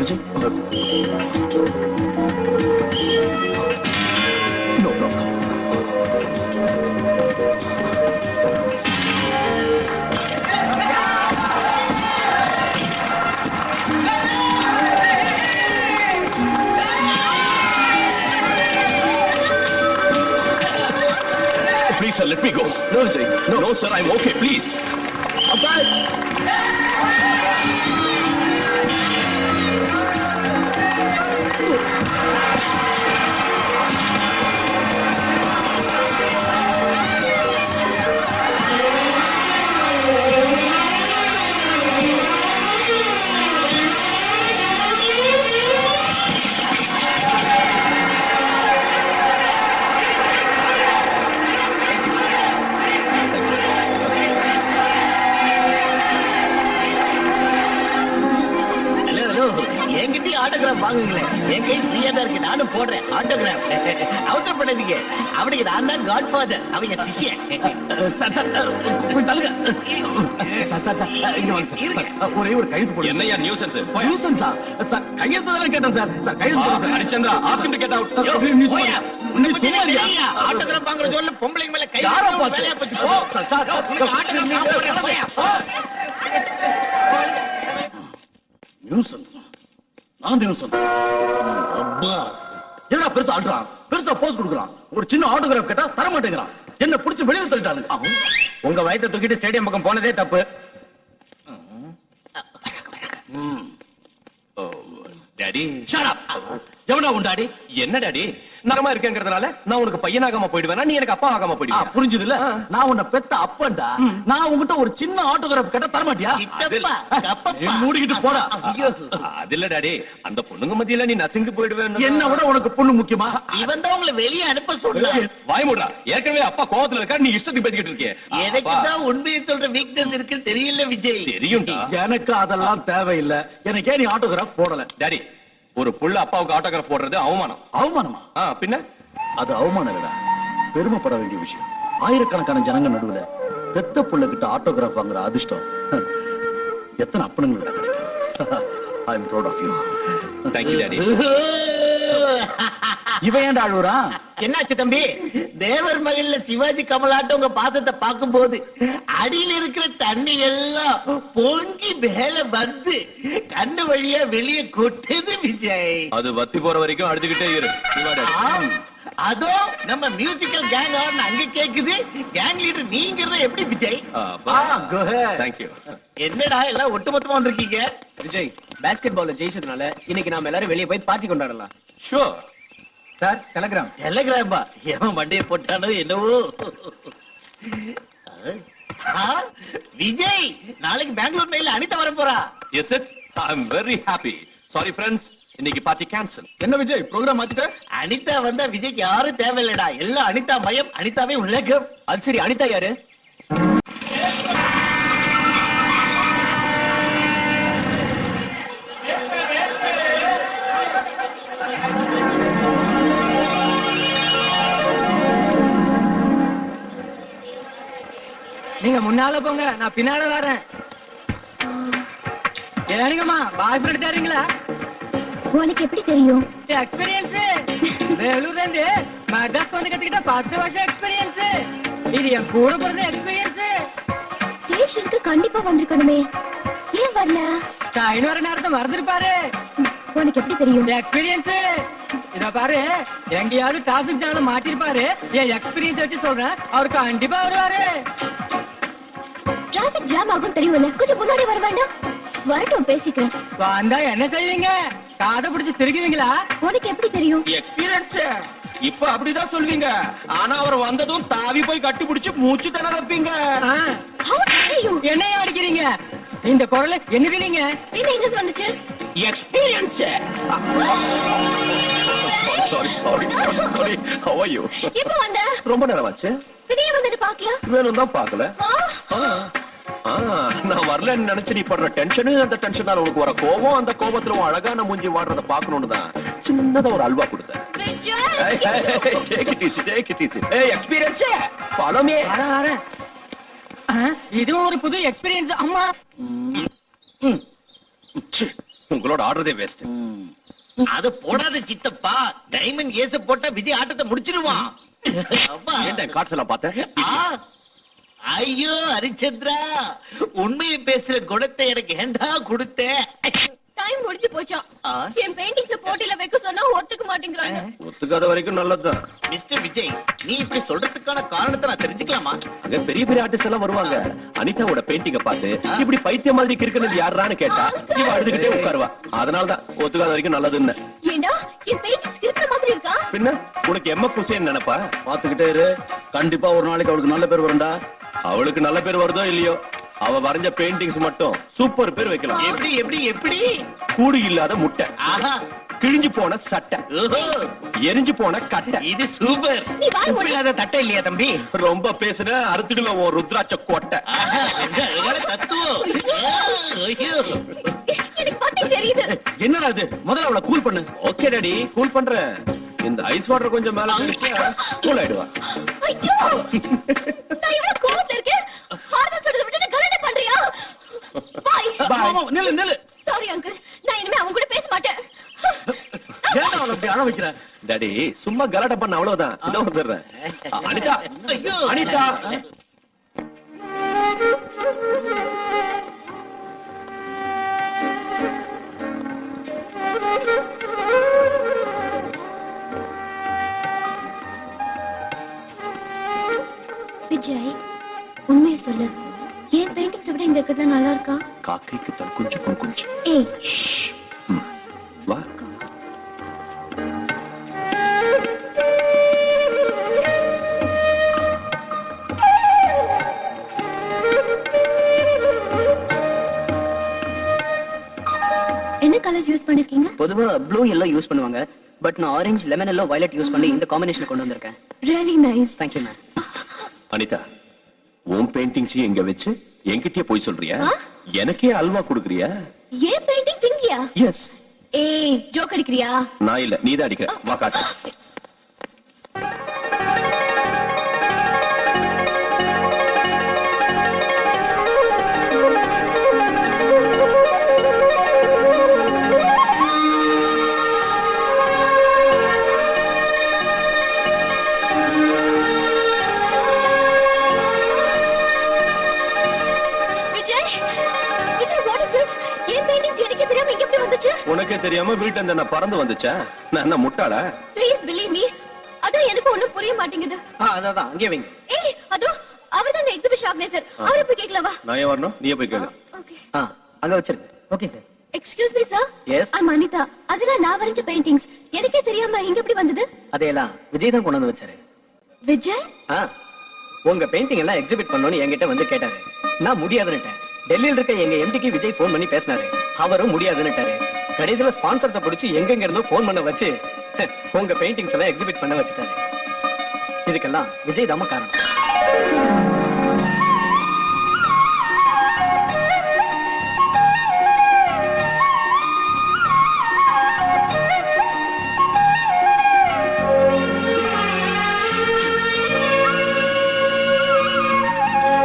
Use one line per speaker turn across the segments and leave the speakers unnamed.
Vijay no problem.
Please, sir, let me go.
No, Vijay.
No, sir, I'm okay. Please.
Autograph வாங்குங்களேன். என் கை ஃப்ரீயா தான் இருக்கு, நானும் போடுறேன் ஆட்டோகிராஃப். அவசரம் பண்ணாதீங்க, அவனுக்கு நான் தான் காட் ஃபாதர், அவன் என் சிஷ்யன்.
சார் சார் கொஞ்சம் தள்ளுங்க. சார் சார் சார் இங்க வாங்க சார். ஒரே ஒரு கையெழுத்து போடுங்க.
என்னையா நியூசன்ஸ்?
நியூசன்ஸா? சார் கையெழுத்து தானே கேட்டேன் சார். சார் கையெழுத்து போடுங்க.
Harishchandra, ask him to get out.
நீ சும்மாரியா?
ஆட்டோகிராஃப் வாங்குற ஜோன்ல பொம்பளைங்க மேல கை
யாரை
வைக்காம
பார்த்து?
வேலைய பத்தி போ.
Sir sir
autograph
nuisance. நான் நியூசன்ஸ். அப்பா என்ன பெருசா ஆடுறான், பெருசா போஸ் கொடுக்குறான். ஒரு சின்ன ஆட்டோகிராஃப் கேட்டா தர மாட்டேங்கிறான். என்ன பிடிச்சு வெளியே தள்ளிட்டானுங்க.
உங்க வயித்தை தூக்கிட்டு ஸ்டேடியம் பக்கம் போனதே தப்பு.
Daddy,
shut up. எவனா உன் டாடி?
என்ன டாடி? நரமா இருக்கேங்கிறதுனால நான் உனக்கு பையனாகாம போயிடுவேனா, நீ எனக்கு அப்பா ஆகாம போயிடுவா?
புரிஞ்சது இல்ல? நான் உன்னை பெத்த அப்பன்டா. நான் உன்கிட்ட ஒரு சின்ன ஆட்டோகிராஃப் கேட்டா தர மாட்டியா?
சித்தப்பா, கப்பப்பா.
மூடிக்கிட்டு போடா.
ஐயோ,
அது இல்ல டாடி, அந்த பொண்ணுங்க மத்தியில நீ நசுங்கி போயிடுவேன்னு.
என்ன விட உனக்கு பொண்ணு முக்கியமா?
இவன் தான் உங்களை வெளியே அனுப்ப சொன்னா.
வாய் மூடுறா. ஏற்கனவே அப்பா கோவத்துல இருக்கா, நீ இஷ்டத்துக்கு பேசிக்கிட்டு இருக்கியே.
எனக்கு தான் உண்மையை சொல்ற வீக்னஸ் இருக்கு தெரியல விஜய்.
தெரியும்டா.
எனக்கு அதெல்லாம் தேவையில்லை. எனக்கு ஏன் நீ ஆட்டோகிராஃப் போடல?
டாடி, ஒரு புள்ள அப்பாவுக்கு ஆட்டோகிராஃப் போடுறது அவமானம்.
அவமானமா?
பின்ன
அது அவமானம் இல்லடா, பெருமைப்பட வேண்டிய விஷயம். ஆயிரக்கணக்கான ஜனங்க நடுவுல பெத்த புள்ள கிட்ட ஆட்டோகிராஃப் வாங்குற அதிர்ஷ்டம் எத்தனை அப்பனுங்கள்ட்ட கிடைக்கும். I am proud of you.
Thank you daddy.
இவன் ஏன்டா அழுவுறான்?
என்னாச்சு தம்பி? தேவர் மகள்ல சிவாஜி கமலாட்டம் உங்க பாசத்தை பார்க்கும் போது அடியில் இருக்கிற தண்ணி எல்லாம் பொங்கி மேல வந்து கண்ணு வழியா வெளியே கொட்டுது விஜய்.
அது வத்தி போற வரைக்கும் அடிச்சுக்கிட்டே இரு.
ஆம், அதோ நம்ம மியூசிக்கல் கேங் ஆன் அங்க கேக்குது. கேங் லீடர் நீங்கிறத எப்படி Vijay?
Go ahead.
Thank you.
என்னடா எல்லாம் ஒட்டுமொத்தமா வந்திருக்கீங்க?
விஜய், பாஸ்கெட் பால்ல ஜெயிச்சதுனால இன்னைக்கு நாம எல்லாரும் வெளியே போய் பார்ட்டி கொண்டாடலாம்.
Sure
sir, telegram.
டெலிகிராம்பா? எவன் மண்டையை போட்டானோ என்னவோ. விஜய், நாளைக்கு பெங்களூர் மெயில அனிதா வர போறா.
Is it? I'm very happy. Sorry friends, இன்னைக்கு பார்ட்டி கேன்சல்.
என்ன விஜய், ப்ரோகிராம் மாத்திட்ட?
அனிதா வந்தா விஜய்க்கு யாரும் தேவையில்லடா, எல்லாம் அனிதா மயம், அனிதாவே உலகம்.
அது சரி, அனிதா யாரு? நீங்க முன்னால போங்க, நான் பின்னால வரேன். ஏனுங்கம்மா, பாய் ஃப்ரெண்ட் தரீங்களா?
உனக்கு எப்படி தெரியும்?
எக்ஸ்பீரியன்ஸ். வேலூர்ல இருந்து மெட்ராஸ் வந்து கத்துக்கிட்ட 10 வருஷம் எக்ஸ்பீரியன்ஸ். இது என் கூட பிறந்த எக்ஸ்பீரியன்ஸ்.
ஸ்டேஷனுக்கு கண்டிப்பா வந்திருக்கணுமே, ஏன் வரல?
ட்ரெயின் வர நேரத்தை மறந்துருப்பாரு.
உனக்கு எப்படி தெரியும்?
எக்ஸ்பீரியன்ஸ். இத பாரு, எங்கேயாவது டிராபிக் ஜாம்ல மாட்டிருப்பாரு. என் எக்ஸ்பீரியன்ஸ் வச்சு சொல்றேன், அவரு கண்டிப்பா வருவாரு.
டிராபிக் ஜாம் ஆகும் தெரியும்ல, கொஞ்சம் முன்னாடி வர வேண்டாம்? வரட்டும், பேசிக்கிறேன்.
வந்தா என்ன செய்வீங்க? காதை பிடிச்சு திருக்குவீங்களா?
உனக்கு எப்படி தெரியும்?
எக்ஸ்பீரியன்ஸ். இப்ப அப்படிதான் சொல்வீங்க, ஆனா அவர் வந்ததும் தாவி போய் கட்டி பிடிச்சு மூச்சு தன வைப்பீங்க.
How dare you?
என்னைய அடிக்கிறீங்க? இந்த குரல் என்னது? நீங்க
இது எங்க வந்துச்சு?
Experience. Sorry. How are you?
எப்ப வந்த?
ரொம்ப நேரம் ஆச்சு.
வெளியே வந்துட்டு பாக்கல?
வேணும் தான் பாக்கல. நான் வரலன்னு நினைச்சு நீ படுற டென்ஷனு, அந்த டென்ஷனால உனக்கு வர கோபம், அந்த கோபத்துல உன் அழகான மூஞ்சி வாடுறத பாக்கணும்னு தான் சின்னதா ஒரு அல்வா கொடுத்தேன். Take it easy. Hey, experience. Follow me.
வரேன். இது ஒரு புது எக்ஸ்பீரியன்ஸ். அம்மா,
உங்களோட ஆடுறதே வேஸ்ட்.
அது போடாத சித்தப்பா. டைமண்ட் ஏச போட்டா விஜய் ஆட்டத்தை முடிச்சிருவான். அப்பா
என்ன கார்ட்ஸ் எல்லாம் பார்த்தேன்.
ஐயோ ஹரிச்சந்திரா, உண்மையை பேசுற குணத்தை எனக்கு ஏண்டா கொடுத்த?
டைம் முடிஞ்சு போச்சா? என் பெயிண்டிங்ஸ் போட்டில வைக்க சொன்னா ஒத்துக்க மாட்டேங்கறாங்க.
ஒத்துக்காத வரைக்கும் நல்லதுதான்.
மிஸ்டர் விஜய், நீ இப்படி சொல்றதுக்கான காரணத்தை நான் தெரிஞ்சுக்கலாமா?
அங்க பெரிய பெரிய ஆர்டிஸ்ட் எல்லாம் வருவாங்க. அனிதாவோட பெயிண்டிங்க பார்த்து இப்படி பைத்திய மாதிரி கிறுக்குனது யாரான்னு கேட்டா இவ அழுதுகிட்டே உட்காருவா. அதனாலதான் ஒத்துக்காத வரைக்கும் நல்லதுன்னு.
ஏண்டா என் பெயிண்டிங்ஸ் கிறுக்குற மாதிரி இருக்கா?
பின்ன உனக்கு எம்எஃப் ஹுசேன் நினைப்பா?
பாத்துக்கிட்டே இரு, கண்டிப்பா ஒரு நாளைக்கு அவளுக்கு நல்ல பேர் வரும்டா.
அவளுக்கு நல்ல பேர் வருதோ இல்லையோ, அவ வரைஞ்ச பெயிண்டிங்ஸ் மட்டும் சூப்பர் பேர் வைக்கலாம்.
எப்படி எப்படி எப்படி?
கூடு இல்லாத முட்டை,
ஆஹா,
கிழிஞ்சு போன சட்டை,
ஓஹோ,
எரிஞ்சு போன கட்டை.
இது சூப்பர்.
நீ வாய் மூடு.
இல்லாத தட்டை இல்லையா தம்பி?
ரொம்ப பேசுன அறுத்துடுவேன் உன் ருத்ராட்ச கோட்டை.
ஆஹா, எங்க அழகான தத்துவம். ஐயோ,
எனக்கு பத்தி தெரியுது.
என்னடா இது? முதல்ல அவளை கூல் பண்ணு.
ஓகே டாடி, கூல் பண்றேன். இந்த ஐஸ் வாட்டர் கொஞ்சம் மேல கூல் ஆயிடுவா.
ஐயோ, நான் எவ்வளவு கோவத்துல இருக்கேன். ஹார்தா சொல்றத விட்டு கலாட்டா பண்றியா? பாய்.
மாமா, நில்லு நில்லு.
சாரி அங்கிள், நான் இனிமே அவங்க கூட பேச மாட்டேன்.
ஏன்டா அவளை அப்படி அழ வைக்கிற?
டாடி சும்மா கலாட்டா பண்ண அவ்வளவுதான். இதோ வந்துடுறேன். அனிதா,
ஐயோ.
அனிதா.
விஜய், உண்மையை சொல்லு. ஏன் பெயிண்டிங்ஸ் விட இங்க இருக்கிறது நல்லா இருக்கா?
காக்கைக்கு தன் குஞ்சு பொன் குஞ்சு.
ஏய்,
வா.
என்ன கலர்ஸ் யூஸ் பண்ணிருக்கீங்க?
பொதுவா ப்ளூ எல்லோ யூஸ் பண்ணுவாங்க. பட் நான் orange, lemon yellow, violet use பண்ணி இந்த காம்பினேஷன் கொண்டு வந்திருக்கேன்.
Really nice.
Thank you ma'am.
Anitha, உன் பெயிண்டிங்ஸையும் எங்க வச்சு என்கிட்டயே போய் சொல்றியா? எனக்கே அல்வா கொடுக்குறியா?
ஏன் பெயிண்டிங்ஸ் இங்கயா?
எஸ்.
ஏய், ஜோக் அடிக்கிறியா?
நான் இல்ல, நீதான் அடிக்கிற. வா காட்டு. உனக்கே தெரியாம வீட்டுல இருந்து நான் பறந்து வந்துச்சா? நான் என்ன முட்டாளா?
Please believe me. அதான் எனக்கு ஒண்ணும் புரிய மாட்டேங்குது.
அதான் அங்கே வைங்க.
ஏய், அதோ அவர்தான் அந்த எக்ஸிபிஷன் ஆர்கனைசர். அவரை போய் கேட்கலாம் வா.
நான் ஏன் வரணும்? நீயே போய் கேளு.
ஓகே.
அங்க வச்சிருங்க. Okay sir.
Excuse me sir.
Yes.
ஐ அம் அனிதா. அதெல்லாம் நான் வரைஞ்ச பெயிண்டிங்ஸ். எனக்கே தெரியாம இங்க எப்படி வந்தது?
அதையெல்லாம் விஜய் தான் கொண்டு வந்து வச்சாரு.
விஜய்?
உங்க பெயிண்டிங் எல்லாம் எக்ஸிபிட் பண்ணணும்னு என்கிட்ட வந்து கேட்டாரு. நான் முடியாதுன்னுட்டேன். டெல்லியில் இருக்க எங்க எம்டிக்கு விஜய் போன் பண்ணி பேசினாரு. அவரும் முடியாதுன்னுட்டாரு. கடைசியில ஸ்பான்சர்ஸை பிடிச்சி எங்கெங்க இருந்தோ போன் பண்ண வச்சு உங்க பெயிண்டிங்ஸ் எல்லாம் எக்ஸிபிட் பண்ண வச்சுட்டாரு. இதுக்கெல்லாம் விஜய் தாம காரணம்.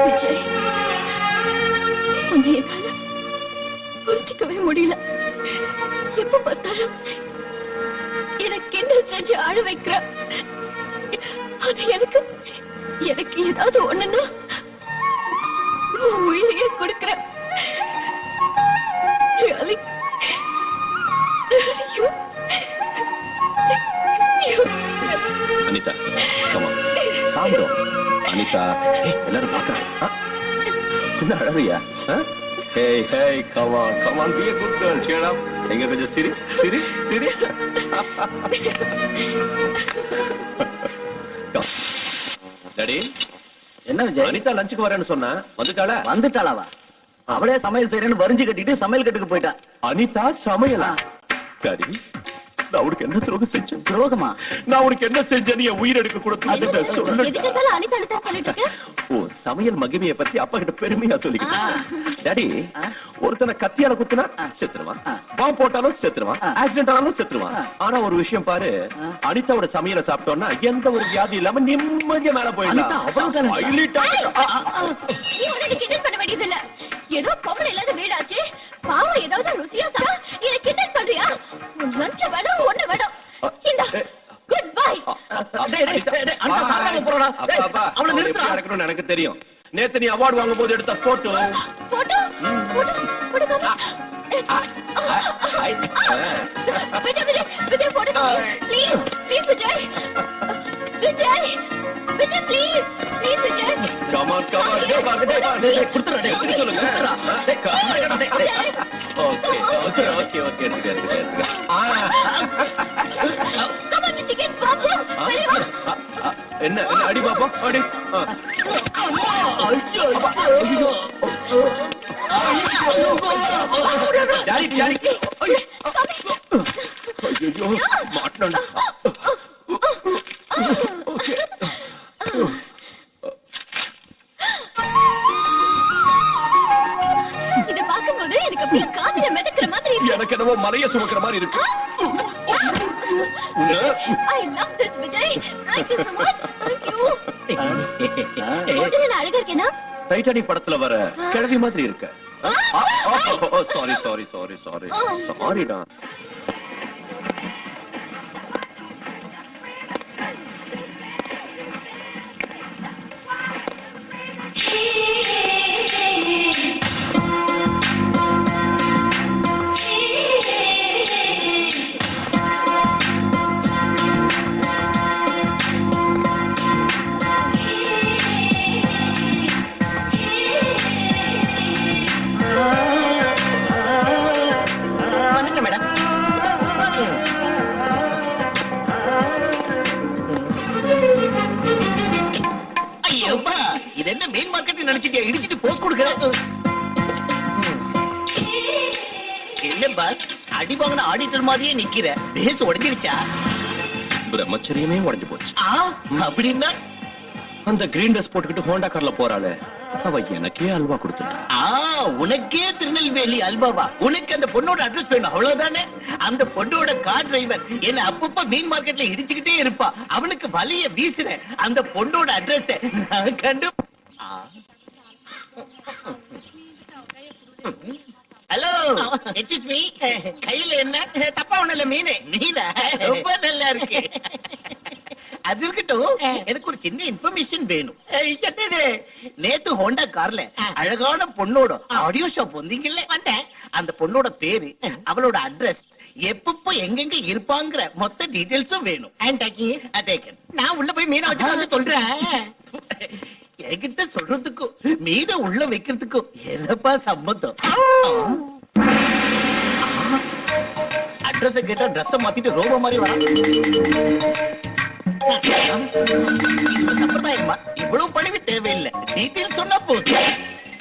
விஜய், உன்னை என்னால புரிஞ்சுக்கவே முடியல. எப்ப பார்த்தாலும் எனக்கு கிண்டல் செஞ்சு அழ வைக்கிற. ஆனா எனக்கு ஏதாவது ஒண்ணுன்னா உன் உயிரையே கொடுக்கிற. Really?
Anitha, come on. Calm down. Anitha, எல்லாரும் பாக்குறாங்க. என்ன அழறியா? Hey, hey, come on, be a good girl. Cheer up. எங்க கொஞ்சம் சிரி. டாடி,
என்ன விஜய்?
அனிதா லஞ்சுக்கு வரேன்னு சொன்னா வந்துட்டாளா?
வந்துட்டாளாவா? அவளே சமையல் செய்யறேன்னு வரிஞ்சு கட்டிட்டு சமையல் கட்டுக்கு போயிட்டா.
அனிதா சமையலா? டாடி, நான் உனக்கு என்ன துரோகம் செஞ்சேன்?
துரோகமா?
நான் உனக்கு என்ன செஞ்சேன்னு என் உயிர் எடுக்க கூட சொல்லு.
எதுக்கு இருந்தாலும் அனிதா அனிதா சொல்லிட்டு இருக்க?
ஓ, சமையல் மகிமையை பத்தி அப்பா கிட்ட பெருமையா சொல்லிக்கிட்டேன். டாடி, ஒருத்தனை கத்தியால குத்துனா செத்துருவான், பாம்பு போட்டாலும் செத்துருவான், ஆக்சிடென்ட் ஆனாலும் செத்துருவான். ஆனா ஒரு விஷயம் பாரு, அனிதாவோட சமையலை சாப்பிட்டோம்னா எந்த ஒரு வியாதி இல்லாம நிம்மதியா மேல போயிடலாம்.
நீ உடனே கிண்டல் பண்ண வேண்டியது இல்ல. ஏதோ பொம்பளை இல்லாத வீடாச்சு, பாவம் ஏதாவது ருசியா சாப்பிட்டா என்னை கிண்டல் பண்றியா? உன் லஞ்சம் வேணும், ஒண்ணு வேணும். இந்த குட் பை.
அவளை நிறுத்தி நடக்கணும்னு எனக்கு தெரியும். நேத்து நீ அவார்டு வாங்கும் போது எடுத்த photo
photo photo photo Vijay Vijay Vijay photo please please Vijay Vijay Vijay please please Vijay
come on come on டேய் குடுத்துறா டேய் சொல்லுங்க ஓகே ஓகே ஓகே ஓகே எடுத்துக்க
கமான் சிக்கன் பாப்பு வெளிய வா.
என்ன என்ன அடி பாப்பா அடி டாடி டாடி ஐயோ மாட்டணும்
இத பாக்கும்போது எனக்கு அப்படியே காதுல மிதக்குற மாதிரி இருக்கு.
எனக்கு என்னவோ மலைய சுமக்கிற மாதிரி இருக்கு.
I love this Vijay. Thank you so much. Thank you. நான் அழகா இருக்கேனா?
டைட்டானிக் படத்துல வர கிழவி மாதிரி இருக்க. சாரி சாரி சாரி சாரி சாரிடா.
இது என்ன மெயின் மார்க்கெட் நினைச்சிட்டியா? இடிச்சிட்டு போஸ்ட் கொடுக்கிறேன். என்ன பாஸ் அடி வாங்கின ஆடிட்டர் மாதிரியே நிக்கிற? பேஸ் உடைஞ்சிருச்சா?
பிரம்மச்சரியமே உடைஞ்சு போச்சு.
அப்படின்னா
அந்த கிரீன் ட்ரெஸ் போட்டுக்கிட்டு ஹோண்டா கார்ல போறாளே, அவ எனக்கே அல்வா கொடுத்துட்டா.
உனக்கே திருநெல்வேலி அல்வாவா? உனக்கு அந்த பொண்ணோட அட்ரஸ் வேணும் அவ்வளவுதானே? அந்த பொண்ணோட கார் டிரைவர் என்ன அப்பப்ப மீன் மார்க்கெட்ல இடிச்சுக்கிட்டே இருப்பா. அவனுக்கு வலிய வீசுறேன். அந்த பொண்ணோட அட்ரஸ் நான் கண்டு. ஹலோ HSP, கையில என்ன? தப்பா ஒண்ணு இல்ல, மீனே. மீனா ரொம்ப நல்லா இருக்கு. அது இருக்கட்டும், எனக்கு ஒரு சின்ன இன்ஃபர்மேஷன் வேணும். நேத்து ஹோண்டா கார்ல அழகான பொண்ணோட ஆடியோ ஷாப் வந்தீங்கல்ல? வந்தேன். அந்த பொண்ணோட பேரு, அவளோட அட்ரஸ், எப்பப்போ எங்கெங்க இருப்பாங்கிற மொத்த டீடைல்ஸும் வேணும். நான் உள்ள போய் மீனை வச்சு வந்து சொல்றேன். என்கிட்ட சொல்றதுக்கும் மீனை உள்ள வைக்கிறதுக்கும் என்னப்பா சம்பந்தம்? அட்ரஸ் கேட்டா ட்ரெஸ் மாத்திட்டு ரோபோ மாதிரி வர சம்பிரதாயமா? இவ்வளவு பணிவு தேவையில்லை. டீடைல் சொன்னா போதும்.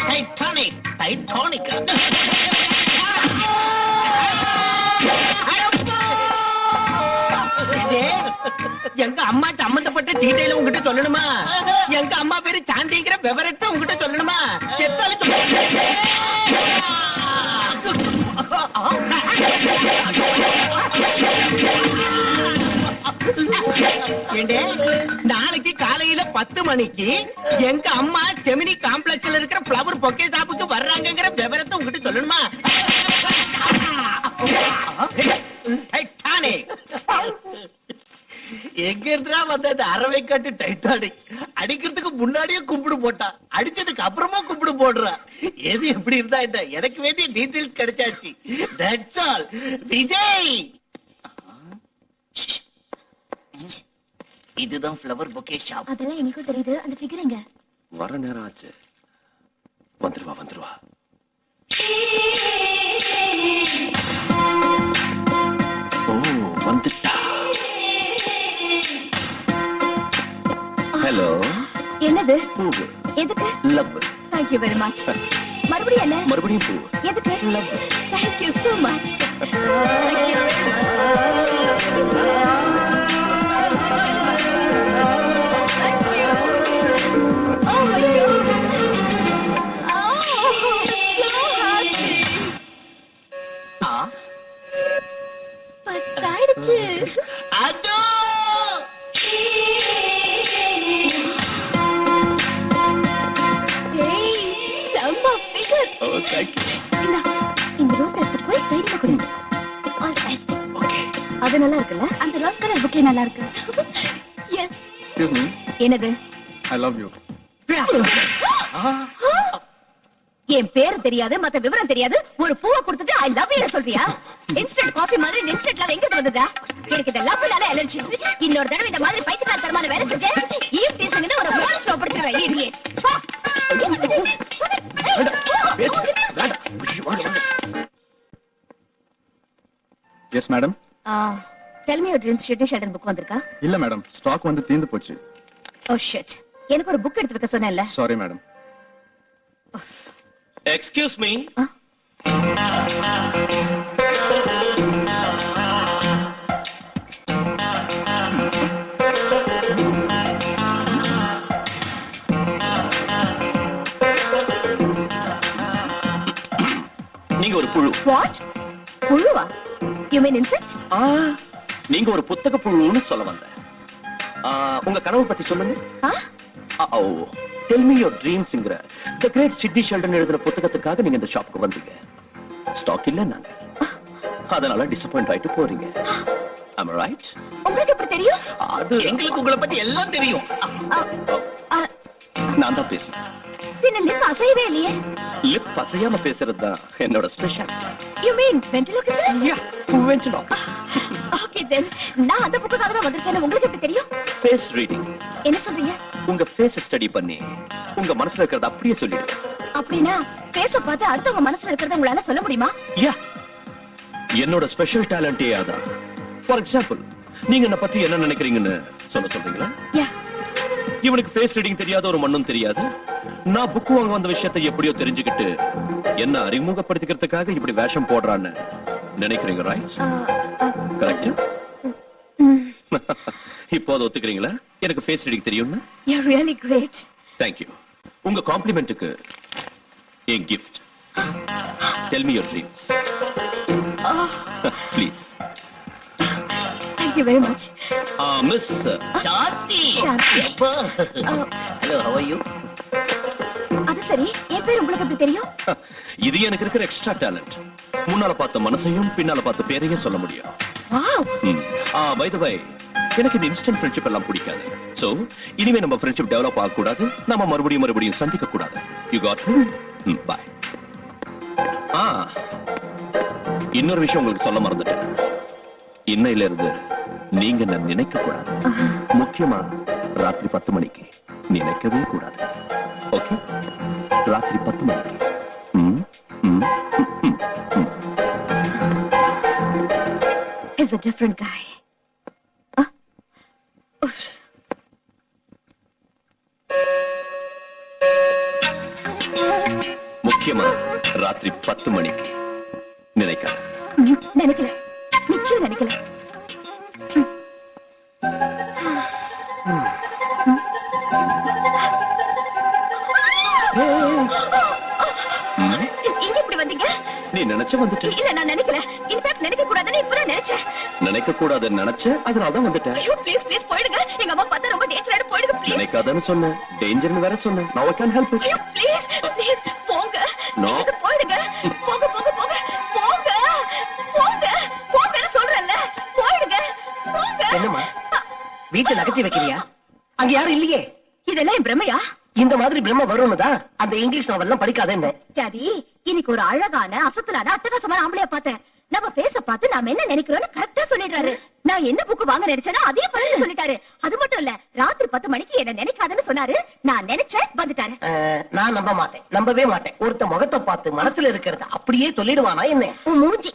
டைட்டானிக் டைட்டானிக்
எங்க அம்மா சம்பந்தப்பட்ட டீடைல் உங்ககிட்ட சொல்லணுமா? எங்க அம்மா பேரு சாந்திங்கிற விவரத்தை உங்ககிட்ட சொல்லணுமா? நாளைக்கு காலையில 10 மணிக்கு எங்க அம்மா ஜெமினி காம்ப்ளெக்ஸ்ல இருக்கிற பிளவர் பொக்கே ஷாப்புக்கு வர்றாங்கங்கிற விவரத்தை உங்ககிட்ட சொல்லணுமா?
எங்க இருந்தா வந்த அந்த அரவை காட்டு டைட்டானிக் அடிக்கிறதுக்கு முன்னாடியே கும்பிடு போட்டா, அடிச்சதுக்கு அப்புறமா கும்பிடு போடுறா. எது எப்படி இருந்தா என்ன, எனக்கு வேண்டிய டீடைல்ஸ் கிடைச்சாச்சு. That's all. விஜய், இதுதான் ஃப்ளவர் பொக்கே ஷாப்.
அதெல்லாம் எனக்கும் தெரியுது. அந்த ஃபிகர் எங்க?
வர நேரம் ஆச்சு. வந்துருவா வந்துருவா. ஓ வந்துட்டா. ஹலோ.
என்னது?
பூவு.
எதுக்கு?
Love.
Thank you very much. மறுபடியும் என்ன?
மறுபடியும் பூவு.
எதுக்கு? Love. Thank you so much. Thank you very much. Thank you. Oh my God. Oh, so happy. பட்டாயிடுச்சு.
அதோ
ஏய், செம்ம ஃபிகர். அது நல்லா இருக்குல்ல? அந்த ரோஸ் கலர் புக்கே நல்லா இருக்கு. எஸ்.
Excuse me.
என்னது?
I love you.
என் பேரு தெரியாது, மத்த விவரம் தெரியாது, ஒரு பூவை கொடுத்துட்டு ஐ லவ் யூ சொல்றியா? இன்ஸ்டன்ட் காஃபி மாதிரி இந்த இன்ஸ்டன்ட் லவ் எங்க வந்ததா? எனக்கு இந்த லவ்னால அலர்ஜி. இன்னொரு தடவை இந்த மாதிரி பைத்தியக்காரத்தனமான வேலை செஞ்சேன், ஈவ் டீசிங்னு ஒரு போலீஸ்ல ஒப்படைச்சிடுவேன். Idiot.
Yes madam.
Tell me your dreams Sidney Sheldon book வந்திருக்கா?
இல்ல மேடம், ஸ்டாக் வந்து தீந்து போச்சு.
Oh shit. எனக்கு ஒரு புக் எடுத்து வைக்க சொன்னேன்ல.
Sorry madam.
Excuse me. நீங்க ஒரு புழு.
வாட்? புழுவா? You mean insect?
நீங்க ஒரு புத்தக புழுன்னு சொல்ல வந்தேன். உங்க கனவு பத்தி சொல்லுங்க. Tell me your dreamsங்கற The Great Sidney Sheldon எழுதின புத்தகத்துக்காக நீங்க இந்த ஷாப்புக்கு வந்தீங்க. ஸ்டாக் இல்ல நாங்க. அதனால டிசப்பாயிண்ட் ஆயிட்டு போறீங்க. Am I right?
உங்களுக்கு எப்படி தெரியும்?
அது
எங்களுக்கு உங்களை பத்தி எல்லாம் தெரியும்.
நான் தான் பேசுறேன்.
பின்ன லிப் அசையவே இல்லையே.
லிப் அசையாம பேசுறது தான் என்னோட speciality.
You mean ventriloquism?
Yeah, ventriloquism.
Okay then நான் அந்த புத்தகத்துக்காக தான் வந்திருக்கேன். உங்களுக்கு எப்படி தெரியும்?
Face reading.
என்ன சொல்றீங்க?
உங்க ஃபேஸ் ஸ்டடி பண்ணி உங்க மனசுல இருக்கிறத அப்படியே சொல்லிடுங்க.
அப்படினா ஃபேஸ பார்த்து அடுத்தவங்க மனசுல இருக்கிறத உங்களால சொல்ல முடியுமா?
யா, என்னோட ஸ்பெஷல் டாலண்டே அதான். ஃபார் எக்ஸாம்பிள், நீங்க என்ன பத்தி என்ன நினைக்கிறீங்கன்னு சொல்றீங்களா?
யா.
இவனுக்கு ஃபேஸ் ரீடிங் தெரியாத ஒரு மண்ணும் தெரியாது. நான் புக் வாங்க வந்த விஷயத்தை எப்படியோ தெரிஞ்சுக்கிட்டு என்ன அறிமுகப்படுத்திக்கிறதுக்காக இப்படி வேஷம் போடுறான்னு நினைக்கிறீங்க, ரைட்? கரெக்ட். இப்போ அதை ஒத்துக்கிறீங்களா? எனக்கு ஃபேஸ் ரீடிங் தெரியும்னு.
You are really great.
Thank you. உங்க காம்ப்ளிமெண்ட்டுக்கு a gift. Tell me your dreams. Please.
Thank you very much.
Miss
Shanthi.
Shanthi.
Hello, how are you?
அது சரி, என் பேர் உங்களுக்கு எப்படி தெரியும்?
இது எனக்கு இருக்கிற எக்ஸ்ட்ரா டேலண்ட். முன்னால பார்த்த மனசையும் பின்னால பார்த்த பேரையும் சொல்ல முடியும்.
வாவ்.
பை தி வே, எனக்கு இந்த இன்ஸ்டன்ட் ஃப்ரெண்ட்ஷிப் எல்லாம் பிடிக்காது. சோ இனிமே நம்ம ஃப்ரெண்ட்ஷிப் டெவலப் ஆக கூடாது, நம்ம மறுபடியும் சந்திக்க கூடாது. You got me? பை. இன்னொரு விஷயம் உங்களுக்கு சொல்ல மறந்துட்டேன். இன்னையில இருந்து நீங்க நான் நினைக்க கூடாது. முக்கியமா ராத்திரி 10 மணிக்கு நினைக்கவே கூடாது. ஓகே? ராத்திரி 10 மணிக்கு.
He's a different guy.
முக்கியமா ராத்திரி 10 மணிக்கு நினைக்காத.
நினைக்கல, நிச்சயம் நினைக்கல. இங்க எப்படி வந்தீங்க?
நீ நினைச்ச வந்துட்ட.
இல்ல, நான் நினைக்கல. இன்ஃபேக்ட் நினைக்க கூடாதுன்னு இப்பதான் நினைச்சேன்.
நினைக்க கூடாதுன்னு நினைச்ச, அதனால தான் வந்துட்டேன்.
ஐயோ ப்ளீஸ் ப்ளீஸ் போயிடுங்க. எங்க அம்மா பார்த்தா ரொம்ப டேஞ்சரான, போயிடுங்க ப்ளீஸ்.
நினைக்காதன்னு சொன்னேன், டேஞ்சர்னு வேற சொன்னேன். Now I can't help it.
ஐயோ ப்ளீஸ் ப்ளீஸ் போங்க.
No.
நீங்க போயிடுங்க. போங்க போங்க போங்க போங்க போங்க போங்கன்னு சொல்றேன்ல. போயிடுங்க போங்க.
என்னம்மா வீட்டை நகர்த்தி வைக்கிறியா? அங்க யாரும் இல்லையே.
இதெல்லாம் என் பிரமையா?
இந்த மாதிரி பிரம்ம வரும்னுதான் அந்த இங்கிலீஷ் நாவல்லாம் படிக்காதேன்னு.
டாடி, இன்னைக்கு ஒரு அழகான அசத்தலான அட்டகாசமான ஆம்பளைய பார்த்தேன். நம்ம ஃபேஸ பார்த்து நாம என்ன நினைக்கிறோம்னு கரெக்டா சொல்லிடுறாரு. நான் என்ன புக் வாங்க நினைச்சேனோ அதே பதில் சொல்லிட்டாரு. அது மட்டும் இல்ல, ராத்திரி 10 மணிக்கு என்ன நினைக்காதன்னு சொன்னாரு. நான் நினைச்சேன், வந்துட்டாரு.
நான் நம்ப மாட்டேன், நம்பவே மாட்டேன். ஒருத்த முகத்தை பார்த்து மனசுல இருக்கிறத அப்படியே சொல்லிடுவானா என்ன?
உன் மூஞ்சி.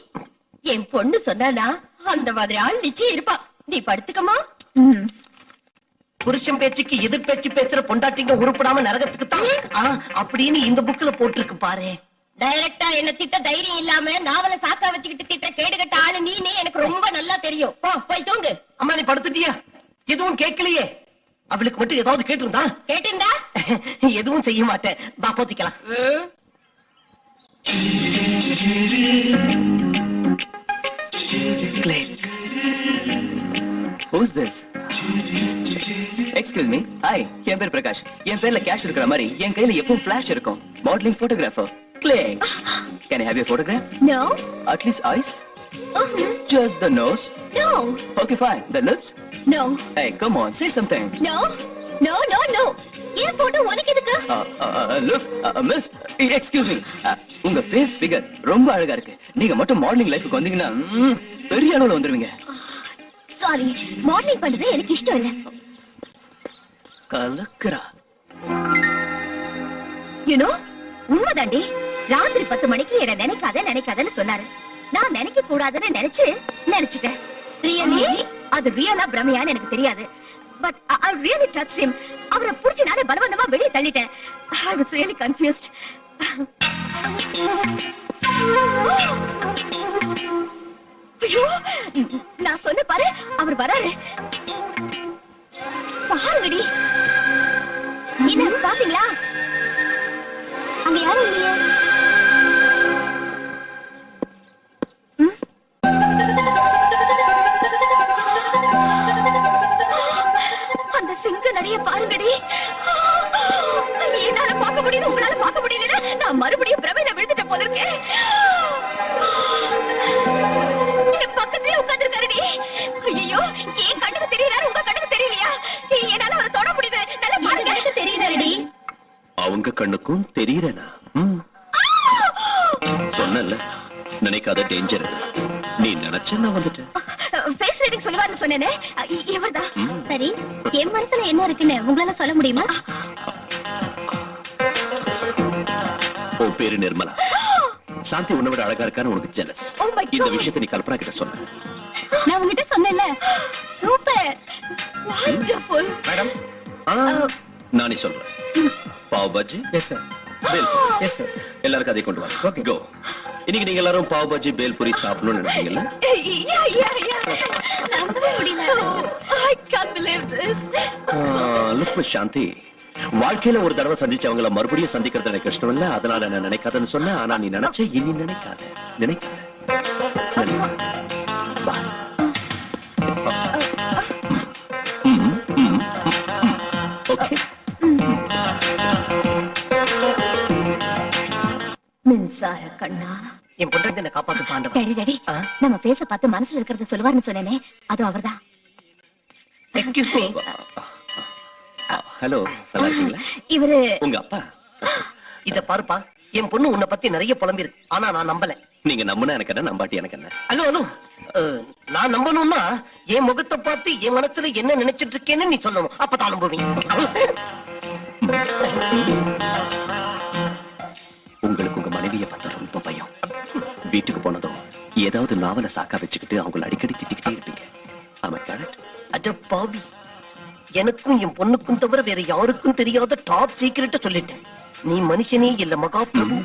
என் பொண்ணு சொன்னானா அந்த மாதிரி ஆள் நிச்சயம் இருப்பா. நீ படுத்துக்கமா.
புருஷன் பேச்சுக்கு எதிர் பேச்சு பேசுற பொண்டாட்டிங்க உருப்படாம நரகத்துக்கு தான் அப்படின்னு இந்த புக்ல போட்டிருக்கு பாரு.
டைரக்டா என்ன திட்ட தைரியம் இல்லாம நாவல சாக்கா வச்சுக்கிட்டு திட்ட கேடுகட்ட ஆளு நீனே எனக்கு ரொம்ப நல்லா தெரியும். போய் தூங்கு.
அம்மா, நீ படுத்துட்டியா? எதுவும் கேட்கலையே. அவளுக்கு மட்டும் ஏதாவது கேட்டிருந்தா?
கேட்டிருந்தா
எதுவும் செய்ய மாட்டேன். பா, போத்திக்கலாம்.
Who's this? Excuse me. Hi, என் பேர் பிரகாஷ். என் பேர்ல கேஷ் இருக்கிற மாதிரி என் கையில எப்பவும் ஃபிளாஷ் இருக்கும். Modelling photographer. Click. Can I have your photograph?
No.
At least eyes.
Just the nose.
No,
Okay, fine. The lips.
no,
Hey, come on, say something.
no, no, no, no. ஏன் photo உனக்கு எதுக்கு?
Look, miss, excuse me. உங்க face figure ரொம்ப அழகா இருக்கு. நீங்க மட்டும் modelling லைஃப்க்கு வந்தீங்கன்னா பெரிய அளவுல வந்துருவீங்க.
சாரி, மாடலிங் பண்றது எனக்கு இஷ்டம் இல்ல.
கலக்கரா.
You know, உண்மைதாண்டி. ராத்திரி 10 மணிக்கு என்ன நினைக்காதன்னு சொன்னாரு. நான் நினைக்க கூடாதுன்னு நினைச்சிட்டேன். ரியலி அது ரியலா பிரமையான்னு எனக்கு தெரியாது. But I really touched him. அவரை புடிச்சு நானே பலவந்தமா வெளியே தள்ளிட்டேன். I was really confused. ஐயோ, நான் சொன்ன பாரு, அவர் வராரு. பாருங்கடி. என்ன பாத்தீங்களா? அங்க யாரும் இல்லையே. அந்த சிங்க நடைய பாருங்கடி. என்னால பார்க்க முடியுது, உங்களால பார்க்க முடியல. நான் மறுபடியும் பிரமையில விழுந்துட்ட போல இருக்கேன். என் பக்கத்துல உட்கார்ந்திருக்காருடி. ஐயோ, என் கண்ணுக்கு தெரியறாரு, உங்க கண்ணுக்கு தெரியலையா? என்னால அவரை தொட முடியுது. நல்லா பாருங்க. தெரியுதாடி?
அவங்க கண்ணுக்கும் தெரியறேனா? சொன்னல, நினைக்காத டேஞ்சர். நீ நினைச்ச நான் வந்துட்டேன்.
ஃபேஸ் ரீடிங் சொல்லுவாருன்னு சொன்னேனே, இவர்தான். சரி, என் மனசுல என்ன இருக்குன்னு உங்களால சொல்ல முடியுமா?
உன் பேரு நிர்மலா. சாந்தி உன்னை விட அழகா இருக்கான்னு உனக்கு ஜெலஸ்.
Oh my God.
இந்த விஷயத்தை நீ கல்பனா கிட்ட சொன்ன.
நான் உங்ககிட்ட சொன்னேன்ல. Super, wonderful.
மேடம்.
நானே சொல்றேன். Pav bhaji.
Yes sir.
Bhel.
Yes sir.
எல்லாருக்கும் அதை கொண்டு வாங்க.
Okay.
Go. இன்னைக்கு நீங்க எல்லாரும் பாவ் பாஜி பேல் பூரி சாப்பிடணும்னு நினைச்சீங்கல்ல?
நம்பவே முடியல. I can't believe this.
Look Shanthi, வாழ்க்கையில ஒரு தடவை சந்திச்சவங்கள மறுபடியும் சந்திக்கிறது எனக்கு இஷ்டம் இல்ல. அதனால நான் நினைக்காதன்னு சொன்னேன். ஆனா நீ நினைச்ச, இனி நினைக்காத. வா. ஓகே.
மின்சார கண்ணா,
என் பொண்டாட்டி என்ன காப்பாத்து பாண்டவன்.
டேடி டேடி, நம்ம ஃபேஸ பார்த்து மனசுல இருக்கிறத சொல்லுவாருன்னு சொன்னேனே, அது அவர்தான்.
Excuse me.
ஹலோ, நல்லா இருக்கீங்களா?
இவரு
உங்க அப்பா.
இத பாருப்பா, என் பொண்ணு உன்னை பத்தி நிறைய புலம்பிருக்கு. ஆனா நான் நம்பல.
நீங்க நம்பினா எனக்கு என்ன, நம்பாட்டி எனக்கு என்ன?
ஹலோ, நான் நம்பணும்னா என் முகத்தை பார்த்து என் மனசுல என்ன நினைச்சிட்டு இருக்கேன்னு நீ சொல்லணும். அப்பதான் நம்புவீங்க.
உங்களுக்கு உங்க மனைவியை பார்த்தா ரொம்ப பயம். வீட்டுக்கு போனதும் ஏதாவது நாவல சாக்கா வச்சுக்கிட்டு அவங்களை அடிக்கடி திட்டிக்கிட்டே இருப்பீங்க. ஆமா, கரெக்ட்.
அட பாவி, எனக்கும் என் பொண்ணுக்கும் தவிர வேற யாருக்கும் தெரியாத டாப் சீக்கிரட்ட சொல்லிட்டேன். நீ மனுஷனே இல்ல மகாபிரபு.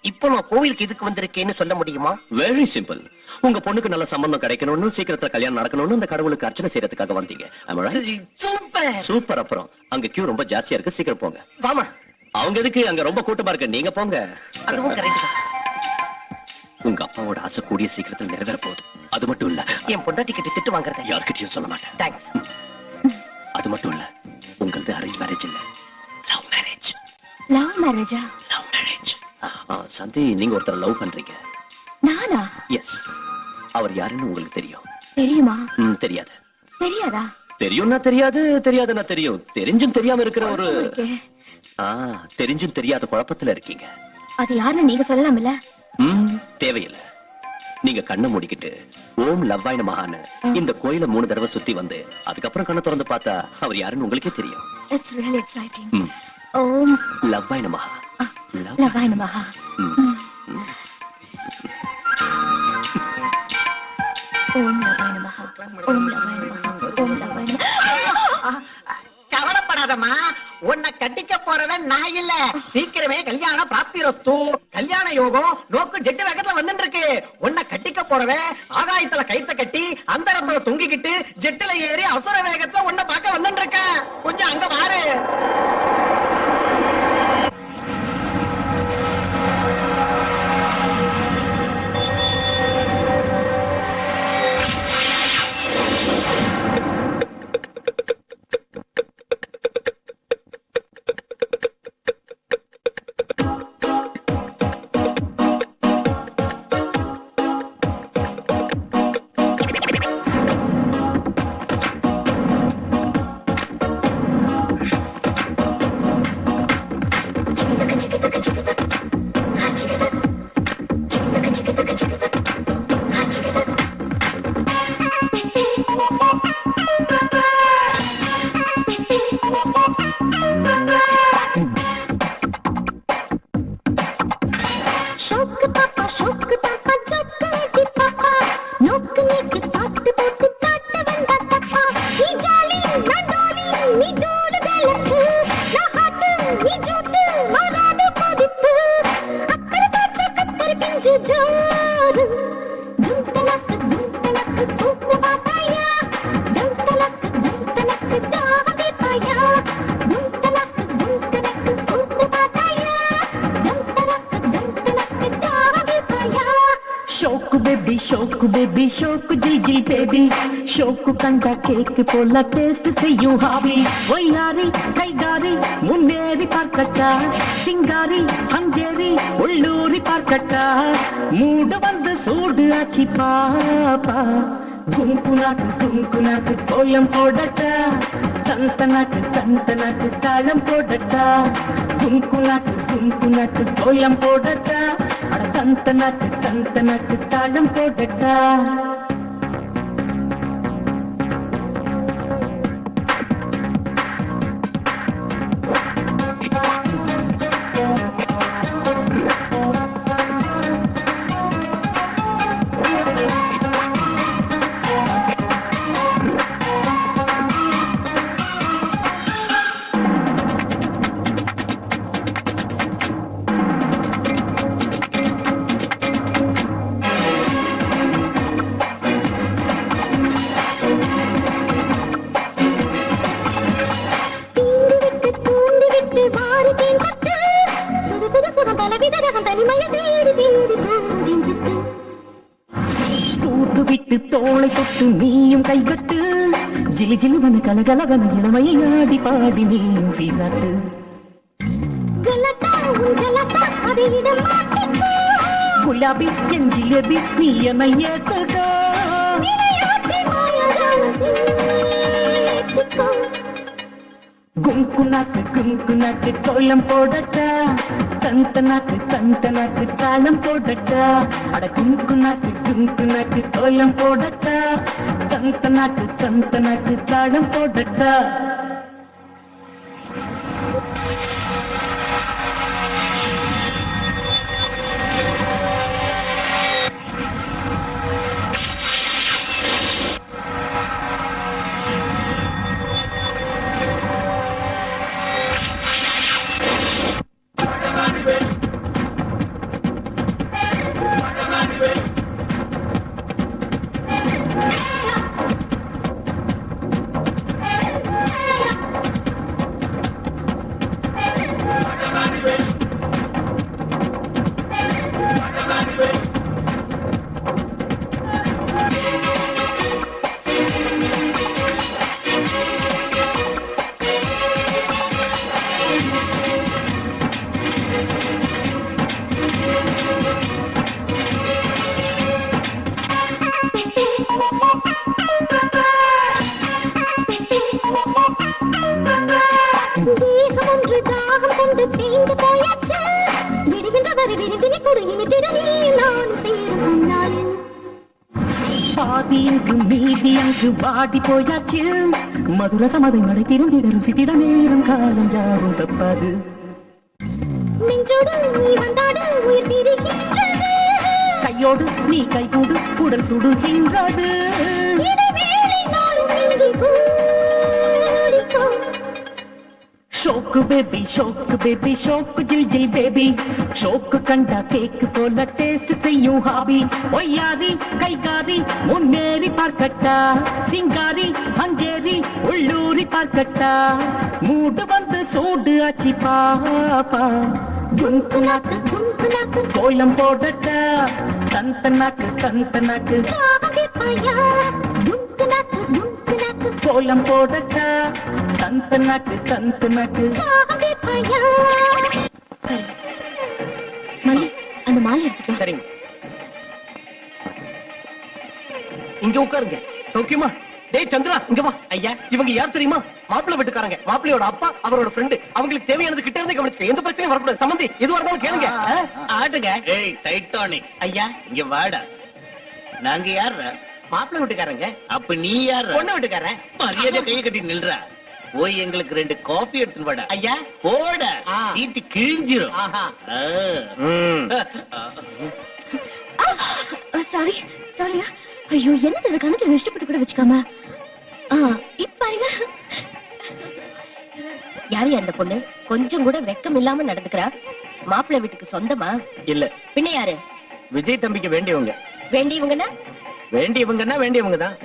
இப்போ நான் கோவிலுக்கு எதுக்கு வந்திருக்கேன்னு சொல்ல முடியுமா?
Very simple. உங்க பொண்ணுக்கு நல்ல சம்பந்தம் கிடைக்கணும்னு, சீக்கிரத்துல கல்யாணம் நடக்கணும்னு அந்த கடவுளுக்கு அர்ச்சனை செய்யறதுக்காக வந்தீங்க.
Super
super. அப்புறம் அங்க கியூ ரொம்ப ஜாஸ்தியா இருக்கு, சீக்கிரம் போங்க.
வாமா.
அவங்க எதுக்கு, அங்க ரொம்ப கூட்டமா இருக்கு, நீங்க போங்க.
அதுவும் கரெக்ட் தான்.
உங்க அப்பாவோட ஆசை கூடிய சீக்கிரத்தில் நிறைவேற போகுது. அது மட்டும் இல்ல,
என் பொண்டாட்டி கிட்ட திட்டு வாங்குறத
யார்கிட்டயும் சொல்ல மாட்டேன்.
தேங்க்ஸ்.
அது மட்டும் இல்ல, உங்களது அரேஞ்ச் மேரேஜ் இல்ல, லவ் மேரேஜ்.
லவ் மேரேஜா?
Love marriage. சந்தி, நீங்க ஒருத்தர் லவ் பண்றீங்க.
நானா?
எஸ். அவர் யாருன்னு உங்களுக்கு தெரியும்?
தெரியுமா?
தெரியாது.
தெரியாதா?
தெரியும்னா தெரியாது, தெரியாதுன்னா தெரியும். தெரிஞ்சும் தெரியாம இருக்கிற ஒரு தெரிஞ்சும் தெரியாத குழப்பத்துல இருக்கீங்க.
அது யாருன்னு நீங்க சொல்லலாம்ல?
தேவையில்லை. நீங்க கண்ணை மூடிக்கிட்டு ஓம் லவ்வாய் நமஹான்னு இந்த கோயில 3 தடவை சுத்தி வந்து அதுக்கப்புறம் கண்ணை திறந்து பார்த்தா அவர் யாருன்னு உங்களுக்கே தெரியும்.
It's really exciting. ஓம்
லவ்வாய் நமஹா.
லவ்வாய் நமஹா. ஓம் லவ்வாய் நமஹா. ஓம் லவ்வாய் நமஹா. ஓம் லவ்வாய் நமஹா.
கவலைப்படாதம்மா, உன்னை கட்டிக்க போறவன் நான் இல்ல. சீக்கிரமே கல்யாண பிராப்திரஸ்து. கல்யாண யோகம் நோக்கு ஜெட்டு வேகத்துல வந்துட்டு இருக்கு. உன்னை கட்டிக்க போறவன் ஆகாயத்துல கைத்த கட்டி அந்தரத்துல தொங்கிக்கிட்டு ஜெட்டுல ஏறி அசுர வேகத்துல உன்னை பார்க்க வந்துட்டு இருக்க. கொஞ்சம் அங்க பாரு.
ஷோக்கு பேபி ஷோக்கு ஜில் ஜில் பேபி ஷோக்கு கண்டா கேக்கு போல டேஸ்ட் செய்யும் ஹாபி ஒய்யாரி கைகாரி முன்னேறி பார்க்கட்டா சிங்காரி ஹங்கேரி உள்ளூரி பார்க்கட்டா மூடு வந்து சூடு ஆச்சி பாப்பா குங்குனாக்கு கோலம் போடட்டா தந்தனாக்கு தாளம் போடட்டா குங்குனாக்கு கோலம் போடட்டா அட தந்தனாக்கு தாளம் போடட்டா தோளை தொட்டு நீயும் கைகட்டு ஜிலி ஜிலுவன கலகலவன இளமையை ஆடி பாடி நீயும் சீராட்டு குலாபி என் ஜிலேபி நீ என்னை ஏத்துக்கோ குங்குனாக்கு கோலம் போடட்டா தந்தனாக்கு தாளம் போடட்டா அட குங்குனாக்கு கோலம் போடட்டா தந்தனாக்கு தாளம் போடட்டா பாடி போயாச்சு மதுர சமதை மழை திறந்திட ருசித்திட நேரம் காலம் யாரும் தப்பாது கையோடு நீ கைகூடு உடல் சுடுகின்றது ஷோக்கு பேபி ஷோக்கு ஜில் ஜில் பேபி ஷோக்கு கண்டா கேக்கு போல டேஸ்ட் செய்யும் ஹாபி ஒய்யாரி கைகாரி முன்னேறி பார்க்கட்டா சிங்காரி ஹங்கேரி உள்ளூரி பார்க்கட்டா மூடு வந்து சூடு ஆச்சி பாப்பா குங்குனாக்கு கோலம் போடட்டா தந்தனாக்கு கோலம் போடட்டா தந்தனாக்கு
மல்லி அந்த மாலை எடுத்துட்டு
சரிங்க இங்க உட்காருங்க சௌக்கியமா டேய் சந்திரா இங்க வா ஐயா இவங்க யார் தெரியுமா மாப்பிள்ளை வீட்டுக்காரங்க மாப்பிள்ளையோட அப்பா அவரோட ஃப்ரெண்டு அவங்களுக்கு தேவையானது கிட்ட இருந்து கவனிச்சுக்க எந்த பிரச்சனையும் வரக்கூடாது சம்பந்தி எதுவா இருந்தாலும் கேளுங்க ஆட்டுங்க
ஏய் டைட்டானிக்
ஐயா
இங்க வாடா நாங்க யார்
மாப்பிள்ளை வீட்டுக்காரங்க
அப்ப நீ யார்
பொண்ணு வீட்டுக்காரன்
மரியாதை கையை கட்டி நில்றா போய் எங்களுக்கு 2 காஃபி எடுத்துன்னு வாடா
ஐயா
போட சீட்டு கிழிஞ்சிரும்
சாரி சாரியா ஐயோ என்னது இது கணத்துல இஷ்டப்பட்டு கூட வச்சுக்காம இப்ப பாருங்க யாரு அந்த பொண்ணு கொஞ்சம் கூட வெக்கம் இல்லாம நடந்துக்கிறா மாப்பிள்ளை வீட்டுக்கு சொந்தமா
இல்ல
பின்ன யாரு
விஜய் தம்பிக்கு வேண்டியவங்க
வேண்டியவங்கன்னா
வேண்டியவங்க தான்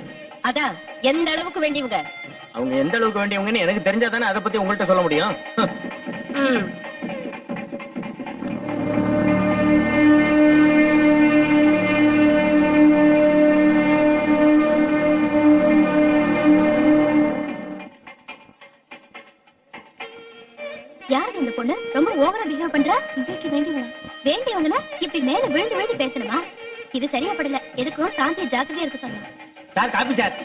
அதான் எந்த அளவுக்கு வேண்டியவங்க
அவங்க எந்த அளவுக்கு வேண்டியவங்கன்னு எனக்கு தெரிஞ்சாதானே அதை பத்தி உங்கள்கிட்ட சொல்ல முடியும்
கல்யாணம் பண்ற? விஜய்க்கு வேண்டியவங்கள இப்படி மேல விழுந்து விழுந்து பேசணுமா? இது சரியா படல. எதுக்கும் சாந்திய ஜாக்கிரதையா இருக்க சொன்னேன்.
Sir coffee sir.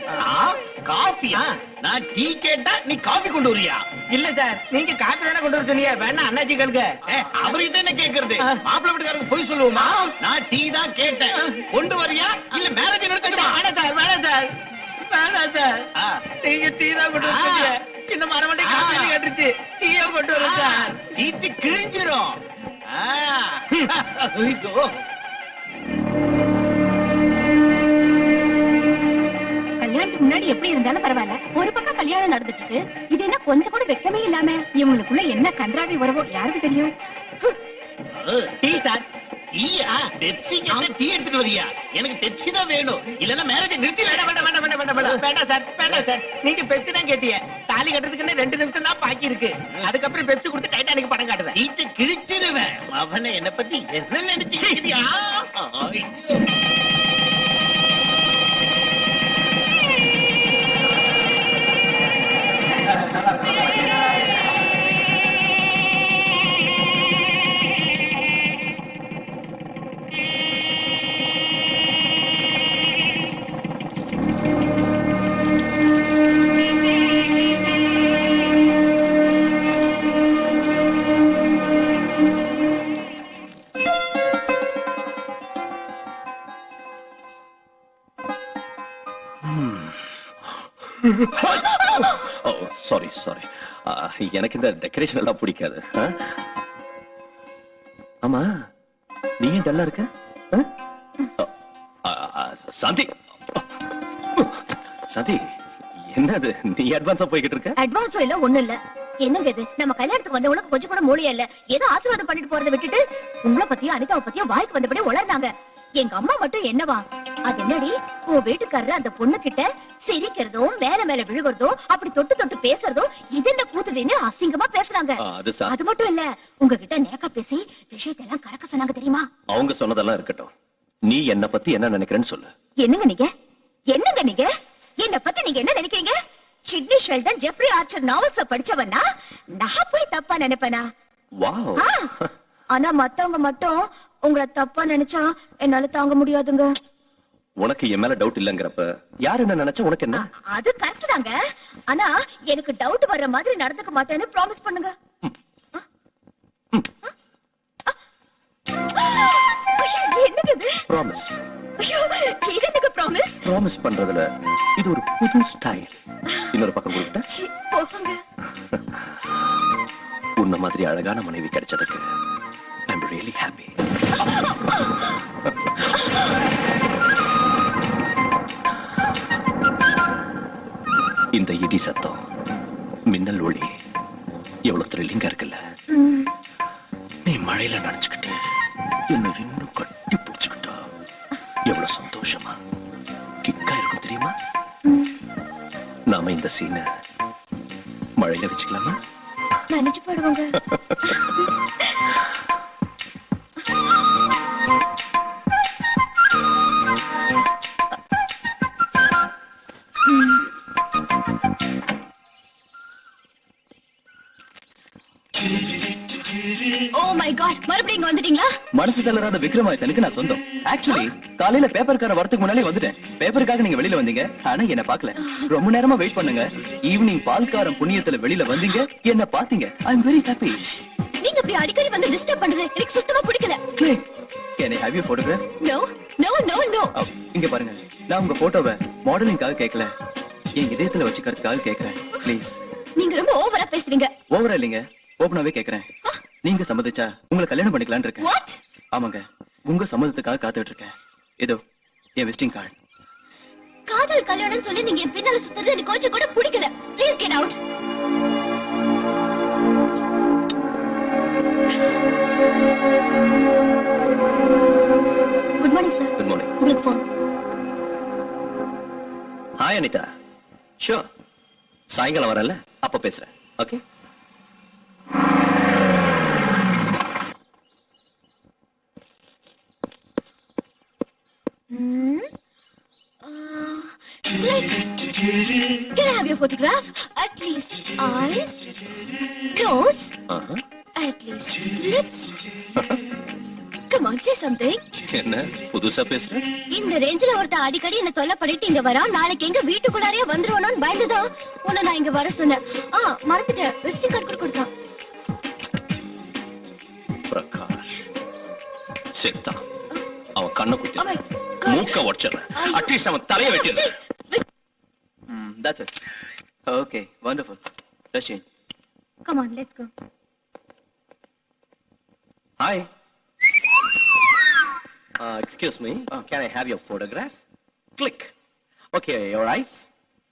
காஃபியா? நான் டீ கேட்டா நீ காபி கொண்டு வரியா?
இல்ல சார், நீங்க காப்பி தானே கொண்டு வர சொன்னீங்க. வேணா அண்ணாச்சி கேளுங்க.
அவர்கிட்ட என்ன கேக்குறது? மாப்பிள்ளை வீட்டுக்காரங்க போய் சொல்லுவோமா? நான் டீ தான் கேட்டேன். கொண்டு வரியா இல்ல மேரேஜ் நடத்துமா?
வேணாம் சார், வேணாம் சார், வேணாம் சார். நீங்க டீ தான் கொண்டு வர சொன்னீங்க. சின்ன மரமண்டி காப்பி கேட்டுருச்சு. டீயா கொண்டு வர சார்.
சீத்து கிழிஞ்சிரும்.
கல்யாணத்துக்கு முன்னாடி எப்படி இருந்தாலும் பரவாயில்ல, ஒரு பக்கம் கல்யாணம் நடந்துட்டு இருக்கு. இது என்ன கொஞ்சம் கூட வெக்கமே இல்லாம? இவங்களுக்குள்ள என்ன கன்றாவி உறவோ யாருக்கு தெரியும்?
Tea sir. டீயா? பெப்சி கேட்டா டீ எடுத்துட்டு வரியா? எனக்கு பெப்சி தான் வேணும். இல்லன்னா மேரேஜ் நிறுத்தி.
வேண்டாம் வேண்டாம் வேண்டாம் வேண்டாம் வேண்டாம் வேண்டாம் சார், வேண்டாம் சார். நீங்க பெப்சி தான் கேட்டீங்க. தாலி கட்டுறதுக்குன்னு 2 நிமிஷம் தான் பாக்கி இருக்கு. அதுக்கப்புறம் பெப்சி கொடுத்து டைட்டானிக் படம் காட்டுவேன்.
சீத்து கிழிச்சிருவேன். அவனை என்ன பத்தி என்ன நினைச்சியா?
சாரி சாரி, எனக்கு இந்த டெக்கரேஷன் எல்லாம் பிடிக்காது. ஆமா, நீ ஏன் டல்லா இருக்க? சாந்தி, சாந்தி, என்னது நீ அட்வான்ஸா போய்கிட்டு இருக்க?
அட்வான்ஸும் இல்ல ஒண்ணும் இல்ல. என்னங்க இது? நம்ம கல்யாணத்துக்கு வந்த உனக்கு கொஞ்சம் கூட மூளையே இல்ல. ஏதோ ஆசீர்வாதம் பண்ணிட்டு போறதை விட்டுட்டு உங்களை பத்தியும் அனிதாவை பத்தியும் வாய்க்கு வந்தபடி உளர்னாங்க. எங்க அம்மா மட்டும் என்னவா, அது என்னடி உன் வீட்டுக்காரரு அந்த பொண்ணு கிட்ட சிரிக்கிறதும் மேல மேல விழுகிறதும் அப்படி தொட்டு தொட்டு பேசுறதும் இது என்ன கூத்துடின்னு அசிங்கமா பேசுறாங்க. அது மட்டும் இல்ல, உங்ககிட்ட நேக்கா பேசி விஷயத்தெல்லாம் கறக்க சொன்னாங்க தெரியுமா?
அவங்க சொன்னதெல்லாம் இருக்கட்டும், நீ என்ன பத்தி என்ன நினைக்கிறேன்னு சொல்லு.
என்னங்க நீங்க? என்னங்க நீங்க? என்ன பத்தி நீங்க என்ன நினைக்கிறீங்க? Sidney Sheldon, Jeffrey Archer novels படிச்சவனா? நான் போய் தப்பா நினைப்பேனா?
வாவ்.
ஆனா மத்தவங்க மட்டும் உங்களை தப்பா நினைச்சா என்னால தாங்க முடியாதுங்க.
உனக்கு என் மேல டவுட் இல்லங்கறப்ப யார் என்ன நினைச்சா உனக்கு என்ன?
அது கரெக்ட் தாங்க. ஆனா எனக்கு டவுட் வர்ற மாதிரி நடந்துக்க மாட்டேன்னு ப்ராமிஸ் பண்ணுங்க. என்னது இது?
ப்ராமிஸ்.
ஐயோ, இது என்னங்க ப்ராமிஸ்?
ப்ராமிஸ் பண்றதுல இது ஒரு புது ஸ்டைல். இன்னொரு பக்கம் கொடுத்தா
போங்க.
உன்ன மாதிரி அழகான மனைவி கிடைச்சதுக்கு ஐ அம் ரியலி ஹாப்பி. இந்த இடி சத்தம், மின்னல் ஒளி எவ்வளவு த்ரில்லிங்கா இருக்குல்ல? நீ மழையில நனைச்சுக்கிட்டு என்ன இன்னும் கட்டி பிடிச்சுக்கிட்டா எவ்வளவு சந்தோஷமா கிக்கா இருக்கும் தெரியுமா? நாம இந்த சீனை மழையில வச்சுக்கலாமா?
நினைச்சு போடுவாங்க.
ஓ மை காட், மறுபடியும் இங்க வந்துட்டீங்களா?
மனசு தளராத விக்ரமாதித்தனுக்கு நான் சொந்தம். ஆக்சுவலி காலையில பேப்பர்கார வரதுக்கு முன்னாலே வந்துட்டேன். பேப்பருக்காக நீங்க வெளியில வந்தீங்க, ஆனா என்ன பாக்கல. ரொம்ப நேரமா வெயிட் பண்ணுங்க. ஈவினிங் பால்காரன் புண்ணியத்துல வெளியில வந்தீங்க, என்ன பாத்தீங்க. ஐ அம் வெரி ஹாப்பி.
நீங்க இப்படி அடிக்கடி வந்து டிஸ்டர்ப் பண்றது எனக்கு சுத்தமா பிடிக்கல.
Click. Can I have your photograph?
No, no, no, no.
இங்க பாருங்க, நான் உங்க போட்டோவை மாடலிங்காக கேட்கல, என் இதயத்துல வச்சுக்கிறதுக்காக கேக்குறேன். ப்ளீஸ்.
நீங்க ரொம்ப ஓவரா பேசுறீங்க.
ஓவரா இல்லைங்க, ஓபனாவே கேக்குறேன். நீங்க சம்மதிச்சா உங்களை கல்யாணம் பண்ணிக்கலாம்னு இருக்கேன்.
What?
ஆமாங்க, உங்க சம்மதத்துக்காக காத்துட்டு இருக்கேன். இதோ என் விசிட்டிங் கார்டு.
காதல் கல்யாணம் சொல்லி நீங்க என் பின்னால சுத்துறது எனக்கு கொஞ்சம் கூட பிடிக்கல. Please get out.
Good morning sir.
Good morning.
உங்களுக்கு ஃபோன்.
ஹாய் அனிதா. ஷூர், சாயங்காலம் வரல, அப்ப பேசுறேன். Okay.
Can I have your photograph? At least eyes, nose, At least let's come on, say something.
என்ன புதுசா பேசுற?
இந்த ரேஞ்சில ஒருத்த அடிக்கடி என்ன தொல்லை பண்ணிட்டு இங்க வரா, நாளைக்கு எங்க வீட்டுக்குள்ளாரே வந்துருவானோன்னு பயந்துதான் உன்னை நான் இங்க வர சொன்னேன். மறந்துட்டேன், விசிட்டிங் கார்டு கூட கொடுத்தான்.
பிரகாஷ் செத்தா. அவன் கண்ணை குத்தி
Oh my God.
மூக்க உடைச்சிடுறேன். அட்லீஸ்ட் அவன் தலையை வெட்டிடுறேன்.
That's it. Okay, wonderful. Let's change.
Come on, let's go.
Hi. Excuse me. Can I have your photograph? Click. Okay, your eyes,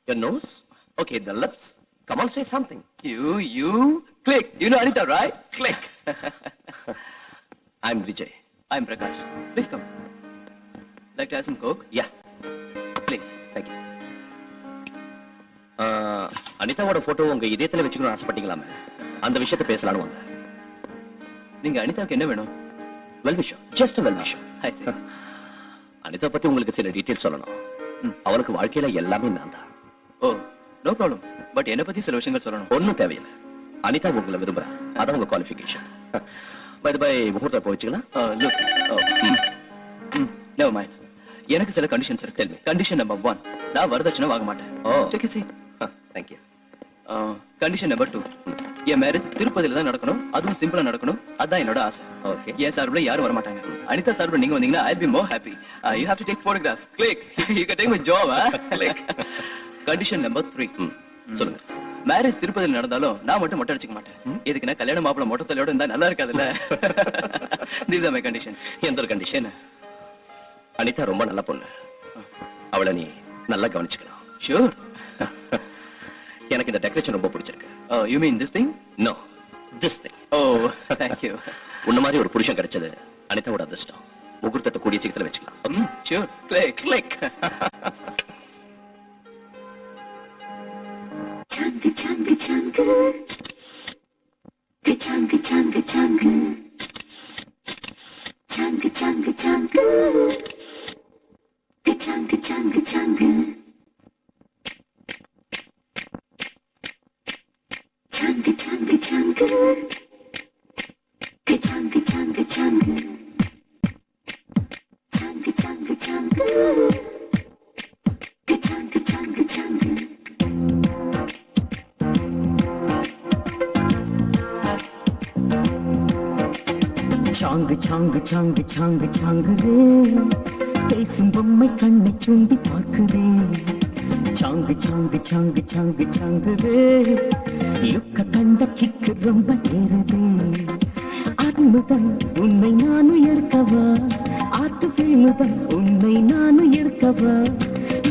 your nose. Okay, the lips. Come on, say something.
You click. You know Anita, right?
Click. I'm Vijay.
I'm Prakash. Please come. Like to have some Coke?
Yeah.
Please.
Thank you. அனிதாவோட photo உங்க இதயத்துல வச்சுக்கணும்னு ஆசைப்பட்டீங்களாமே, அந்த விஷயத்தை பேசலான்னு வந்தேன்.
நீங்க அனிதாவுக்கு என்ன வேணும்?
வெல் விஷயம், ஜஸ்ட் வெல் விஷயம்.
Hi, sir.
அனிதா பத்தி உங்களுக்கு சில டீடைல்ஸ் சொல்லணும். அவளுக்கு வாழ்க்கையில எல்லாமே நான் தான்.
ஓ, நோ ப்ராப்ளம். பட் என்ன பத்தி சில விஷயங்கள் சொல்லணும்.
ஒன்னும் தேவையில்லை. அனிதா உங்களை விரும்புறா, அதான் உங்க குவாலிஃபிகேஷன். பை பை, முகூர்த்தம் போய் வச்சுக்கலாம்.
Look, never mind. எனக்கு சில கண்டிஷன்ஸ் இருக்கு. கண்டிஷன் நம்பர் 1, நான் வரதட்சணை வாங்க மாட்டேன். Take a seat.
Thank you.
Condition number 2, என் மேரேஜ் திருப்பதியில தான் நடக்கணும், அதுவும் சிம்பிளா நடக்கணும். அதான் என்னோட ஆசை.
Okay.
என் சார்பில் யாரும் வர மாட்டாங்க. அனிதா சார்பில் நீங்க வந்தீங்கன்னா I'll be more happy. You have to take photograph. Click. You can take my job. Click. Condition number 3,
சொல்லுங்க.
மேரேஜ் திருப்பதியில் நடந்தாலும் நான் மட்டும் மொட்டை அடிச்சுக்க மாட்டேன். இதுக்கு நான் கல்யாண மாப்பிள மொட்டை தலையோட இருந்தா நல்லா இருக்காதுல்ல. These are my condition.
எந்த ஒரு கண்டிஷன்? அனிதா ரொம்ப நல்ல பொண்ணு, அவளை நீ நல்லா கவனிச்சுக்கலாம்.
Sure.
எனக்கு இந்த டெக்கரேஷன் ரொம்ப பிடிச்சிருக்கு.
You mean this thing?
No, this thing.
Oh, thank you.
உன்ன மாதிரி ஒரு புருஷன் கிடைச்சது அனிதாவோட அதிர்ஷ்டம். முகூர்த்தத்தை கூடிய சீக்கிரத்துல வச்சுக்கலாம். Okay?
Sure. Click.
Click.
Changa changa changa, changa changa changa, changa changa changa, changa changa changa, changa changa changa, changa changa changa, changa changa changa, changa changa changa.
சாங்கு சாங்கு சாங்கு சாங்கு சாங்குதே, பேசும் பொம்மை கண்ணை சுண்டி பார்க்குதே. சாங்கு சாங்கு சாங்கு சாங்கு சாங்குதே, லுக்க கண்ட கிக்கு ரொம்ப ஏறுதே. அன்புதான் உன்னை நானும் எடுக்கவா, ஆட்டு பிள்முதான் உன்னை நானும் எடுக்கவா.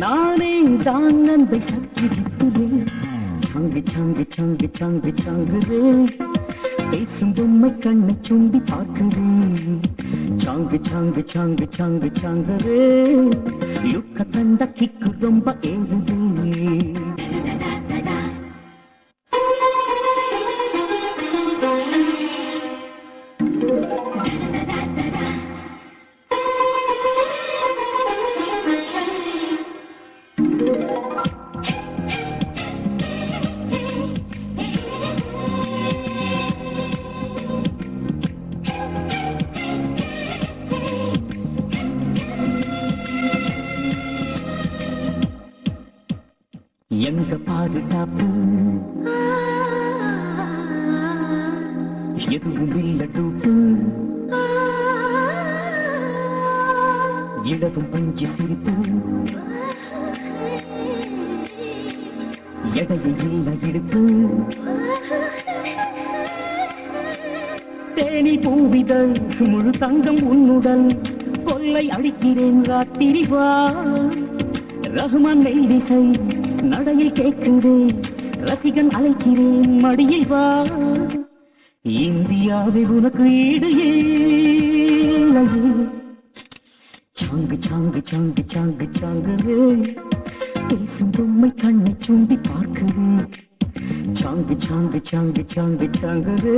நானே தான் அந்த சக்தி விட்டுதே. சாங்கு சாங்கு சாங்கு சாங்கு சாங்குதே, பேசும் பொம்மை கண்ணை சுண்டி பார்க்குதே. சாங்கு சாங்கு சாங்கு சாங்கு சாங்குதே, லுக்க கண்ட கிக்கு ரொம்ப ஏறுதே. எங்க பாதுகாப்பு எதுவும் இல்ல டூட்டு, இடவும் பஞ்சு சிரிப்பு, எடையை இல்ல இடுப்பு. தேனி பூவிதழ் முழு தங்கம் உன்னுடல், கொள்ளை அடிக்கிறேன் ராத்திரி வா. ரஹ்மான் மெல்லிசை நடையில் கேட்குதே, ரசிகன் அழைக்கிறேன் மடியில் வா. இந்தியாவை உனக்கு ஈடு இல்லையே. சாங்கு சாங்கு சாங்கு சாங்கு சாங்குவே, பேசும் பொம்மை கண்ணை சுண்டி பார்க்குதே. சாங்கு சாங்கு சாங்கு சாங்கு சாங்குவே,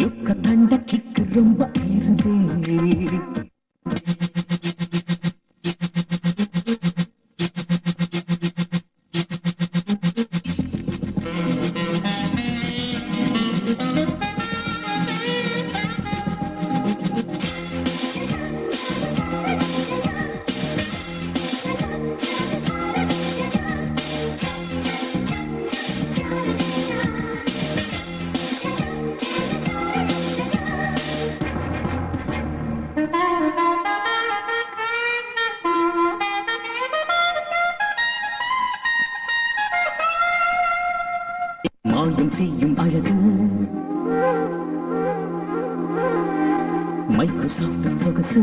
லுக்க கண்ட கிக்கு ரொம்ப ஏறுதே. மாயம் செய்யும் அழகு மைக்ரோசாஃப்ட் சொகசு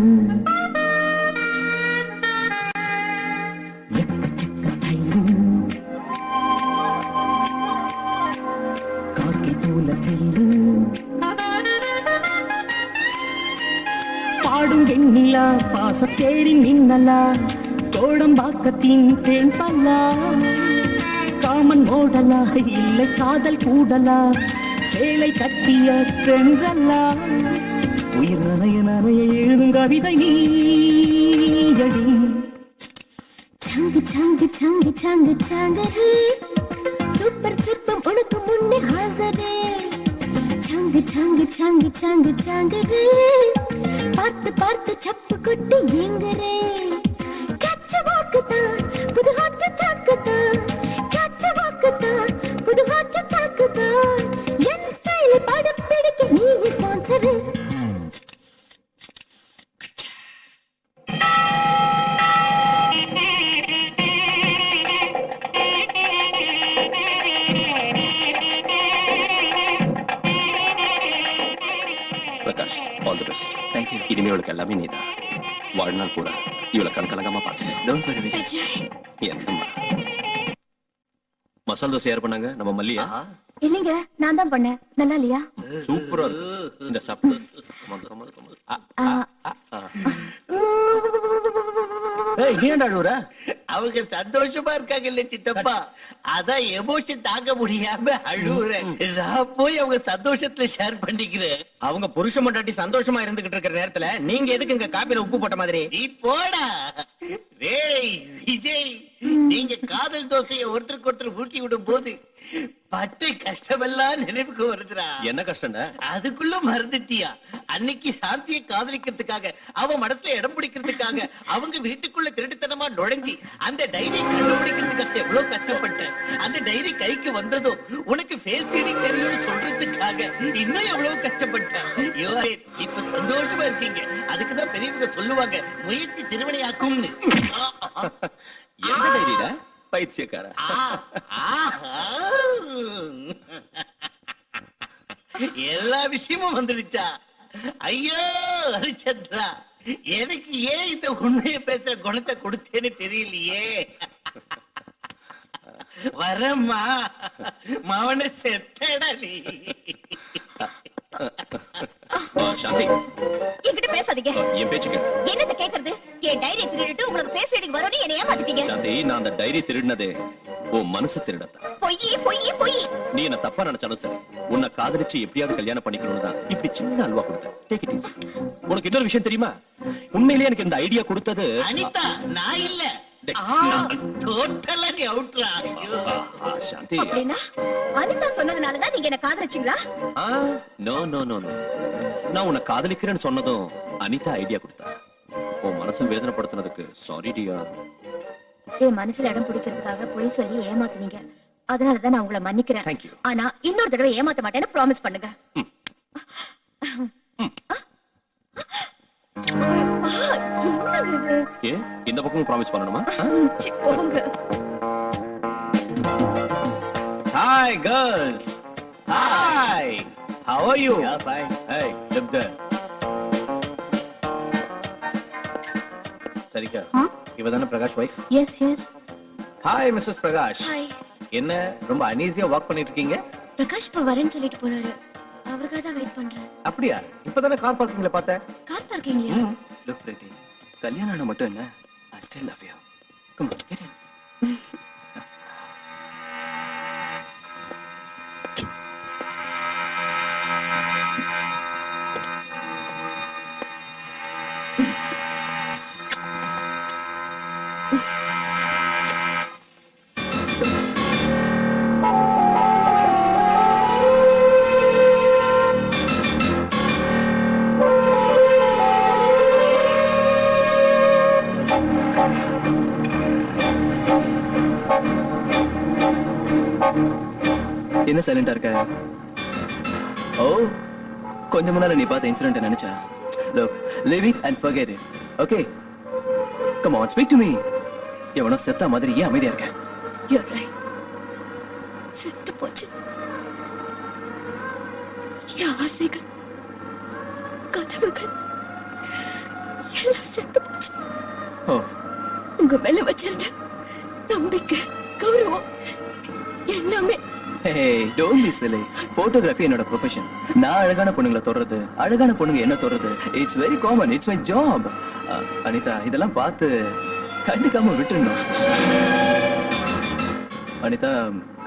எக்கச்சக்க ஸ்டைலு கார்கை போல த்ரில்லு பாடும் வெண்ணிலா பாசத்தேரின் மின்னலா கோடம்பாக்கத்தின் தேன் பல்லா காமன் ஓடலா இல்லை காதல் கூடலா சேலை கட்டிய சென்றல்லா உயிர் நனைய நனைய எழுதும் கவிதை நீயடி
சாங்கு சாங்கு சாங்கு சாங்கு சாங்கரே சூப்பர் சிற்பம் உனக்கு முன்னே ஹாசரே சாங்கு சாங்கு சாங்கு சாங்கு சாங்கரே பார்த்து பார்த்து சப்பு கொட்டு எங்கரே கச்ச வாக்குதான் புது ஹாட் சாக்குதான் கச்ச வாக்குதான் புது ஹாட் சாக்குதான் என் ஸ்டைல் படம் பிடிக்க நீ sponsor
Prakash, all the best. Thank you. இனிமே இவளுக்கு எல்லாமே நீதான். வாழ்நாள் பூரா இவளை கண்கலங்கமா பார்த்து. Don't worry Vijay. என்னம்மா மசாலா தோசை யார் பண்ணாங்க? நம்ம மல்லியா?
இல்லைங்க, நான் தான் பண்ணேன். நல்லா இல்லையா?
சூப்பரா இருக்கு. இந்த சாப்பிடு.
அவங்க சந்தோஷமா இருக்காங்க இல்ல சித்தப்பா, அதான் எமோஷன் தாங்க முடியாம அழுவுறேன். நான் போய் அவங்க சந்தோஷத்துல ஷேர் பண்ணிக்கிறேன்.
அவங்க புருஷ மண்டாட்டி சந்தோஷமா இருந்துகிட்டு இருக்கிற நேரத்துல நீங்க எதுக்கு இங்க காப்பில உப்பு போட்ட மாதிரி?
நீ போடா. டேய் விஜய், நீங்க காதல் தோசையை ஒருத்தருக்கு ஒருத்தர் ஊட்டி விடும் போது பட்ட கஷ்டமெல்லாம் நினைவுக்கு வருதுடா.
என்ன கஷ்டம்டா?
அதுக்குள்ள மறந்துட்டியா? அன்னைக்கு சாந்தியை காதலிக்கிறதுக்காக, அவ மனசுல இடம் பிடிக்கிறதுக்காக, அவங்க வீட்டுக்குள்ள திருட்டுத்தனமா நுழைஞ்சி அந்த டைரி கண்டுபிடிக்கிறதுக்காக எவ்வளவு கஷ்டப்பட்டேன். அந்த டைரி கைக்கு வந்ததோ உனக்கு ஃபேஸ் ரீடிங் தெரியும்னு சொல்றதுக்காக இன்னும் எவ்வளவு கஷ்டப்பட்டேன். இப்ப சந்தோஷமா இருக்கீங்க. அதுக்குதான் பெரியவங்க சொல்லுவாங்க, முயற்சி திருவினையாக்கும்னு.
எந்த டைரிடா? பைத்தியக்கார.
எல்லா விஷயமும் வந்துடுச்சா? ஐயோ ஹரிச்சந்திரா, எனக்கு ஏன் இந்த உண்மையை பேசுற குணத்தை கொடுத்தேன்னு தெரியலையே. வரம்மா, மவன செத்தடா நீ.
சாந்தி,
என்கிட்ட பேசாதீங்க.
என் பேச்சுக்கு
என்னது கேக்குறது? என் டைரி திருடிட்டு உங்களுக்கு பேஸ் ரீடிங் வரும்னு என்னை ஏமாத்திட்டீங்க.
சாந்தி, நான் அந்த டைரி திருடினதே உன் மனசு திருடத்தான்.
பொய் பொய் பொய்.
நீ என்ன தப்பா நினைச்சாலும் சரி, உன்னை காதலிச்சு எப்படியாவது கல்யாணம் பண்ணிக்கணும்னு தான் இப்படி சின்ன அல்வா கொடுத்தேன். Take it easy. உனக்கு இன்னொரு விஷயம் தெரியுமா? உண்மையிலேயே எனக்கு இந்த ஐடியா கொடுத்தது
அனிதா, நான் இல்ல. டோட்டலா நீ அவுட்ரா.
சாந்தி,
அப்படின்னா அனிதா சொன்னதுனாலதான் நீங்க என்ன காதலிச்சீங்களா?
No no no no. நான் உன்னை காதலிக்கிறேன்னு சொன்னதும் அனிதா ஐடியா கொடுத்தா. உன் மனசு வேதனைப்படுத்தினதுக்கு சாரி டியா.
என் மனசுல இடம் பிடிக்கிறதுக்காக பொய் சொல்லி ஏமாத்துனீங்க. அதனாலதான் நான் உங்களை மன்னிக்கிறேன்.
Thank you.
ஆனா இன்னொரு தடவை ஏமாத்த மாட்டேன்னு ப்ராமிஸ் பண்ணுங்க.
ஏ, இந்த பக்கமும் ப்ராமிஸ் பண்ணணுமா?
Hi girls. Hi. How are you?
Yeah, fine.
Hey, look there. சரிக்கா, இவதானே Prakash wife?
Yes yes.
Hi Mrs Prakash.
Hi.
என்ன ரொம்ப அனீசியா வாக் பண்ணிட்டு இருக்கீங்க?
பிரகாஷ் இப்ப வரேன்னு சொல்லிட்டு போனாரு. அவருக்காக தான் வெயிட் பண்றேன்.
அப்படியா? இப்பதானே கார் பார்க்கிங்ல பார்த்தேன்.
கார் பார்க்கிங்லயா?
லுக் பிரீத்தி, கல்யாணம் ஆன மட்டும் என்ன, I still love you. Come on, get in.
என்ன சைலண்டா இருக்க? ஓ, கொஞ்சம் முன்னால நீ பார்த்த இன்சிடென்ட் நினைச்சா? Look, live it and forget it. Okay? Come on, speak to me. எவனோ செத்த மாதிரி ஏன் அமைதியா இருக்க?
You're right. செத்து போச்சு. என் ஆசைகள், கனவுகள் எல்லாம் செத்து போச்சு. உங்க மேல வச்சிருந்த நம்பிக்கை, கௌரவம் எல்லாமே.
Hey, don't be silly. Photography என்னோட profession. நான் அழகான பொண்ணுங்களை தொடுறது, அழகான பொண்ணுங்க என்ன தொடுறது, it's very common. It's my job. Anitha, இதெல்லாம் பார்த்து கண்டுக்காம விட்டுறணும். அனிதா,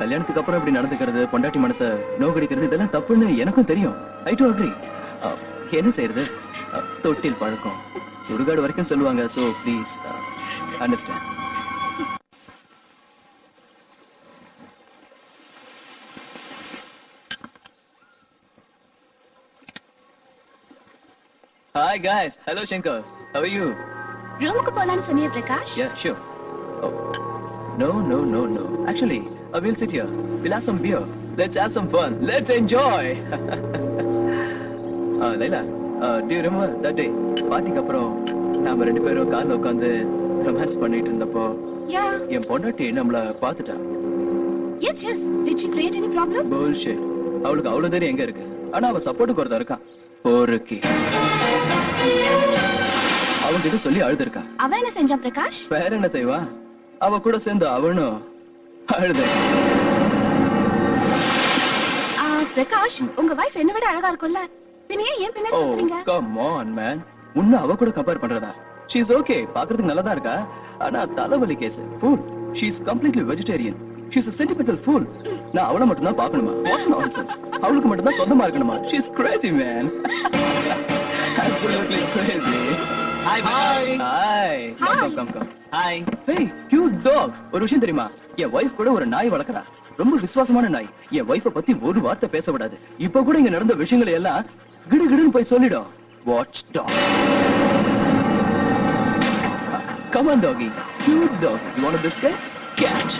கல்யாணத்துக்கு அப்புறம் இப்படி நடந்துக்கிறது, பொண்டாட்டி மனசை நோக்கடிக்கிறது, இதெல்லாம் தப்புன்னு எனக்கும் தெரியும். I do agree. என்ன செய்யறது? தொட்டில் பழக்கம் சுடுகாடு வரைக்கும் சொல்லுவாங்க. So please understand. Hi guys. Hello Shankar. How are you?
ரூமுக்கு போலான்னு சொன்னியே Prakash?
Yeah, sure. Oh. No. Actually, we'll sit here. We'll have some beer. Let's have some fun. Let's enjoy. Laila, do you remember that day? பார்ட்டிக்கு அப்புறம் நாம ரெண்டு பேரும் கார்ல உட்கார்ந்து ரொமான்ஸ் பண்ணிட்டு இருந்தப்போ என் பொண்டாட்டி நம்மள பார்த்துட்டா.
Yes. Did she create any problem?
Bullshit. அவளுக்கு அவ்வளவு தைரியம் எங்க இருக்கு? ஆனா அவ சப்போர்ட்டுக்கு ஒருத்தன் இருக்கான். போருக்கு அவன் கிட்ட சொல்லி அழுதுருக்கா.
அவ என்ன செஞ்சா பிரகாஷ்?
வேற என்ன செய்வா? அவ கூட சேர்ந்து அவனும் அழுத.
பிரகாஷ், உங்க வைஃப் என்ன விட அழகா இருக்கும்ல, பின்ன ஏன் பின்னாடி சுத்துறீங்க?
Come on man, உன்ன அவ கூட கம்பேர் பண்றதா? She is okay, பாக்குறதுக்கு நல்லதா இருக்கா, ஆனா தலைவலி case. Fool, she is completely vegetarian. She is a sentimental fool. நான் அவளை மட்டும் தான் பார்க்கணுமா? What nonsense. அவளுக்கு மட்டும் தான் சொந்தமா இருக்கணுமா? She is crazy man. Absolutely crazy.
Hi.
Come. Hi. Hey, cute dog. ஒரு விஷயம் தெரியுமா? என் வைஃப் கூட ஒரு நாய் வளர்க்கறா. ரொம்ப விசுவாசமான நாய். என் வைஃபை பத்தி ஒரு வார்த்தை பேச விடாது. இப்ப கூட இங்க நடந்த விஷயங்களை எல்லாம் கிடுகிடுன்னு போய் சொல்லிடும். Watch dog. Come on doggy. Cute dog. You want a biscuit? Catch.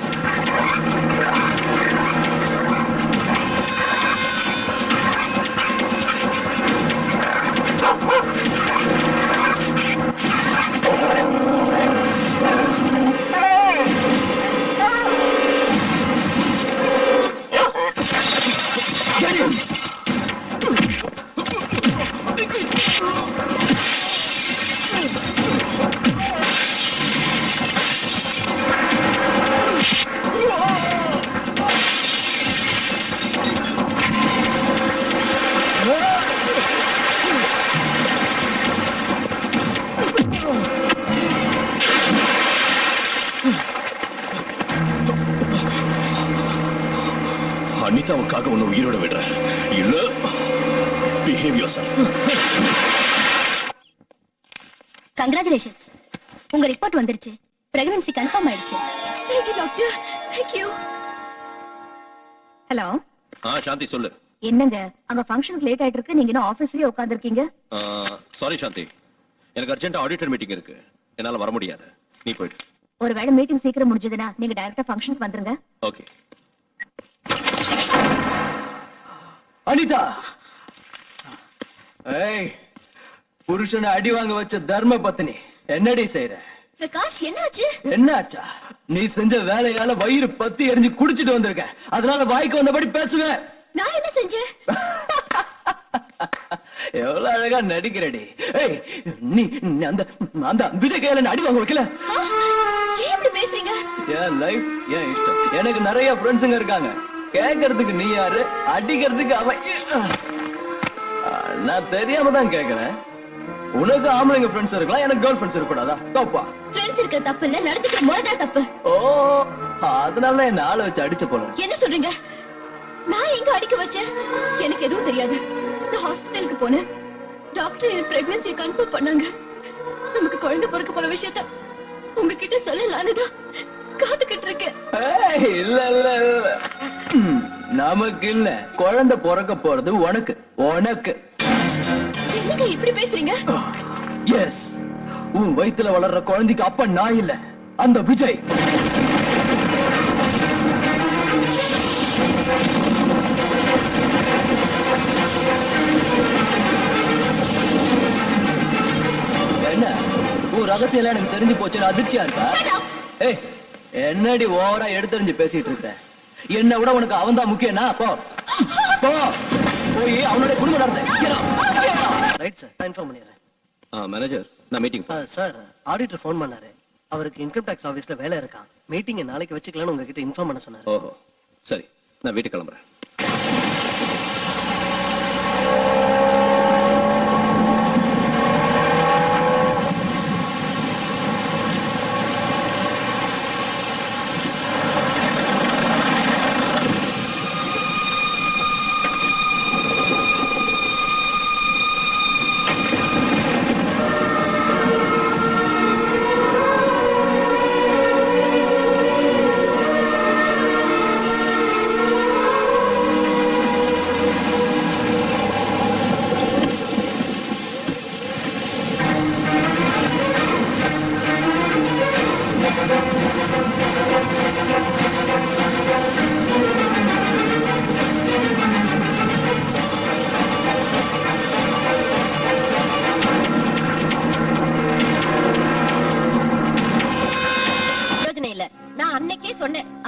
அனிதாவுக்காக உன்னை உயிரோட விடுற இல்ல? Behave yourself.
Congratulations. உங்க ரிப்போர்ட் வந்துருச்சு. பிரெக்னன்சி கன்ஃபார்ம் ஆயிடுச்சு.
Thank you doctor. Thank you.
Hello.
Shanthi சொல்லு.
என்னங்க அங்க ஃபங்க்ஷனுக்கு லேட் ஆயிட்டு இருக்கு, நீங்க இன்னும் ஆபீஸ்லயே உட்கார்ந்திருக்கீங்க?
சாரி சாந்தி, எனக்கு அர்ஜென்ட்டா ஆடிட்டர் மீட்டிங் இருக்கு, என்னால வர முடியாது. நீ போயிடு.
ஒருவேளை மீட்டிங் சீக்கிரம் முடிஞ்சதுன்னா நீங்க டைரக்டா ஃபங்க்ஷனுக்கு வந்துருங்க.
ஓகே.
அனிதா, ஏய், புருஷனை அடி வாங்க வச்ச தர்ம பத்னி என்னடி செய்யற?
பிரகாஷ், என்னாச்சு?
என்னாச்சா? நீ செஞ்ச வேலையால வயிறு பத்தி எரிஞ்சு குடிச்சிட்டு வந்திருக்க, அதனால வாய்க்கு வந்தபடி பேசுவேன்.
நான் என்ன செஞ்சேன்?
எவ்வளவு அழகா நடிக்கிறடி. ஏய், நீ அந்த அந்த விஜய் கையில அடி வாங்க வைக்கல?
ஏன் இப்படி பேசுறீங்க?
என் லைஃப் என் இஷ்டம். எனக்கு நிறைய ஃப்ரெண்ட்ஸுங்க இருக்காங்க. கேட்கறதுக்கு நீ யாரு, அடிக்கிறதுக்கு அவன். நான் தெரியாம தான் கேட்கிறேன். உனக்கு ஆம்பளைங்க ஃப்ரெண்ட்ஸ் இருக்கலாம், எனக்கு கேர்ள் ஃப்ரெண்ட்ஸ் இருக்கக்கூடாதா? தப்பா?
ஃப்ரெண்ட்ஸ் இருக்க தப்பு இல்ல, நடந்துக்கிற முறைதான் தப்பு.
ஓ, அதனால என்ன ஆளை வச்சு அடிச்ச போல.
என்ன சொல்றீங்க? நான் எங்க அடிக்க வச்சேன்? எனக்கு எதுவும் தெரியாது. நான் ஹாஸ்பிட்டலுக்கு போனேன். டாக்டர் என் பிரெக்னன்சி கன்ஃபார்ம் பண்ணாங்க. நமக்கு குழந்தை பிறக்க போற விஷயத்த உங்ககிட்ட சொல்லலான்னு தான் காத்துக்கிட்டு இருக்கேன்.
இல்ல இல்ல இல்ல, நமக்கு இல்ல, குழந்தை பிறக்க போறது உனக்கு. உனக்கு
என்னங்க இப்படி பேசுறீங்க?
எஸ், உன் வயித்துல வளர்ற குழந்தைக்கு அப்ப நான் இல்ல, அந்த விஜய். என்ன உன் ரகசியம் எனக்கு தெரிஞ்சு போச்சுன்னு அதிர்ச்சியா இருக்கா? ஏய், என்னடி ஓவரா எடுத்தறிஞ்சு பேசிட்டு இருக்க? என்ன விட உனக்கு அவன் தான் முக்கியம்னா போ போ போய் அவனுடைய குடும்பம் நடத்த.
ரைட் சார், கன்ஃபார்ம் பண்ணிடுறேன்.
மேனேஜர் நான் மீட்டிங்
சார், ஆடிட்டர் ஃபோன் பண்ணாரு. அவருக்கு இன்கம் டாக்ஸ் ஆபீஸ்ல வேலை இருக்கான். மீட்டிங் நாளைக்கு வச்சுக்கலாம்னு உங்ககிட்ட இன்ஃபார்ம் பண்ண சொன்னாரு.
ஓஹோ சரி, நான் வீட்டுக்கு கிளம்புறேன்.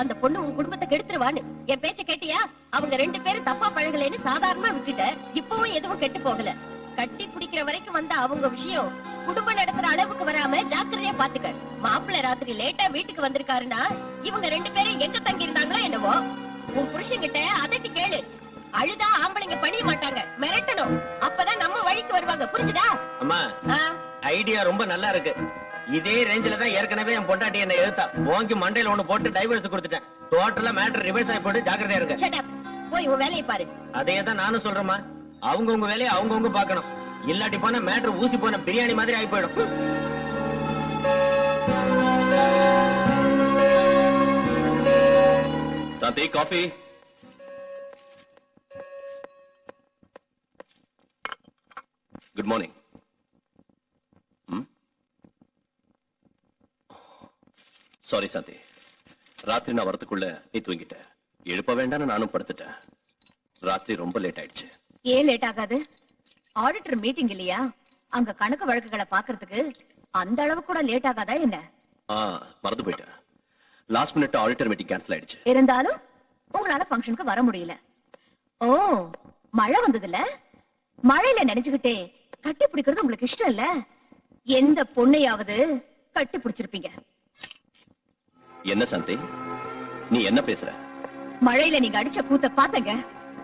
அந்த பொண்ணு உன் குடும்பத்தை கெடுத்துருவான்னு. என் பேச்ச கேட்டியா? அவங்க 2 பேரும் தப்பா பழகலைன்னு சாதாரணமா விட்டுட்ட. இப்பவும் எதுவும் கெட்டு போகல. கட்டி பிடிக்கிற வரைக்கும் வந்த அவங்க விஷயம் குடும்பம் நடத்துற அளவுக்கு வராம ஜாக்கிரதையா பாத்துக்க. மாப்பிள்ளை ராத்திரி லேட்டா வீட்டுக்கு வந்திருக்காருன்னா இவங்க 2 பேரும் எங்க தங்கி இருந்தாங்களோ என்னவோ. உன் புருஷன்கிட்ட அதட்டி கேளு. அழுதா ஆம்பளைங்க பணிய மாட்டாங்க, மிரட்டணும். அப்பதான் நம்ம வழிக்கு வருவாங்க. புரிஞ்சுதா?
அம்மா, ஐடியா ரொம்ப நல்லா இருக்கு. இதே ரேஞ்சில தான் ஏற்கனவே என் பொண்டாட்டி என்ன எழுத்தா வாங்கி மண்டையில ஒண்ணு போட்டு டைவர்ஸ் கொடுத்துட்டேன். டோட்டலா மேட்டர் ரிவர்ஸ் ஆகி போட்டு ஜாக்கிரதையா இருங்க.
Shut up. போய் உன் வேலையை பாரு.
அதே தான் நானும் சொல்றேம்மா. அவங்கவங்க வேலையை அவங்கவங்க பார்க்கணும். இல்லாட்டி போனா மேட்டர் ஊசி போன பிரியாணி மாதிரி ஆகி போயிடும்.
சாந்தி, காஃபி. Good morning. சாரி சாந்தி, ராத்திரி நான் வரதுக்குள்ள நீ தூங்கிட்ட. எழுப்ப வேண்டாம்னு நானும் படுத்துட்டேன். ராத்திரி ரொம்ப லேட் ஆயிடுச்சு.
ஏன் லேட் ஆகாது? ஆடிட்டர் மீட்டிங் இல்லையா? அங்க கணக்கு வழக்குகளை பாக்குறதுக்கு அந்த அளவு கூட லேட் ஆகாதா என்ன?
மறந்து போயிட்டேன். Last minute auditor meeting cancel ஆயிடுச்சு.
இருந்தாலும் உங்களால ஃபங்க்ஷனுக்கு வர முடியல. ஓ, மழை வந்ததுல மழையில நினைச்சுக்கிட்டே கட்டி பிடிக்கிறது உங்களுக்கு இஷ்டம் இல்ல? எந்த பொண்ணையாவது கட்டி பிடிச்சிருப்பீங்க?
என்ன சாந்தி, நீ என்ன பேசுற?
மழையில நீங்க அடிச்ச கூத்த பாத்தங்க.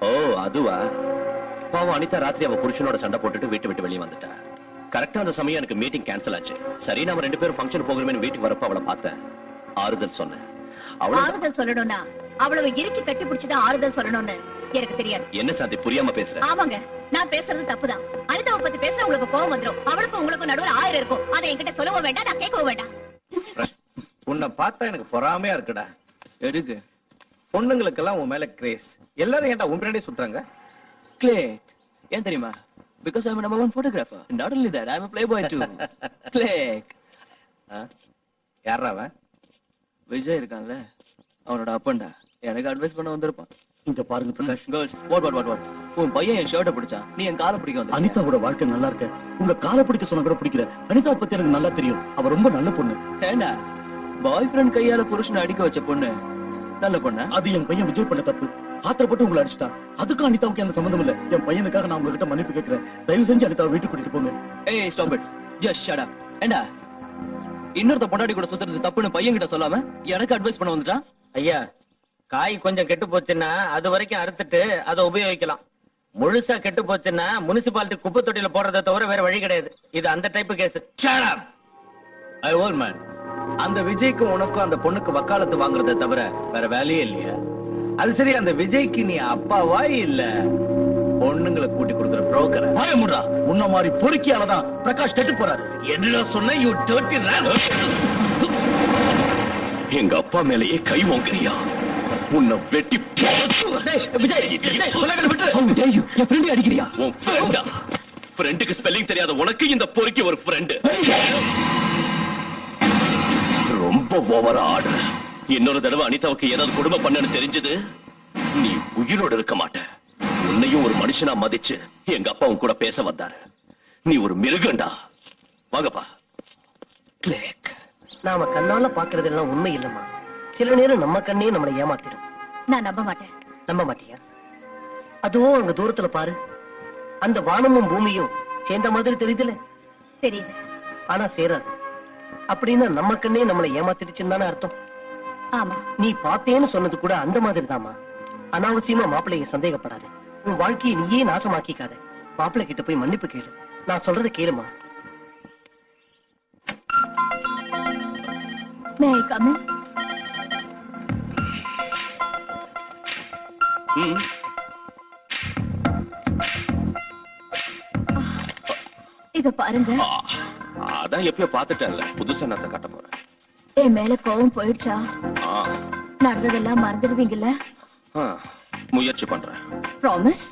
ஓ அதுவா? பாவம் அனிதா ராத்திரி அவ புருஷனோட சண்டை போட்டுட்டு வீட்டு விட்டு வெளியே வந்துட்டா. கரெக்டா அந்த சமயம் எனக்கு மீட்டிங் கேன்சல் ஆச்சு. சரி, நாம 2 பேரும் ஃபங்க்ஷன் போகிறோமே வீட்டுக்கு வரப்ப அவளை பார்த்தேன். ஆறுதல் சொன்னேன்.
ஆறுதல் சொல்லணும்னா அவ்வளவு இறுக்கி கட்டி பிடிச்சுதான் ஆறுதல் சொல்லணும்னு எனக்கு தெரியாது.
என்ன சாந்தி புரியாம பேசுற?
ஆமாங்க, நான் பேசுறது தப்புதான். அனிதாவை பத்தி பேசுற உங்களுக்கு கோவம் வந்துரும். அவளுக்கும் உங்களுக்கும் நடுவுல 1000 இருக்கும். அதை என்கிட்ட சொல்லவும் வேண்டாம், நான் கேட்கவும் வேண்டாம்.
உன்னை பார்த்தா எனக்கு பொறாமையா இருக்குடா.
எதுக்கு?
பொண்ணுங்களுக்கெல்லாம் உன் மேல கிரேஸ். எல்லாரும் ஏன்டா உன் பின்னாடியே சுத்துறாங்க?
Click. ஏன் தெரியுமா? Because I'm a number 1 photographer. Not only that, I'm a playboy too. Click.
யாரா அவன்?
விஜய் இருக்கான்ல, அவனோட அப்பன்டா. எனக்கு அட்வைஸ் பண்ண வந்திருப்பான்.
இங்க பாருங்க பிரகாஷ்.
Girls, what? உன் பையன் என் ஷர்ட்டை பிடிச்சான், நீ என் காலை பிடிக்க வந்த.
அனிதாவோட வாழ்க்கை நல்லா இருக்க. உங்க காலை பிடிக்க சொன்னா கூட பிடிக்கிற. அனிதாவை பத்தி எனக்கு நல்லா தெரியும். அவ ரொம்ப நல்ல பொண்ணு.
ஏண்டா, பாய் ஃப்ரெண்ட் கையால புருஷனை அடிக்க வச்ச பொண்ணு நல்ல பொண்ணு?
அது என் பையன் விஜய் பண்ண தப்பு. ஆத்திரப்பட்டு உங்களை அடிச்சிட்டா. அதுக்கும் அனிதாவுக்கு எந்த சம்பந்தம் இல்ல. என் பையனுக்காக நான் உங்ககிட்ட மன்னிப்பு கேட்கிறேன். தயவு செஞ்சு அனிதாவை வீட்டுக்கு கூட்டிட்டு போங்க.
ஏய், stop it. Just shut up. ஏண்டா, இன்னொருத்த பொண்டாட்டி கூட சுத்துறது தப்புன்னு பையன் கிட்ட சொல்லாம எனக்கு அட்வைஸ் பண்ண வந்துட்டான்.
ஐயா, காய் கொஞ்சம் கெட்டு போச்சுன்னா அது வரைக்கும் அறுத்துட்டு அதை உபயோகிக்கலாம். முழுசா கெட்டு போச்சுன்னா முனிசிபாலிட்டி குப்பை தொட்டியில போடுறதை தவிர வேற வழி கிடையாது. இது அந்த டைப் கேஸ். அந்த விஜய்க்கு உனக்கும் அந்த பொண்ணுக்கு வக்காலத்து வாங்குறத தவிர வேற வேலையே இல்லையா? அது சரி, அந்த விஜய்க்கு நீ அப்பாவா இல்ல பொண்ணுங்களை கூட்டி கொடுக்குற புரோக்கர்?
பயமுடா, உன்ன மாதிரி பொறுக்கியாலதான் பிரகாஷ் கெட்டு போறாரு.
என்ன சொன்ன? You dirty rascal. எங்க அப்பா மேலேயே கை வாங்குறியா? உன்னை வெட்டி
விஜய் சொல்லாத விட்டு. How dare you? என் ஃப்ரெண்ட் அடிக்கிறியா?
உன் ஃப்ரெண்டா? ஃப்ரெண்டுக்கு ஸ்பெல்லிங் தெரியாத உனக்கு இந்த பொறுக்கி ஒரு ஃப்ரெண்ட்? ரொம்ப ஓவரா ஆடுற. இன்னொரு தடவை அனிதாவுக்கு ஏதாவது கொடுமை பண்ணன்னு தெரிஞ்சது நீ உயிரோடு இருக்க மாட்ட. உன்னையும் ஒரு மனுஷனா மதிச்சு எங்க அப்பாவும் கூட பேச வந்தாரு. நீ ஒரு மிருகண்டா. வாங்கப்பா.
கிளிக். நாம கண்ணால பாக்குறது எல்லாம் உண்மை இல்லம்மா. சில நேரம் நம்ம கண்ணே நம்மளை ஏமாத்திடும்.
நான் நம்ப மாட்டேன்.
நம்ப மாட்டியா? அதுவும் அங்க தூரத்துல பாரு, அந்த வானமும் பூமியும் சேர்ந்த மாதிரி தெரியுதுல.
தெரியுது,
ஆனா சேராது. அப்படின்னா நம்ம கண்ணே நம்மளை ஏமாத்திடுச்சுன்னு தானே அர்த்தம்.
ஆமா,
நீ பார்த்தேன்னு சொன்னது கூட அந்த மாதிரி தாமா. அனாவசியமா மாப்பிள்ளைய சந்தேகப்படாத. உன் வாழ்க்கையை நீயே நாசமாக்கிக்காத. மாப்பிள்ளை கிட்ட போய் மன்னிப்பு கேளு. நான் சொல்றதை கேளுமா.
May I come in? இத பாருங்க.
அதான் எப்பயோ பாத்துட்டேன்ல, புதுசா நான் காட்ட போறேன்.
என் மேல கோவம் போயிடுச்சா? நடந்ததெல்லாம் மறந்துடுவீங்கல்ல?
முயற்சி பண்றேன்.
ப்ராமிஸ்?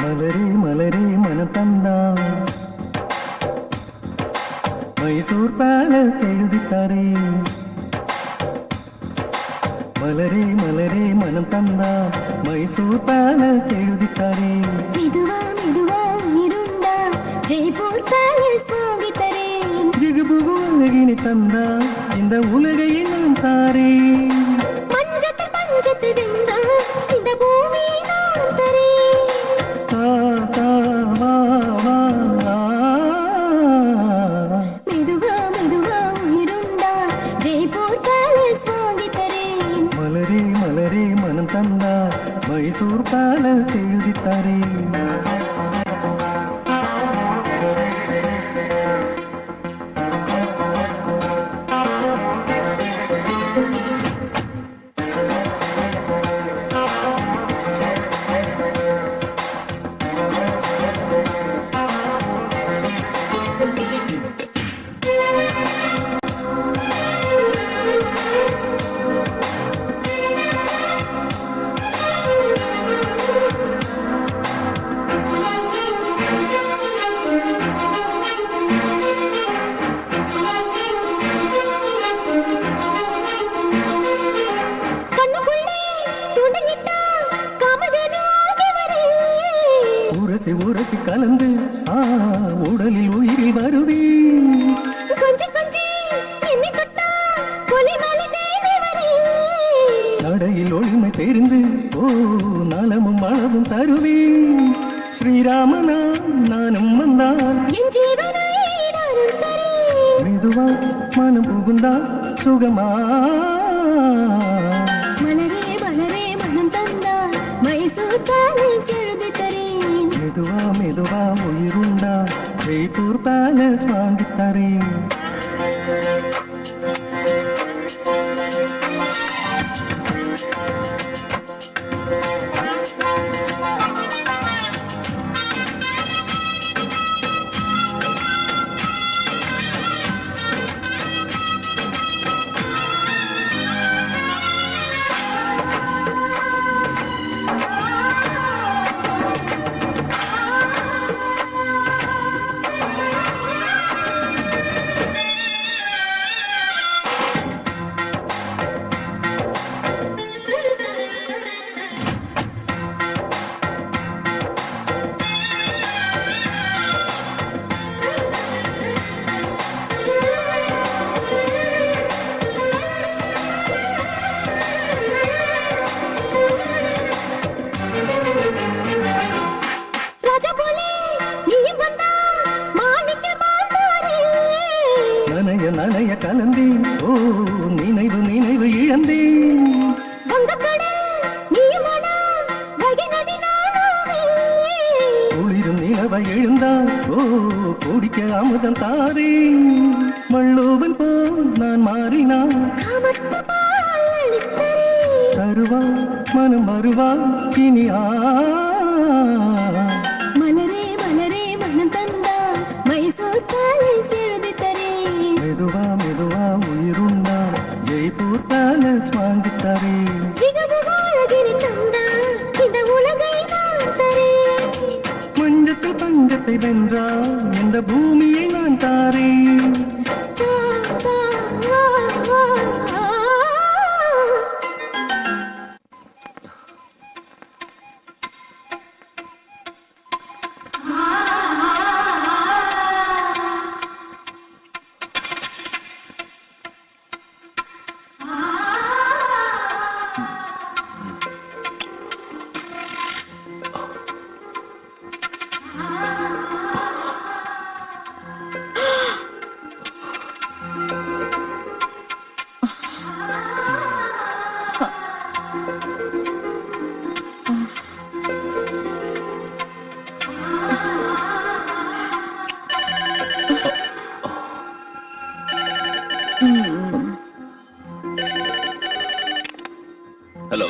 மலரே மலரே மனம் தந்தா மைசூர் பேலஸ் எழுதித்தாரே. மலரே மலரே மனம் தந்தா மைசூர் பேலஸ் எழுதித்தாரே.
மெதுவா மெதுவா உயிருண்டா ஜெய்ப்பூர் பேலஸ் வாங்கி தரேன்.
ஜிகுபுகு அழகினி தந்தா இந்த உலகையை நான் தாரே.
மஞ்சத்தை பஞ்சத்தை வென்றா இந்த பூமி நான் தரேன். மெதுவா மெதுவா உயிருண்டா ஜெய்ப்பூர் பேலஸ் வாங்கி தரேன்.
மலரே மலரே மனம் தந்தா மைசூர் பேலஸ் எழுதித்தாரே. உரசி உரசி கலந்து உடலில் உயிரில் வருவே.
கொஞ்சி கொஞ்சி என்னை தொட்டா கொலை மாலை தேடி வரே.
நடையில் ஒளிமை தெரிந்து நலமும் அளவும் தருவே. ஸ்ரீராமனா நானும் வந்தான்
என் ஜீவனை நானும் தரேன்.
மெதுவா மனம் புகுந்தா சுகமா.
மலரே மலரே மனம் தந்தா மைசூர் பேலஸ் எழுதி தரேன்.
மெதுவா மெதுவா உயிருண்டா ஜெய்ப்பூர் பேலஸ் வாங்கித்தாரே. நனைய நனைய கலந்தே நினைவு நினைவு இழந்தே. குளிரும் நிலவை எழுந்தால் குடிக்க அமுதம் தாரே. மள்ளோவன் போல் நான் மாறினான் தருவா மனம் வருவா இனி.
மலரே
பிரபஞ்சத்தை வென்றால் இந்த பூமியை நான் தாரேன்.
ஹலோ,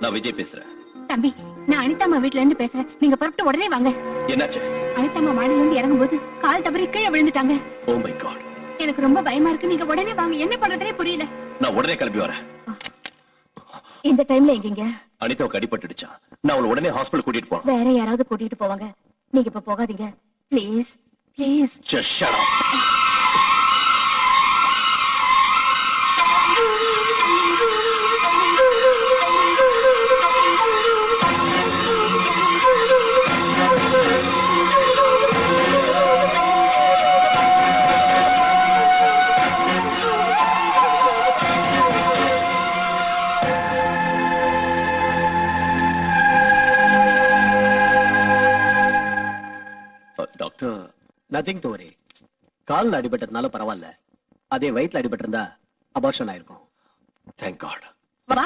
நான் விஜய் பேசுறேன்.
தம்பி, நான் அனிதாமா வீட்ல இருந்து பேசுறேன். நீங்க புறப்பட்டு உடனே வாங்க.
என்னாச்சு?
அனிதாமா மாடியில இருந்து இறங்கும்போது கால் தவறி கீழே விழுந்துட்டாங்க.
Oh my God.
எனக்கு ரொம்ப பயமா இருக்கு. நீங்க உடனே வாங்க. என்ன பண்றதுனே புரியல.
நான் உடனே கிளம்பி வரேன்.
இந்த டைம்ல எங்கீங்க?
அனிதாவுக்கு அடிபட்டுடுச்சான். நான் அவளை உடனே ஹாஸ்பிடல் கூட்டிட்டு போறேன்.
வேற யாராவது கூட்டிட்டு போவாங்க. நீங்க இப்ப போகாதீங்க please please.
Just shut up. Doctor,
nothing to worry. கால்ல அடிபட்டதுனால பரவாயில்ல. அதே வயித்துல அடிபட்டிருந்தா அபார்ஷன் ஆயிருக்கும்.
Thank God.
வா,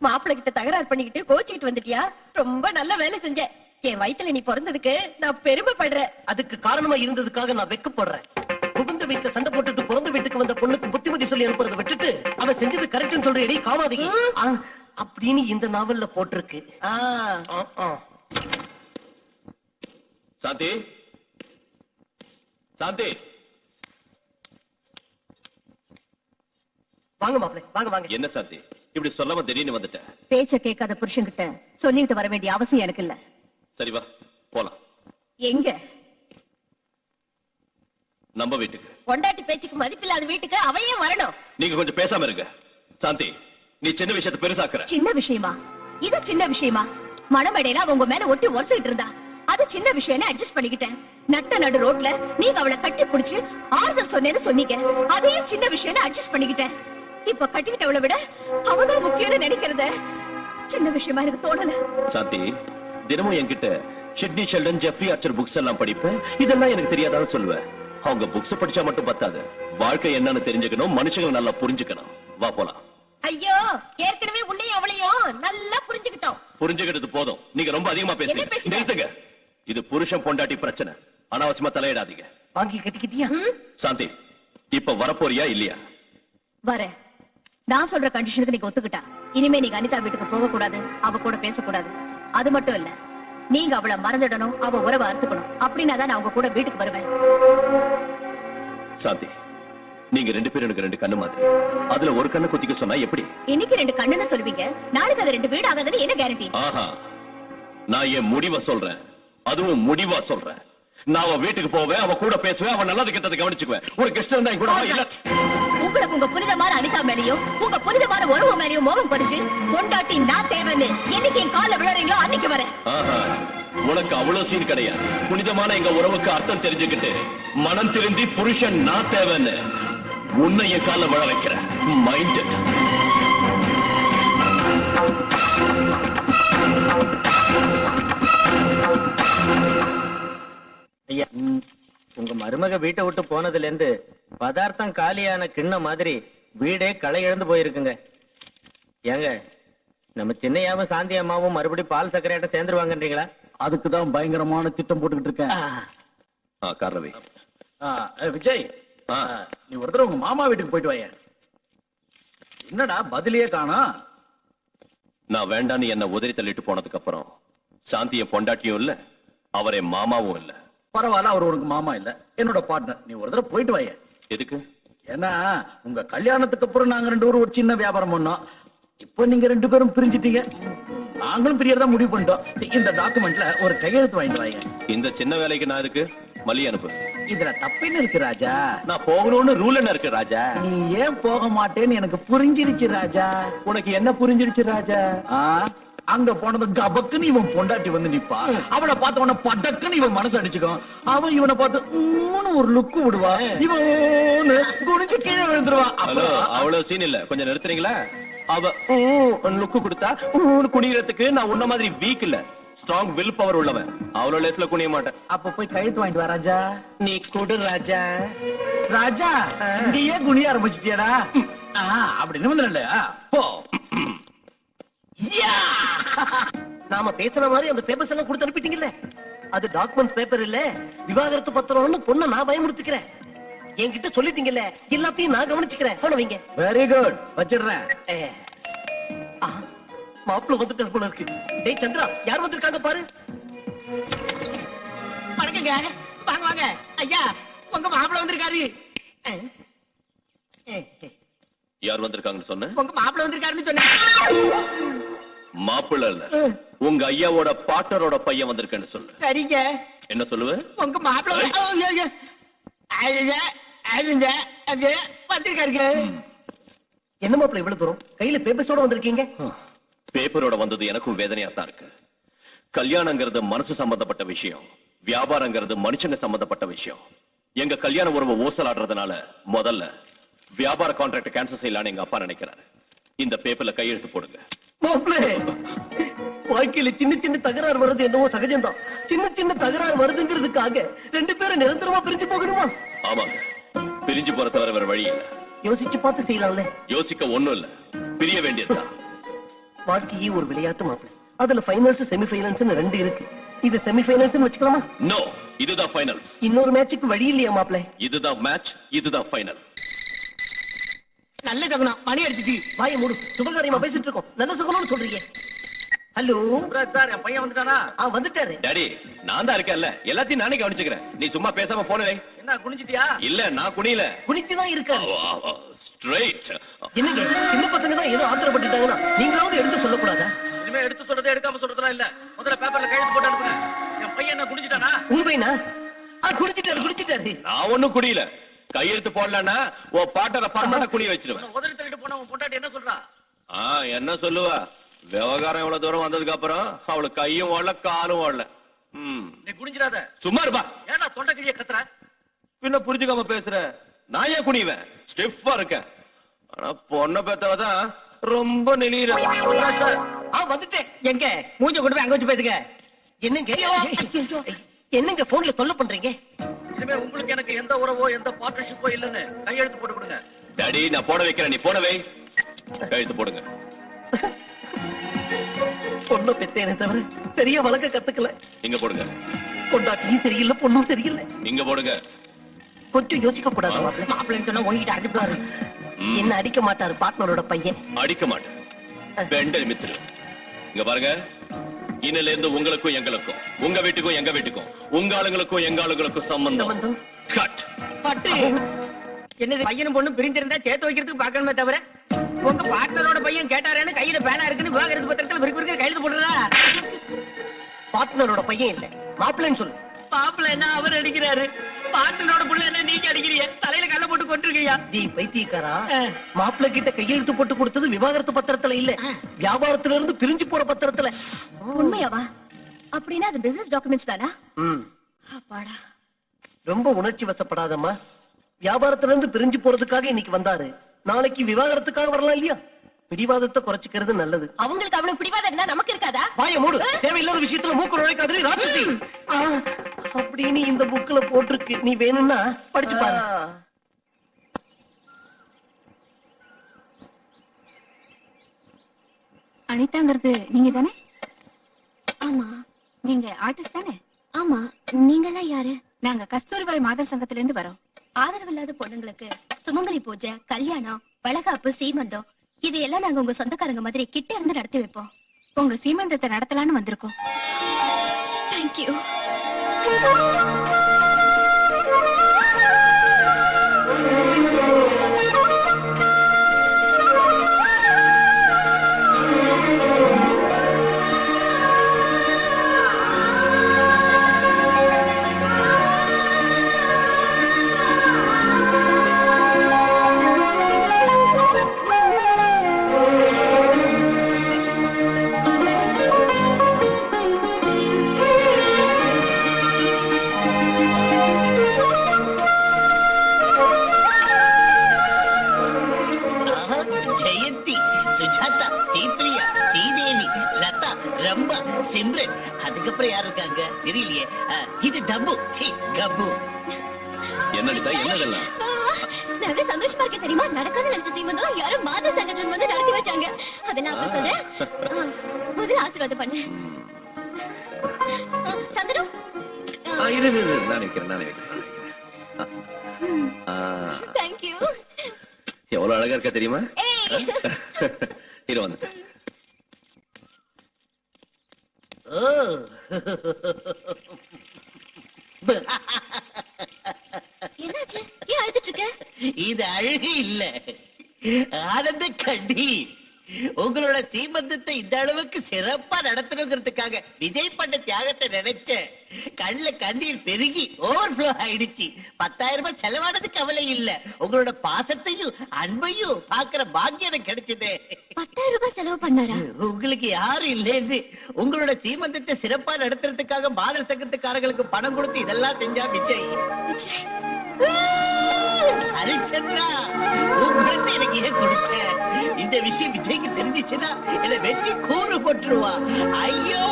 மாப்பிள்ளை கிட்ட தகராறு பண்ணிக்கிட்டு கோச்சிட்டு வந்துட்டியா? ரொம்ப நல்ல வேலை செஞ்ச. என் வயித்துல நீ பிறந்ததுக்கு நான் பெருமைப்படுறேன்.
அதுக்கு காரணமா இருந்ததுக்காக நான் வெக்கப்படுறேன். புகுந்த வீட்டுல சண்டை போட்டுட்டு பிறந்த வீட்டுக்கு வந்த பொண்ணுக்கு புத்திமதி சொல்லி அனுப்புறதை விட்டுட்டு அவன் செஞ்சது கரெக்ட்னு சொல்றேடி காமாதிகி அப்படின்னு இந்த நாவல்ல போட்டிருக்கு.
சாந்தி, சாந்தி,
வாங்க மாப்பிள்ளை, வாங்க வாங்க.
என்ன சாந்தி இப்படி சொல்லாம திடீர்னு வந்துட்ட?
பேச்ச கேட்காத புருஷன் கிட்ட சொல்லிட்டு வர வேண்டிய அவசியம் எனக்கு இல்ல.
சரி வா போலாம்.
எங்க?
நம்ம வீட்டுக்கு.
பொண்டாட்டி பேச்சுக்கு மதிப்பில்லாத வீட்டுக்கு அவையே வரணும்.
நீங்க கொஞ்சம் பேசாம இருங்க. சாந்தி, நீ சின்ன விஷயத்தை பெருசாக்குற.
சின்ன விஷயமா? இது சின்ன விஷயமா? மணமேடையில உங்க மேல ஒட்டி உரசிட்டு இருந்தா அது சின்ன விஷயம் அட்ஜஸ்ட் பண்ணிக்கிட்டேன். நட்ட நடு ரோட்ல நீங்க அவளை கட்டி பிடிச்சு ஆறுதல் சொன்னேன்னு சொன்னீங்க. அதையும் சின்ன விஷயம் அட்ஜஸ்ட் பண்ணிக்கிட்டேன். இப்ப கட்டிக்கிட்டவளை விட அவதான் முக்கியம்னு நினைக்கிறத சின்ன விஷயமா எனக்கு தோணல.
சாந்தி, தினமும் என்கிட்ட Sidney Sheldon, Jeffrey Archer books எல்லாம் படிப்பேன். இதெல்லாம் எனக்கு தெரியாதான்னு சொல்லுவேன். அவங்க புக்ஸ் படிச்சா மட்டும் பத்தாது. வாழ்க்கை என்னன்னு தெரிஞ்சுக்கணும், மனுஷங்களை நல்லா புரிஞ்சுக்கணும். வா போலாம்.
ஐயோ, ஏற்கனவே உன்னையும் அவளையும் நல்லா புரிஞ்சுக்கிட்டோம்.
புரிஞ்சுக்கிட்டது போதும். நீங்க ரொம்ப அதிகமா பேசுறீங்க. நிறுத்துங்க. இது புருஷன் பொண்டாட்டி பிரச்சனை. அனாவசியமா தலையிடாதீங்க.
வாங்கி கட்டிக்கிட்டியா?
சாந்தி, இப்ப வரப்போறியா இல்லையா?
வர. நான் சொல்ற கண்டிஷனுக்கு நீங்க ஒத்துக்கிட்டா இனிமே நீங்க அனிதா வீட்டுக்கு போக கூடாது, அவ கூட பேசக்கூடாது. அது மட்டும் இல்ல, நீங்க அவளை மறந்துடணும், அவ உறவை அறுத்துக்கணும். அப்படின்னா தான் நான் உங்க கூட வீட்டுக்கு வருவேன்.
சாந்தி, நீங்க ரெண்டு பேரும் எனக்கு ரெண்டு கண்ணு மாதிரி. அதுல ஒரு கண்ணு குத்திக்க சொன்னா எப்படி?
இன்னைக்கு ரெண்டு கண்ணுன்னு சொல்லுவீங்க, நாளைக்கு அது ரெண்டு வீடு ஆகாதுன்னு என்ன கேரண்டி?
ஆஹா, நான் என் முடிவை சொல்றேன். அதுவும் முடிவா சொல்றேன். நான் அவ வீட்டுக்கு போவேன், அவ கூட பேசுவேன், அவன் நல்லது கெட்டதை கவனிச்சுக்குவேன். ஒரு கெஸ்ட் இருந்தா கூட இல்ல.
உங்களுக்கு உங்க புனிதமான அனிதா மேலயும் உங்க புனிதமான உறவு மேலயும் மோகம் குறைஞ்சு பொண்டாட்டி நான் தேவைன்னு என்னைக்கு என் கால விழறீங்களோ அன்னைக்கு வரேன்.
உனக்கு அவ்வளவு சீன் கிடையாது. புனிதமான எங்க உறவுக்கு அர்த்தம் தெரிஞ்சுக்கிட்டு மனம் திருந்தி புருஷன் நான் தேவைன்னு உன்னை என் கால விழ வைக்கிறேன். Mind it.
ஐயா, உங்க மருமக வீட்டை விட்டு போனதுல இருந்து பதார்த்தம் காலியான கிண்ண மாதிரி வீடே களை இழந்து போயிருக்குங்க. ஏங்க, நம்ம சின்னையாவும் சாந்தி அம்மாவும் மறுபடியும் பால் சக்கரையாட்ட சேர்ந்துருவாங்கன்றீங்களா?
அதுக்குதான் பயங்கரமான திட்டம் போட்டுக்கிட்டு இருக்கேன்.
காரணவே
விஜய், நீ ஒரு தடவை உங்க மாமா வீட்டுக்கு போயிட்டு வாய. என்னடா பதிலையே காணோம்?
நான் வேண்டான்னு என்ன உதறி தள்ளிட்டு போனதுக்கு அப்புறம் சாந்திய பொண்டாட்டியும் இல்ல, அவரே மாமாவும் இல்ல.
பரவாயில்ல, அவர் உனக்கு மாமா இல்ல, என்னோட பார்ட்னர். நீ ஒரு தடவை போயிட்டு வாய.
எதுக்கு?
ஏன்னா உங்க கல்யாணத்துக்கு அப்புறம் நாங்க ரெண்டு பேரும் ஒரு சின்ன வியாபாரம் பண்ணோம். இப்ப நீங்க ரெண்டு பேரும் பிரிஞ்சிட்டீங்க. நாங்களும் பிரியறதா முடிவு பண்ணிட்டோம். இந்த டாக்குமெண்ட்ல ஒரு கையெழுத்து வாங்கிட்டு வாங்க.
இந்த சின்ன வேலைக்கு நான் இதுக்கு மல்லி அனுப்பு.
இதுல தப்புன்னு இருக்கு ராஜா.
நான் போகணும்னு ரூல் என்ன இருக்கு ராஜா?
நீ ஏன் போக மாட்டேன்னு எனக்கு புரிஞ்சிடுச்சு ராஜா.
உனக்கு என்ன புரிஞ்சிடுச்சு ராஜா?
அங்க போனது கபக்குன்னு இவன் பொண்டாட்டி வந்து நிப்பா. அவனை பார்த்த உடனே படக்குன்னு இவன் மனசு அடிச்சுக்கும். அவன் இவனை பார்த்து ஒரு லுக்கு விடுவா. இவன் குனிஞ்சு கீழே விழுந்துருவான்.
ஹலோ, அவ்வளவு சீன் இல்ல, கொஞ்சம் நிறுத்துறீங்களா? அவ லுக்கு கொடுத்தா குனியறதுக்கு நான் உன்ன மாதிரி வீக் இல்ல, ஸ்ட்ராங் வில் பவர் உள்ளவன். அவ்வளவு லேஸ்ல குனிய மாட்டேன்.
அப்ப போய் கையெழுத்து வாங்கிட்டு வா ராஜா.
நீ கொடு ராஜா.
ராஜா இங்கேயே குனிய ஆரம்பிச்சிட்டியாடா? அப்படி நிமிந்தல போ.
நாம பேசுற மாதிரி அந்த பேப்பர்ஸ் எல்லாம் கொடுத்து அனுப்பிட்டீங்கல்ல, அது டாக்குமெண்ட் பேப்பர் இல்ல, விவாகரத்து பத்திரம்னு பொண்ணை நான் பயமுறுத்திக்கிறேன். என்கிட்ட சொல்லிட்டீங்கல்ல, எல்லாத்தையும் நான் கவனிச்சுக்கிறேன். போன வைங்க.
வெரி குட், வச்சிடுறேன்.
மாப்பிள்ள வந்துட்டு போல இருக்கு. டேய் சந்திரா, யார் வந்திருக்காங்க பாரு.
வணக்கங்க. வாங்க வாங்க ஐயா, உங்க மாப்பிள்ள வந்திருக்காரு.
யார் வந்திருக்காங்கன்னு சொன்ன?
உங்க மாப்பிள்ள வந்திருக்காருன்னு சொன்னேன்.
மாப்பிள்ள இல்ல, உங்க ஐயாவோட பாட்டரோட பையன் வந்திருக்கேன்னு சொல்லு.
சரிங்க.
என்ன சொல்லுவ?
உங்க மாப்பிள்ள வந்திருக்காருங்க.
என்ன மாப்பிள்ள இவ்வளவு தூரம் கையில பேப்பர்ஸோட வந்திருக்கீங்க?
பேப்பரோட வந்தது எனக்கும் வேதனையா தான் இருக்கு. கல்யாணங்கிறது மனசு சம்பந்தப்பட்ட விஷயம், வியாபாரங்கிறது மனுஷங்க சம்பந்தப்பட்ட விஷயம். எங்க கல்யாண உறவை ஊசலாடுறதுனால முதல்ல வியாபார கான்ட்ராக்ட் கேன்சல் செய்யலான்னு எங்க அப்பா நினைக்கிறாரு. இந்த பேப்பர்ல கையெழுத்து போடுங்க.
வாழ்க்கையில சின்ன சின்ன தகராறு வருது என்னவோ சகஜம்தான். சின்ன சின்ன தகராறு வருதுங்கிறதுக்காக ரெண்டு பேரும் நிரந்தரமா பிரிஞ்சு போகணுமா?
ஆமாங்க, பிரிஞ்சு போற தவிர வேற வழி இல்ல.
யோசிச்சு பார்த்து செய்யலாம்ல.
யோசிக்க ஒண்ணும் இல்ல, பிரிய வேண்டியதுதான்.
வாழ்க்கையே ஒரு விளையாட்டு மாப்பிள்ளை. அதுல ஃபைனல்ஸ் செமி ஃபைனல்ஸ் ரெண்டு இருக்கு. இது செமி ஃபைனல்ஸ் வச்சுக்கலாமா?
நோ, இதுதான் ஃபைனல்ஸ்.
இன்னொரு மேட்சுக்கு வழி இல்லையா மாப்பிள்ளை?
இதுதான் மேட்ச், இதுதான் ஃபைனல்.
நல்ல சகுனம், மணி அடிச்சிட்டு.
வாயை மூடு, சுபகாரியமா பேசிட்டு இருக்கோம். நல்ல சுகம்னு சொல்றீங்க. ஹலோ
சார், என் பையன் வந்துட்டானா?
வந்துட்டாரு.
டாடி, நான் தான் இருக்கேன்ல, எல்லாத்தையும் நானே கவனிச்சுக்கிறேன். நீ சும்மா பேசாம போன வை.
என்ன குனிஞ்சிட்டியா?
இல்ல, நான் குனியல,
குனிச்சுதான் இருக்காரு.
ஸ்ட்ரைட்.
என்னங்க, சின்ன பசங்க தான் ஏதோ ஆத்திரப்பட்டுட்டாங்கன்னா நீங்களாவது எடுத்து சொல்லக்கூடாதா?
இனிமே எடுத்து சொல்றதே எடுக்காம சொல்றதெல்லாம் இல்ல. முதல்ல பேப்பர்ல கையெழுத்து போட்டு அனுப்புங்க. என் பையன் என்ன குனிஞ்சிட்டானா?
உங்க பையனா? குடிச்சிட்டாரு.
நான் ஒண்ணும் குடியல. கையெழுத்து போடலன்னா உன் பாட்டரை பர்மனண்டா குனிய வச்சிருவேன்.
உதறி தள்ளிட்டு போன உன் பொண்டாட்டி என்ன சொல்றா?
என்ன சொல்லுவா? விவகாரம் இவ்வளவு தூரம் வந்ததுக்கு அப்புறம் அவளுக்கு கையும் ஓடல, காலும் ஓடல.
நீ குனிஞ்சிடாத.
சும்மா இருப்பா.
ஏன்னா தொண்டை கிழிய கத்துற?
பின்ன புரிஞ்சுக்காம பேசுற. நான் ஏன் குனிவேன்? ஸ்டிஃபா இருக்கேன். ஆனா பொண்ணை பெத்தவதான் ரொம்ப நெளியிற.
சார்,
வந்துட்டேன்.
எங்க மூஞ்ச கொண்டு போய் அங்க வச்சு பேசுங்க.
என்னங்க போன்ல தொல்ல பண்றீங்க?
இனிமே உங்களுக்கு எனக்கு எந்த உறவோ எந்த பார்ட்னர்ஷிப்போ இல்லன்னு கையெழுத்து போட்டு கொடுங்க.
டாடி, நான் போட வைக்கிறேன், நீ போட வை. கையெழுத்து போடுங்க.
பொண்ணு பெத்தேனே தவிர சரியா வளர்க்க கத்துக்கல.
இங்க போடுங்க.
பொண்டாட்டியும் சரியில்லை, பொண்ணும் சரியில்லை.
இங்க போடுங்க.
கொஞ்சம் யோசிக்க கூடாது மாப்பிள்ளைன்னு சொன்னா உங்ககிட்ட அடிப்பாரு. என்ன அடிக்க மாட்டாரு பார்ட்னரோட பையன்.
அடிக்க மாட்டேன், பெண்டல் மித்துரு. இங்க பாருங்க, இன்னில இருந்து உங்களுக்கும் எங்களுக்கும், உங்க வீட்டுக்கும் எங்க வீட்டுக்கும், உங்க ஆளுங்களுக்கும் எங்க ஆளுங்களுக்கும் சம்பந்தம் கட்.
பட்டு என்னது, பையனும் பொண்ணும் பிரிஞ்சிருந்தா சேர்த்து வைக்கிறதுக்கு பாக்கணுமே தவிர உங்க பார்ட்னரோட பையன் கேட்டாரேன்னு கையில பேனா இருக்குன்னு விவாகரத்து பத்திரத்துல விருக்கு கையெழுத்து போடுறதா?
பார்ட்னரோட பையன் இல்ல, மாப்பிள்ளைன்னு சொல்லு.
மாப்பிள்ள என்ன அவர் அடிக்கிறாரு, பார்ட்னரோட புள்ள என்ன நீங்க அடிக்கிறீங்க? தலையில கல்ல போட்டு கொண்டிருக்கியா?
நீ பைத்தியக்காரா, மாப்பிள்ளை கிட்ட கையெழுத்து போட்டு கொடுத்தது விவாகரத்து பத்திரத்துல இல்ல, வியாபாரத்துல இருந்து பிரிஞ்சு போற பத்திரத்துல.
உண்மையாவா? அப்படின்னா அது பிசினஸ் டாக்குமெண்ட்ஸ் தானா? அப்பாடா.
ரொம்ப உணர்ச்சி வசப்படாதம்மா. வியாபாரத்துல இருந்து பிரிஞ்சு போறதுக்காக இன்னைக்கு வந்தாரு, நாளைக்கு விவாகரத்துக்காக வரலாம் இல்லையா? பிடிவாதத்தை குறைச்சிக்கிறது நல்லது.
அவங்களுக்கு அவ்வளவு பிடிவாதம் இருந்தா நமக்கு இருக்காதா?
வாயை மூடு, தேவையில்லாத விஷயத்துல மூக்கு நுழைக்காதே ராட்சசி. அப்படின்னு இந்த புக்ல போட்டிருக்கு, நீ வேணும்னா படிச்சு பாரு.
அனிதாங்கிறது நீங்க தானே?
ஆமா.
நீங்க ஆர்டிஸ்ட் தானே?
ஆமா. நீங்கெல்லாம் யாரு?
நாங்க கஸ்தூரிபாய் மாதர் சங்கத்துல இருந்து வரோம்.
ஆதரவு இல்லாத பொண்ணுங்களுக்கு சுமங்கலி பூஜை, கல்யாணம், வளகாப்பு, சீமந்தம் இதையெல்லாம் நாங்க உங்க சொந்தக்காரங்க மாதிரி கிட்ட இருந்து நடத்தி வைப்போம்.
உங்க சீமந்தத்தை நடத்தலான்னு வந்திருக்கோம்.
தேங்க்யூ.
இது டப்பு சீ கப்பு.
என்னதெல்லாம்
நான் எவ்வளவு சந்தோஷமா இருக்கேன் தெரியுமா? நடக்காத நினைச்ச சீமந்தம் யாரோ மாத சங்கத்துல வந்து நடத்தி வச்சாங்க. அதெல்லாம் அப்புறம் சொல்றேன். முதல்ல ஆசீர்வாதம் பண்ணு. சந்தனு
நானே வைக்கிறேன்.
Thank you.
எவ்வளவு அழகா இருக்கா தெரியுமா? இரு வந்துட்டு.
என்னாச்சு? ஏன் அழுதுட்டு இருக்க?
இது அழுகி இல்ல, ஆனந்த கண்டி. உங்களோட சீமந்தத்தை இந்த அளவுக்கு சிறப்பா நடத்தணுங்கிறதுக்காக விஜய் பண்ண தியாகத்தை நினைச்சேன். கண்ணுல கண்ணீர் பெருகி ஓவர்ஃப்ளோ ஆயிடுச்சு. 10,000 ரூபாய் செலவானது கவலை இல்ல, உங்களோட பாசத்தையும் அன்பையும் பாக்குற பாக்கியம் எனக்கு கிடைச்சது.
10,000 ரூபாய் செலவு பண்ணாரா?
உங்களுக்கு யாரும் இல்லைன்னு உங்களோட சீமந்தத்தை சிறப்பா நடத்துறதுக்காக மாதர் சங்கத்துக்காரங்களுக்கு பணம் கொடுத்து இதெல்லாம் செஞ்சா விஜய். ஹரிச்சந்திரா, உங்களுக்கு எனக்கு ஏன் கொடுத்த? இந்த விஷயம் விஜய்க்கு தெரிஞ்சிச்சுன்னா என்ன வெட்டி கூறு போட்டுருவா. ஐயோ,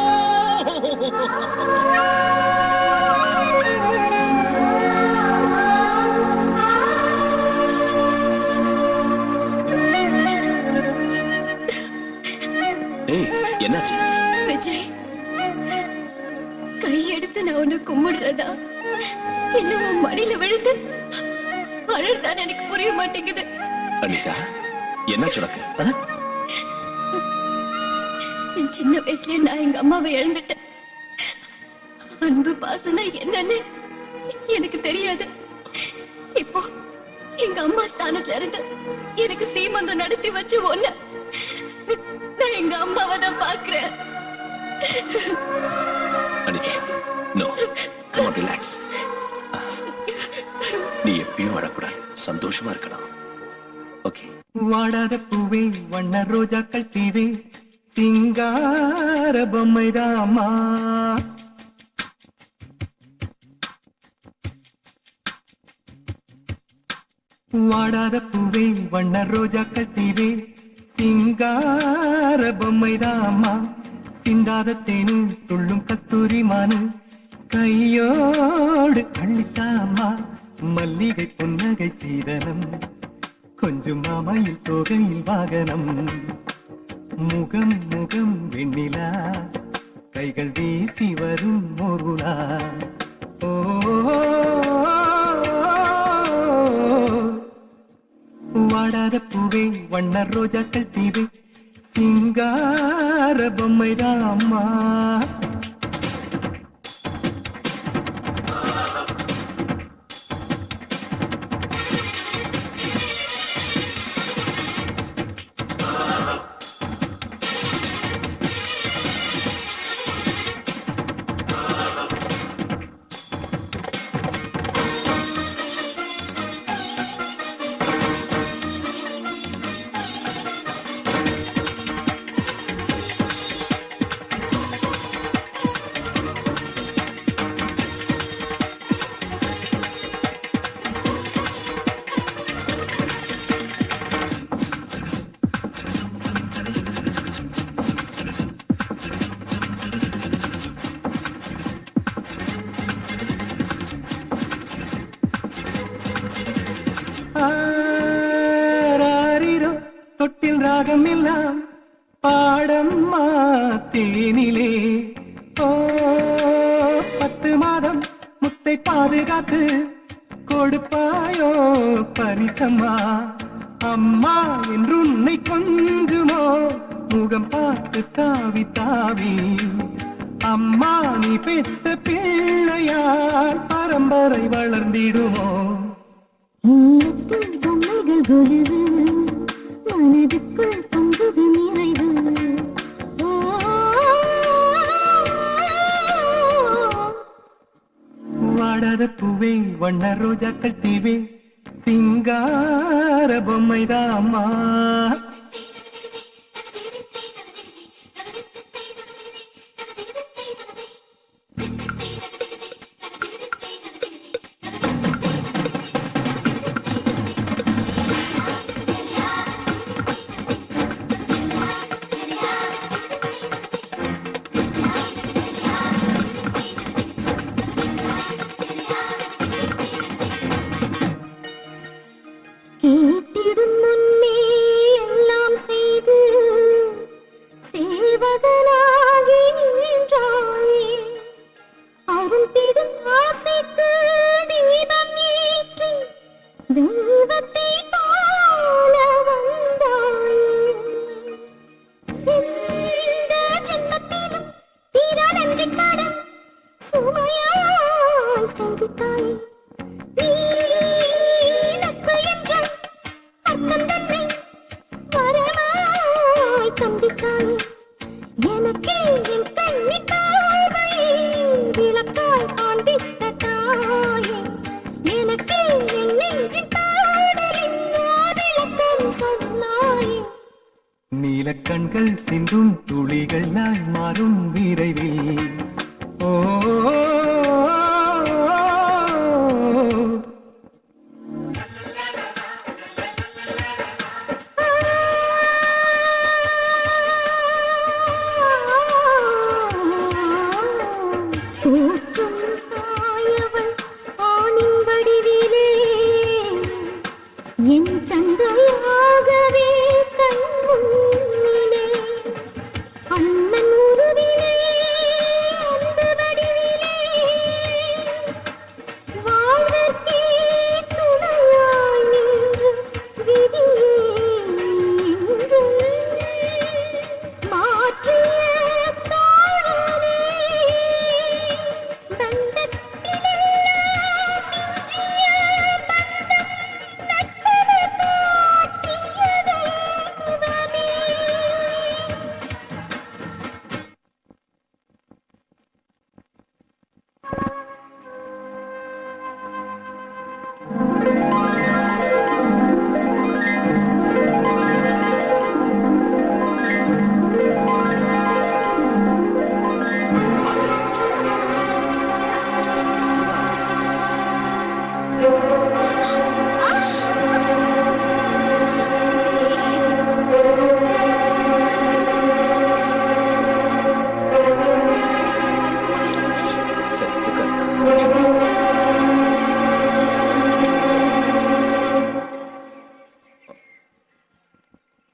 என்னாச்சு
விஜய்? கையெடுத்து நான் உன்னை கும்பிடுறதா இல்ல உன் மடியில விழுந்து அழறதான் எனக்கு புரிய மாட்டேங்குது.
அனிதா, என்ன சொல்லுங்க?
என் சின்ன வயசுல நான் எங்க அம்மாவை இழந்துட்டேன். அன்பு பாசம்னா என்னன்னு எனக்கு தெரியாது. இப்போ எங்க அம்மா ஸ்தானத்துல இருந்து எனக்கு சீமந்தம் நடத்தி வச்சு ஒண்ணு நான் எங்க அம்மாவை தான் பாக்குறேன்.
Anita, no, come on, relax. நீ எப்பயும் அழக்கூடாது, சந்தோஷமா இருக்கலாம். ஓகே.
வாடாத பூவே வண்ண ரோஜாக்கள் தீவே சிங்கார பொம்மைதாமா. வாடாத பூவே வண்ண ரோஜாக்கள் தீவே சிங்கார பொம்மைதாமா. சிந்தாத தேனு துள்ளும் கஸ்தூரி மானு கையோடு அள்ளித்தாமா. மல்லிகை புன்னகை சீதனம் கொஞ்சம் மாமையில் தோகையில் வாகனம். முகம் முகம் வெண்ணிலா கைகள் வீசி வரும் மோருலா. ஓ வாடாத பூவே வண்ண ரோஜாக்கள் தீவே சிங்கார பொம்மைதாம்மா. தொட்டில் ராகம் எல்லாம் பாடம்மா தேனிலே. ஓ 10 மாதம் முத்தை பாதுகாத்து கொடுப்பாயோ பரிசம்மா. அம்மா என்று உன்னை கொஞ்சுமோ முகம் பார்த்து தாவி தாவி. அம்மா நீ பெத்த பிள்ளையால் பரம்பரை வளர்ந்திடுமோ.
உள்ளத்தில் பொம்மைகள் பொழுது மனதுக்குள் பொங்குது நிறைவு.
வாடாத பூவே வண்ண ரோஜாக்கள் தீவே சிங்கார பொம்மைதாம்மா.
சந்தித்தாய் நட்பு என்ற அர்த்தம் தன்னை வரமாய் சந்தித்தாய் எனக்கு என் கண்ணி தாழ்வை விளக்காய் காண்பித்த தாயே எனக்கு என் நெஞ்சின் பாடலின் விளக்கம் சொன்னாயே
நீலக்கண்கள் சிந்தும் துளிகள் நாய் மாறும் விரைவில் ஓ
என் தந்தையாகவே கண் முன்னிலே அண்ணன் உருவிலே அன்பு வடிவிலே வாழ்வதற்கே துணையாய் நின்று விதியே இன்று மாற்றிய தாழவே பந்தத்திலெல்லாம் மிஞ்சிய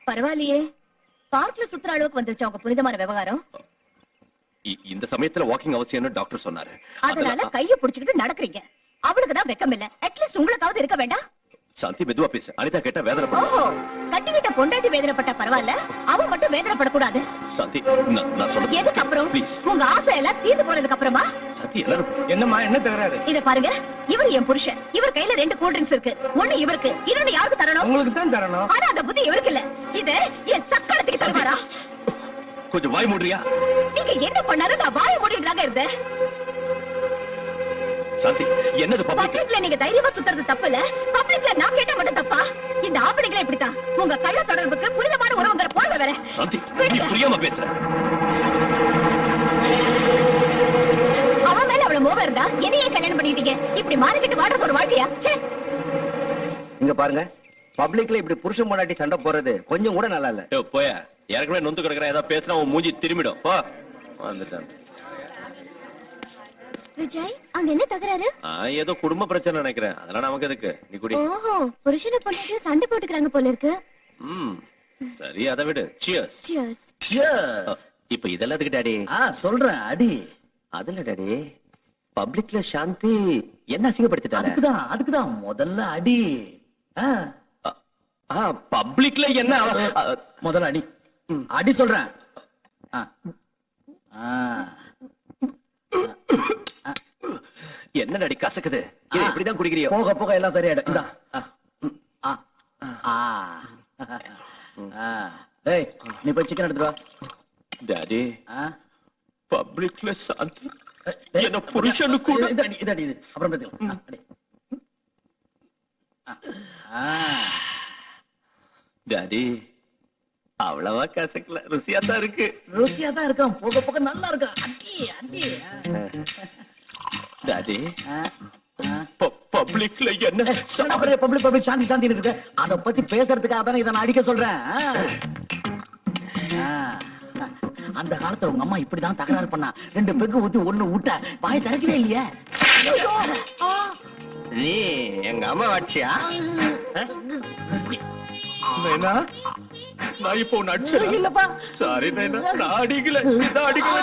பரவாயில்லையே, பார்க்ல சுத்துற அளவுக்கு வந்துருச்சு அவங்க புனிதமான விவகாரம்.
இந்த சமயத்துல வாக்கிங் அவசியம்னு டாக்டர் சொன்னாரு.
அதனால கைய புடிச்சுக்கிட்டு நடக்கிறீங்க. அவளுக்கு தான் வெக்கம் இல்ல. அட்லீஸ்ட் உங்களுக்காவது இருக்க வேண்டாம்?
சாந்தி மெதுவா பேசு. அனிதா கேட்டா வேதனைப்படும்.
ஓஹோ, கட்டிக்கிட்ட பொண்டாட்டி வேதனைப்பட்ட பரவாயில்ல, அவ மட்டும் வேதனைப்படக்கூடாது.
சாந்தி நான் சொல்றது
எதுக்கு அப்புறம்?
ப்ளீஸ்.
உங்க ஆசை எல்லாம் தீர்ந்து போனதுக்கு அப்புறமா?
சாந்தி எல்லாரும்
என்னம்மா என்ன தகராறு?
இத பாருங்க, இவர் என் புருஷன். இவர் கையில 2 கூல் ட்ரிங்க்ஸ் இருக்கு. ஒண்ணு இவருக்கு, இன்னொன்னு யாருக்கு தரணும்?
உங்களுக்கு தான் தரணும்.
ஆனா அந்த புத்தி இவருக்கு இல்ல. இது என் சக்கரத்துக்கு தருவாரா?
கொஞ்சம் வாய் மூடுறியா?
நீங்க என்ன பண்ணாலும் நான் வாய மூடிட்டு தாங்க இருந்தேன்.
சாந்தி என்னது
பப்ளிக்ல நீங்க தைரியமா சுத்துறது தப்பு இல்ல. பப்ளிக்ல நான் கேட்டா மட்டும் தப்பா? இந்த ஆம்பளைங்களே இப்படித்தான். உங்க கள்ள தொடர்புக்கு புனிதமான உறவுங்கிற போர்வை வேற.
சாந்தி நீ புரியாம பேசுற.
அவன் மேல அவ்வளவு மோகம் இருந்தா என்னையே கல்யாணம் பண்ணிட்டீங்க. இப்படி மாறிக்கிட்டு வாடுறது ஒரு வாழ்க்கையா? ச்சே.
இங்க பாருங்க, பப்ளிக்ல இப்படி புருஷன் பொண்டாட்டி சண்டை போறது கொஞ்சம் கூட நல்லா இல்ல.
போய ஏற்கனவே நொந்து கிடக்குற ஏதாவது பேசினா உன் மூஞ்சி திரும்பிடும். போ வந்துட்டான்.
விஜய், அங்க என்ன தகராறு?
ஏதோ குடும்ப பிரச்சனை நினைக்கிறேன். அதெல்லாம் நமக்கு எதுக்கு? நீ குடி.
ஓஹோ, புருஷனை பொண்டாட்டி சண்டை போட்டுக்கறாங்க போல இருக்கு.
சரி அதை விடு. சியர்ஸ்.
சியர்ஸ்.
சியர்ஸ்.
இப்ப இதெல்லாம் எதுக்கு டாடி?
சொல்றேன் அடி.
அதுல டாடி பப்ளிக்ல சாந்தி என்ன அசிங்கப்படுத்திட்டாங்க.
அதுக்குதான் முதல்ல அடி.
பப்ளிக்ல என்ன
முதல்ல அடி. அடி சொல்றேன்.
என்ன டாடி கசக்குது? இப்படிதான் குடிக்கிறியோ?
போக போக எல்லாம் சரியாயிடும். டேய் நீ போய் சிக்கன் எடுத்துட்டு வா.
டாடி பப்ளிக்ல சாந்தி என்ன புருஷனுக்கு கூட
இது அப்புறம் பேசிக்கலாம்.
டாடி அவ்வளவா கசக்கல. ருசியா தான் இருக்கு.
ருசியா தான் இருக்கான். போக போக நல்லா இருக்கா. அடி அடி.
டாடி பப்ளிக்ல என்ன
பப்ளிக் சாந்தி சாந்தி இருக்கு. அத பத்தி பேசுறதுக்காக தானே இதை நான் அடிக்க சொல்றேன். அந்த காலத்துல உங்க அம்மா இப்படிதான் தகராறு பண்ணா. 2 பெக்கு ஊத்தி 1 ஊட்ட வாய் திறக்கவே இல்லையே.
நீ எங்க அம்மா வாட்சியா?
நான் இப்போ அடிச்சேன்.
இல்லப்பா
சாரி நைனா, நான் அடிக்கல. இதான் அடிக்கல.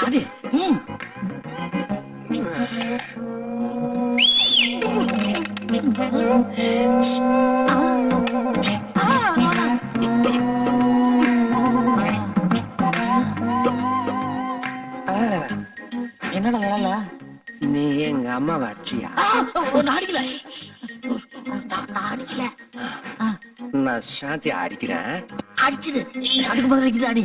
அடி.
அம்மாவை அடிச்சியா?
நான் அடிக்கல, நான் அடிக்கல.
நான் சாந்தியா அடிக்கிறேன்.
அடிச்சுது அதுக்கு பதில் இது அடி.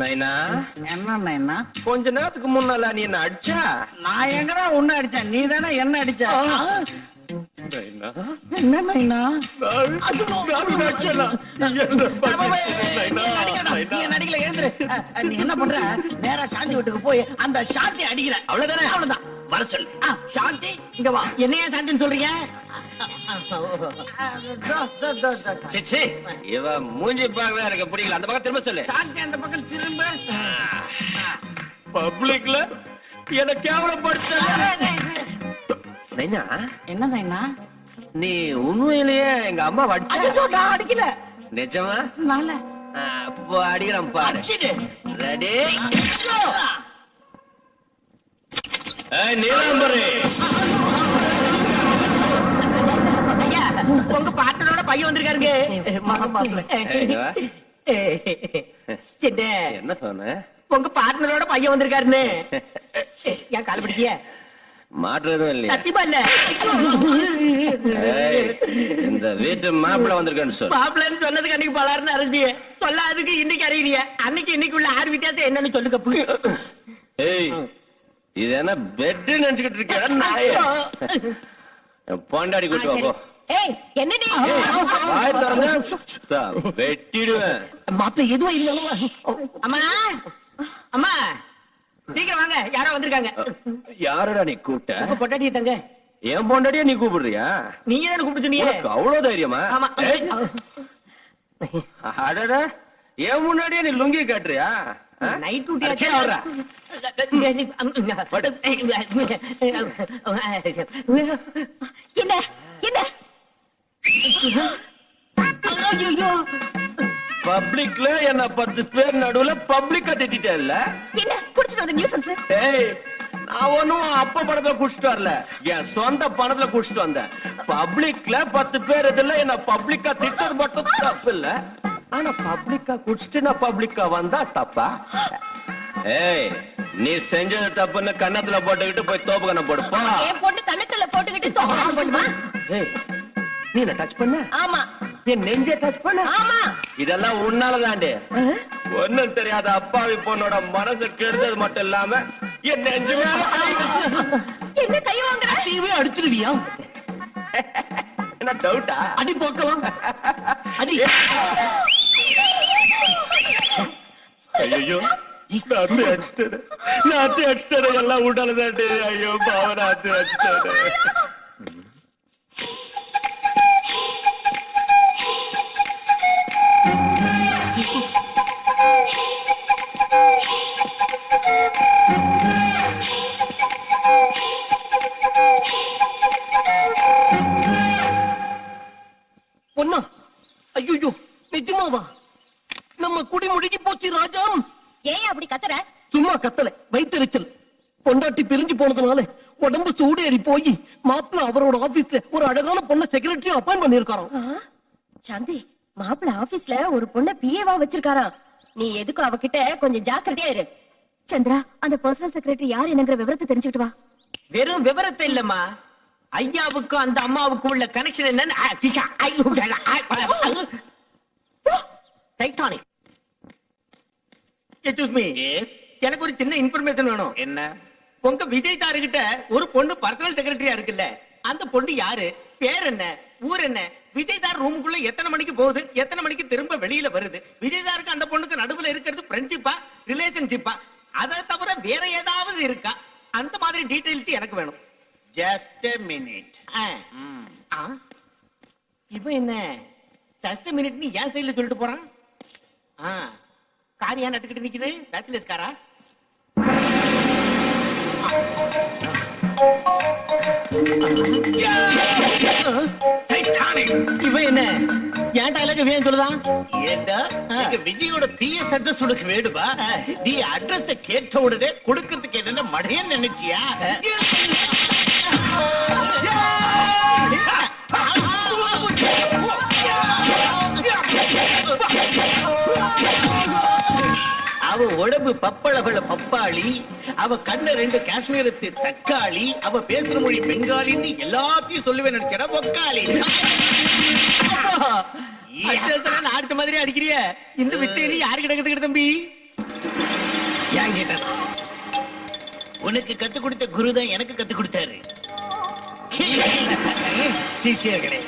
நைனா,
என்ன நைனா?
கொஞ்ச நேரத்துக்கு முன்னால நீ என்ன அடிச்சா?
நான் எங்கடா உன்ன அடிச்சேன், நீ தானே என்ன அடிச்ச.
நைனா,
என்ன நைனா? நடிக்கல, எழுந்துரு. நீ என்ன பண்ற? நேரா சாந்தி வீட்டுக்கு போய் அந்த சாந்தி அடிக்கிற, அவ்வளவுதானே? அவ்வளவுதான். வர சொல்லு. சாந்தி இங்க வா. என்னையா சாந்தின்னு சொல்றீங்க?
சிச்சி, இவ மூஞ்சி பார்க்கவே எனக்கு பிடிக்கல. அந்த பக்கம் திரும்ப சொல்லு.
சாந்தி அந்த பக்கம் திரும்ப.
பப்ளிக்ல என்ன கேவலப்படுத்த. நைனா,
என்ன நைனா?
நீ உண்மையிலேயே எங்க அம்மா
நான் அடிக்கல.
நிஜமா?
நால
அப்போ அடிக்கிறேன் பாரு. ரெடி? நீலாம்பரி,
உங்க பாட்டனோட பையன் வந்திருக்காருங்க.
என்ன சொன்ன?
உங்க பார்ட்னரோட பையன் வந்திருக்காருன்னு. ஏன் கால் பிடிக்கிய?
மாற்றுறதும் இல்லையா?
சத்தியமா இல்ல.
இந்த வீட்டு மாப்பிள்ள வந்திருக்கான்னு சொல்லு.
மாப்பிள்ளன்னு சொன்னதுக்கு அன்னைக்கு பலாருன்னு அறிஞ்சிய சொல்ல, அதுக்கு இன்னைக்கு அறியறிய. அன்னைக்கு இன்னைக்கு உள்ள ஆறு வித்தியாசம் என்னன்னு சொல்லுங்க.
ஏய், இது என்ன பெட் நினைச்சுக்கிட்டு இருக்கேன்? பொண்டாடி கூட்டு வா போ.
ஏய், என்னடி?
வாய் திறந்தா வெட்டிடுவேன்.
மாப்பிள்ள எதுவும் இருந்தாலும்.
அம்மா, அம்மா சீக்கிரம் வாங்க, யாரோ வந்திருக்காங்க.
யாரடா நீ கூப்பிட்ட?
உங்க பொண்டாட்டிய தங்க.
என் பொண்டாட்டியா நீ கூப்பிடுறியா?
நீங்க தானே கூப்பிட்டு சொன்னீங்க.
அவ்வளவு தைரியமா?
ஆமா.
அடடா, என் முன்னாடியே நீ லுங்கி காட்டுறியா?
நைட் டியூட்டி
என்ன என்ன?
பப்ளிக்ல என்ன 10 பேர் நடுவுல பப்ளிக்கா திட்டிட்டேன்ல.
என்ன குடிச்சிட்டு வந்த நியூசன்ஸ்?
ஏய், நான் ஒண்ணும் அப்ப பணத்துல குடிச்சிட்டு வரல, என் சொந்த பணத்துல குடிச்சிட்டு வந்தேன். பப்ளிக்ல 10 பேர் இதுல என்ன பப்ளிக்கா திட்டது மட்டும் தப்பு இல்ல. ஆனா பப்ளிக்கா குடிச்சிட்டு நான் பப்ளிக்கா வந்தா தப்பா? ஏய், நீ செஞ்சது தப்புன்னு கன்னத்துல போட்டுக்கிட்டு போய் தோப்பு கண்ண போடுப்பா.
என் பொண்ணு கன்னத்துல போட்டுக்கிட்டு தோப்பு போடுமா?
ஏய், நீ என்ன டச் பண்ண?
ஆமா.
என் நெஞ்ச டச் பண்ண?
ஆமா.
இதெல்லாம் உன்னாலதாண்டே. ஒண்ணும் தெரியாத அப்பாவி பொண்ணோட மனசு கெடுத்தது மட்டும் இல்லாம என் நெஞ்சு
என்ன கை வாங்குற?
தீவே அடிச்சிருவியா?
என்ன டவுட்டா?
அடி போக்கலாம். அடி.
ஐயோ, நாத்து அடிச்சிட்டேன். எல்லாம் உண்டாலதாண்டே. ஐயோ பாவ, நாத்து அடிச்சிட்டேன்.
பொண்ணா, ஐயோ நிஜமாவா? நம்ம குடி முழுகி போச்சு ராஜா.
ஏன் அப்படி கத்துற?
சும்மா கத்தல, வயித்தெரிச்சல். பொண்டாட்டி பிரிஞ்சு போனதுனால உடம்பு சூடேறி போய் மாப்பிள்ள அவரோட ஆபீஸ்ல ஒரு அழகான பொண்ண செக்ரட்டரியா அப்பாயிண்ட் பண்ணிருக்காராம்.
சாந்தி, மாப்பிள்ள ஆபீஸ்ல ஒரு பொண்ண பிஏவா வச்சிருக்காராம். நீ எதுக்கும் அவகிட்ட கொஞ்சம் ஜாக்கிரதையா இரு. சந்திரா, அந்த பர்சனல் செக்ரட்டரி யார் என்னங்கிற விவரத்தை தெரிஞ்சுக்கிட்டு வா.
வெறும் விவரத்தை இல்லம்மா, ஐயாவுக்கும் அந்த அம்மாவுக்கும் உள்ள கனெக்ஷன் என்னன்னு டைட்டானிக். எக்ஸ்கியூஸ் மீ, எனக்கு ஒரு சின்ன இன்ஃபர்மேஷன் வேணும்.
என்ன?
உங்க விஜய் சாரு கிட்ட ஒரு பொண்ணு பர்சனல் செக்ரட்டரியா இருக்குல்ல, அந்த பொண்ணு யாரு, பேர் என்ன, ஊர் என்ன, விஜய் சார் ரூமுக்குள்ள எத்தனை மணிக்கு போகுது, எத்தனை மணிக்கு திரும்ப வெளியில வருது, விஜய் சாருக்கு அந்த பொண்ணுக்கு நடுவுல இருக்கிறது ஃப்ரெண்ட்ஷிப்பா ரிலேஷன்ஷிப்பா, அதை தவிர வேற ஏதாவது இருக்கா, அந்த மாதிரி டீடைல்ஸ் எனக்கு வேணும்.
Just a minute.
இவன் என்ன ஜஸ்ட் மினிட்னு ஏன் சைடுல சொல்லிட்டு போறான்? கார் ஏன் நட்டுக்கிட்டு நிக்குது? பேச்சுலர்ஸ் காரா? இவன் என்ன ஏன் டைலாக் ஏன் சொல்லுதான்?
ஏண்டா, விஜயோட பிஎஸ் அட்ரஸ் உனக்கு வேணுமா? நீ அட்ரஸ் கேட்ட உடனே கொடுக்கிறதுக்கு என்ன மடையன்னு நினைச்சியா? அவ உடம்பு பப்பளபள பப்பாளி, அவ கண்ண 2 காஷ்மீரத்து தக்காளி, அவ பேசுற மொழி பெங்காலின்னு எல்லாத்தையும் சொல்லுவேன் நினைச்சடா பொக்காளி.
அடுத்த மாதிரி அடிக்கிறிய இந்த வித்தையை யாரு கிடக்குது தம்பி?
ஏன் கேட்ட? உனக்கு கத்து கொடுத்த குருதான் எனக்கு கத்து கொடுத்தாரு. சிஷியர்களே,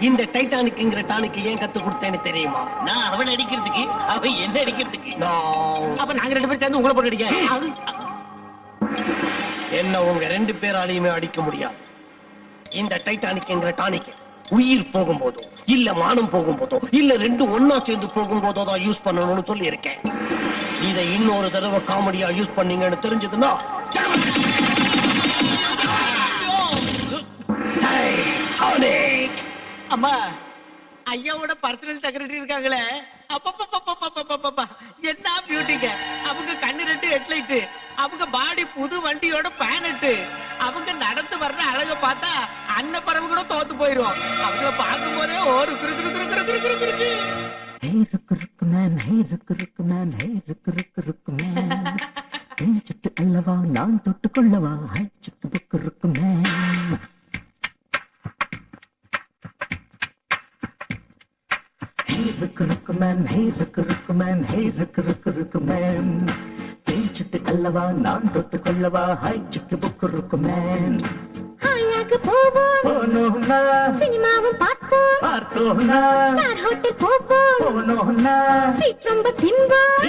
இந்த டைட்டானிக்ங்கிற டானிக்கு ஏன் கத்து கொடுத்தேன்னு தெரியுமா? நான் அவன் அடிக்கிறதுக்கு, அவன் என்ன அடிக்கிறதுக்கு.
அப்ப நாங்க 2 பேரும் சேர்ந்து உங்களை போட்டு அடிக்க.
என்ன உங்க 2 பேராலையுமே அடிக்க முடியாது. இந்த டைட்டானிக்ங்கிற டானிக் உயிர் போகும்போதோ இல்ல மானம் போகும்போதோ இல்ல 2 ஒன்னா சேர்ந்து போகும்போதோ தான் யூஸ் பண்ணணும்னு சொல்லி இருக்கேன். இதை இன்னொரு தடவை காமெடியா யூஸ் பண்ணீங்கன்னு தெரிஞ்சதுன்னா டைட்டானிக்.
அம்மா, ஐயாவோட பர்சனல் செக்ரட்டரி இருக்காங்களே, அப்பப்பப்பப்பப்பப்பப்பப்பா, என்ன பியூட்டிங்க. அவங்க கண்ணு 2 ஹெட்லைட், அவங்க பாடி புது வண்டியோட பேனட், அவங்க நடந்து வர்ற அழக பார்த்தா அன்ன பறவை கூட தோத்து போயிரும். அவங்கள பார்க்கும் போதே ஒரு குறு குறு குறு குறு குறு குறு குறுக்கு.
Hey, ருக்கு man, hey, ருக்கு man, hey, ருக்கு man. சுட்டு அல்லவா நான் தொட்டு கொள்ளவா, ஹை சுட்டு ருக்கு man. Hey, ருக்கு man, hey, ருக்கு man, hey, ருக்கு man. சுட்டு அல்லவா நான் தொட்டு கொள்ளவா, ஹை சுட்டு ருக்கு man.
ஹாயாக போவோம், சினிமாவும் பார்த்தோம், ஸ்டார் ஹோட்டல் போவோம், ஸ்வீட் ரொம்ப தின்போம்,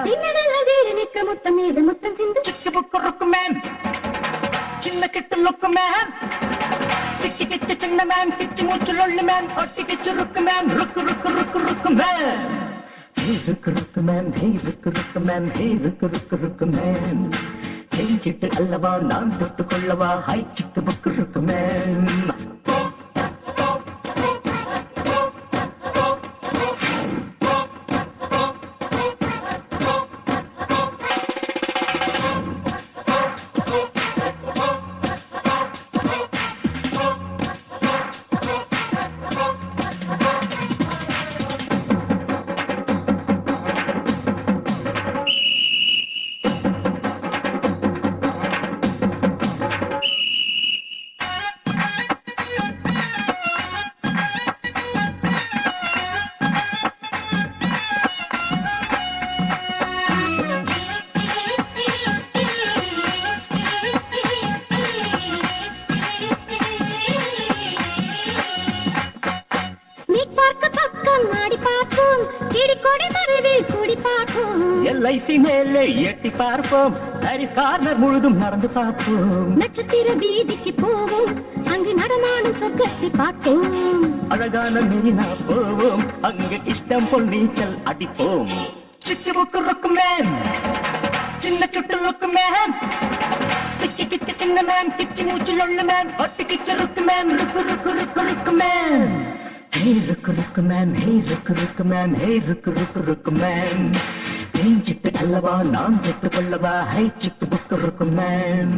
தின்னதெல்லாம் ஜீரணிக்க முத்தம் மீது முத்தம் சிந்து.
சிக்கு புக்கு ருக்கு மேன், சின்ன கிட்டு லுக்கு மேன், சிக்கி கிச்சு சின்ன மேன், கிச்சு மூச்சு லொள்ளு மேன், ஒட்டி கிச்சு ருக்கு மேன், ருக்கு ருக்கு ருக்கு ருக்கு மேன். ஹே ருக்கு மேன், ஹே ருக்கு மேன், ஹே ருக்கு மேன். செஞ்சிட்டு அல்லவா நான் தொட்டு கொள்ளவா, ஹை சிக்கு புக்கு ருக்கு மேன். எல்ஐசி மேலே எட்டி பார்ப்போம், பாரிஸ் கார்னர் முழுதும் நடந்து பார்ப்போம்.
நட்சத்திர வீதிக்கு போவோம், அங்கு நடமாடும் சொர்க்கத்தை பார்ப்போம்.
அழகான மெரினா போவோம், அங்கு இஷ்டம் போல் நீச்சல் அடிப்போம். சிக்கு புக்கு ருக்கு மேன், சின்ன சுட்டு ருக்கு மேன், சிக்கி கிச்சு சின்ன மேன், கிச்சு மூச்சு லொள்ளு மேன், ஒட்டி கிச்சு ருக்கு மேன், ருக்கு ருக்கு ருக்கு ருக்கு மேன். ஹே ருக்கு மேன், ஹே ருக்கு மேன், ஹே ருக்கு மேன். சிட்டு அல்லவா நான் தொட்டு கொள்ளவா, ஹை சிக்கு புக்கு ருக்கு மேன்.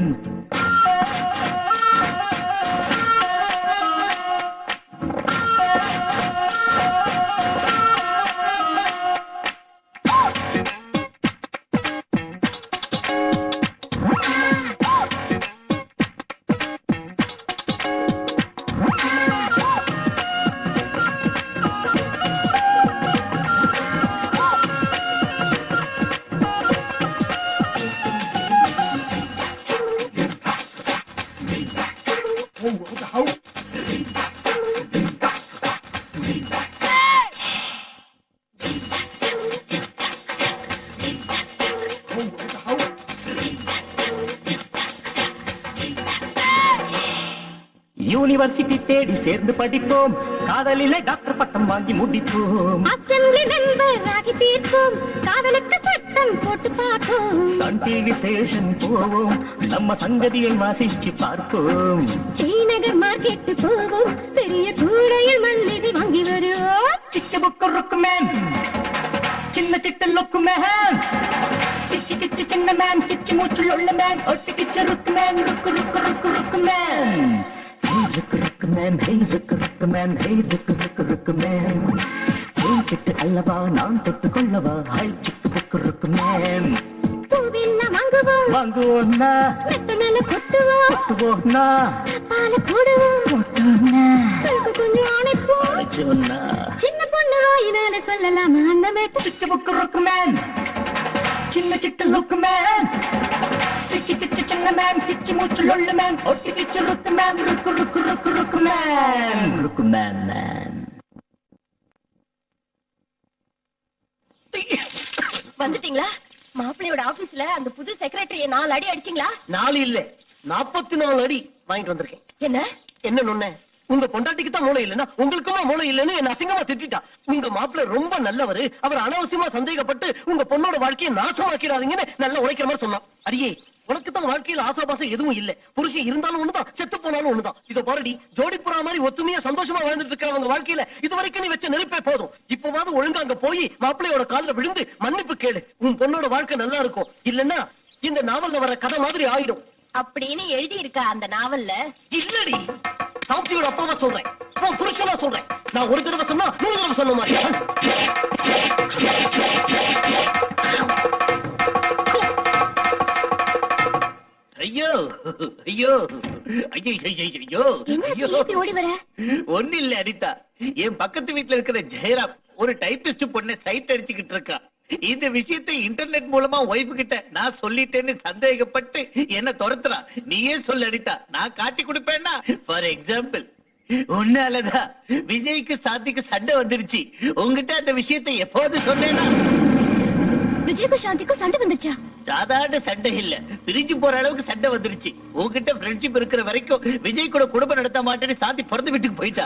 யூனிவர்சிட்டி தேடி சேர்ந்து படிப்போம், காதலிலே டாக்டர் பட்டம் வாங்கி முடிப்போம்.
அசெம்பிளி மெம்பர் ஆகி தீர்ப்போம், காதலுக்கு சட்டம் போட்டு பார்ப்போம்.
சன் டிவி ஸ்டேஷன் போவோம், நம்ம சங்கதியை வாசிச்சு பார்ப்போம்.
ஸ்ரீநகர் மார்க்கெட் போவோம், பெரிய கூடையில் மல்லிகை வாங்கி வருவோம்.
சிக்கு புக்கு ருக்கு மேன், சின்ன சிட்டு லுக்கு மேன், சிக்கி கிச்சு சின்ன மேன், கிச்சு மூச்சு லொள்ளு மேன், ஒட்டி கிச்சு ருக்கு மேன், ருக்கு ருக்கு ருக்கு ருக்கு மேன். ருக்கு ருக்கு மேன் ஹே ருக்கு ருக்கு மேன் ஹே ருக்கு ருக்கு ருக்கு மேன் சிட்டு அல்லவா நான் தொட்டு கொள்ளவா ஹை சிக்கு புக்கு ருக்கு மேன்
பூவெல்லாம் வாங்குவோம்
வாங்குவோன்னா
மெத்த மேல கொட்டுவோம்
கொட்டுவோன்னா
பால போடுவோம்
கொட்டோன்னா
கல்கு கொஞ்சம் அணைப்போம்
அழைச்சோன்னா
சின்ன பொண்ணு வாயினால சொல்லலாமா அந்த மேட்ட
சிக்கு புக்கு ருக்கு மேன் சின்ன சிட்டு ருக்கு மேன் சிக்கி கிச்சு சின்ன மேன் கிச்சு மூச்சு லொல்லு மேன் ஒட்டி கிச்சு ருக்கு மேன் ருக்கு ருக்கு ருக்கு ருக்கு மேன் மேன்
வந்துட்டீங்களா? மாப்பிள்ளையோட ஆபீஸ்ல அந்த புது செக்ரட்டரிய 4 அடி அடிச்சீங்களா?
4 இல்ல 44 அடி வாங்கிட்டு வந்திருக்கேன். என்ன நொண்ணே உங்க பொண்டாட்டிக்கு தான் மூளை இல்லைன்னா உங்களுக்குமா மூளை இல்லைன்னு என்ன அசிங்கமா திட்டா. உங்க மாப்பிள்ளை ரொம்ப நல்லவரு, அவர் அனாவசியமா சந்தேகப்பட்டு உங்க பொண்ணோட வாழ்க்கையை நாசமாக்கிடாதீங்கன்னு நல்லா உழைக்கிற மாதிரி சொன்னான். அடியே உனக்கு தான் வாழ்க்கையில ஆசாபாசம் எதுவும் இல்ல, புருஷன் இருந்தாலும் ஒண்ணுதான், செத்து போனாலும் ஒண்ணுதான். இத பாருடி, ஜோடிப்புறா மாதிரி ஒத்துமையா சந்தோஷமா வாழ்ந்துட்டு இருக்கிறவங்க வாழ்க்கையில இது வரைக்கும் நீ வச்ச நெருப்பே போதும். இப்பவாவது ஒழுங்கா அங்க போய் மாப்பிள்ளையோட கால்ல விழுந்து மன்னிப்பு கேளு. உன் பொண்ணோட வாழ்க்கை நல்லா இருக்கும், இல்லன்னா இந்த நாவல்ல வர கதை மாதிரி ஆயிடும்
அப்படின்னு எழுதி இருக்கா அந்த நாவல்ல?
இல்லடி, சாந்தியோட அப்பாவா சொல்றேன், உன் புருஷனா சொல்றேன். நான் ஒரு தடவை சொன்னா 100 தடவை சொன்ன மாதிரி. ஐயோ ஐயோ ஐயோ ஐயோ
ஓடி வர
ஒண்ணு இல்ல அனிதா, என் பக்கத்து வீட்டுல இருக்கிற ஜெயராம் ஒரு டைபிஸ்ட் பொண்ணை சைட் அடிச்சுக்கிட்டு இருக்கா. இந்த விஷயத்தை இன்டர்நெட் மூலமா ஒய்ஃபு கிட்ட நான் சொல்லிட்டேன்னு சந்தேகப்பட்டு என்ன துரத்துறா. நீயே சொல்லு அனிதா, நான் காட்டி கொடுப்பேன்னா. ஃபார் எக்ஸாம்பிள், உன்னாலதான் விஜய்க்கு சாந்திக்கு சண்டை வந்துருச்சு. உங்ககிட்ட அந்த விஷயத்தை எப்போது சொன்னேன்னா?
விஜய்க்கு சாந்திக்கும் சண்டை வந்துச்சா?
சாதாரண சண்டை இல்ல, பிரிஞ்சு போற அளவுக்கு சண்டை வந்துருச்சு. உங்ககிட்ட ஃப்ரெண்ட்ஷிப் இருக்கிற வரைக்கும் விஜய் கூட குடும்பம் நடத்த மாட்டேன்னு சாந்தி பிறந்த வீட்டுக்கு போயிட்டா.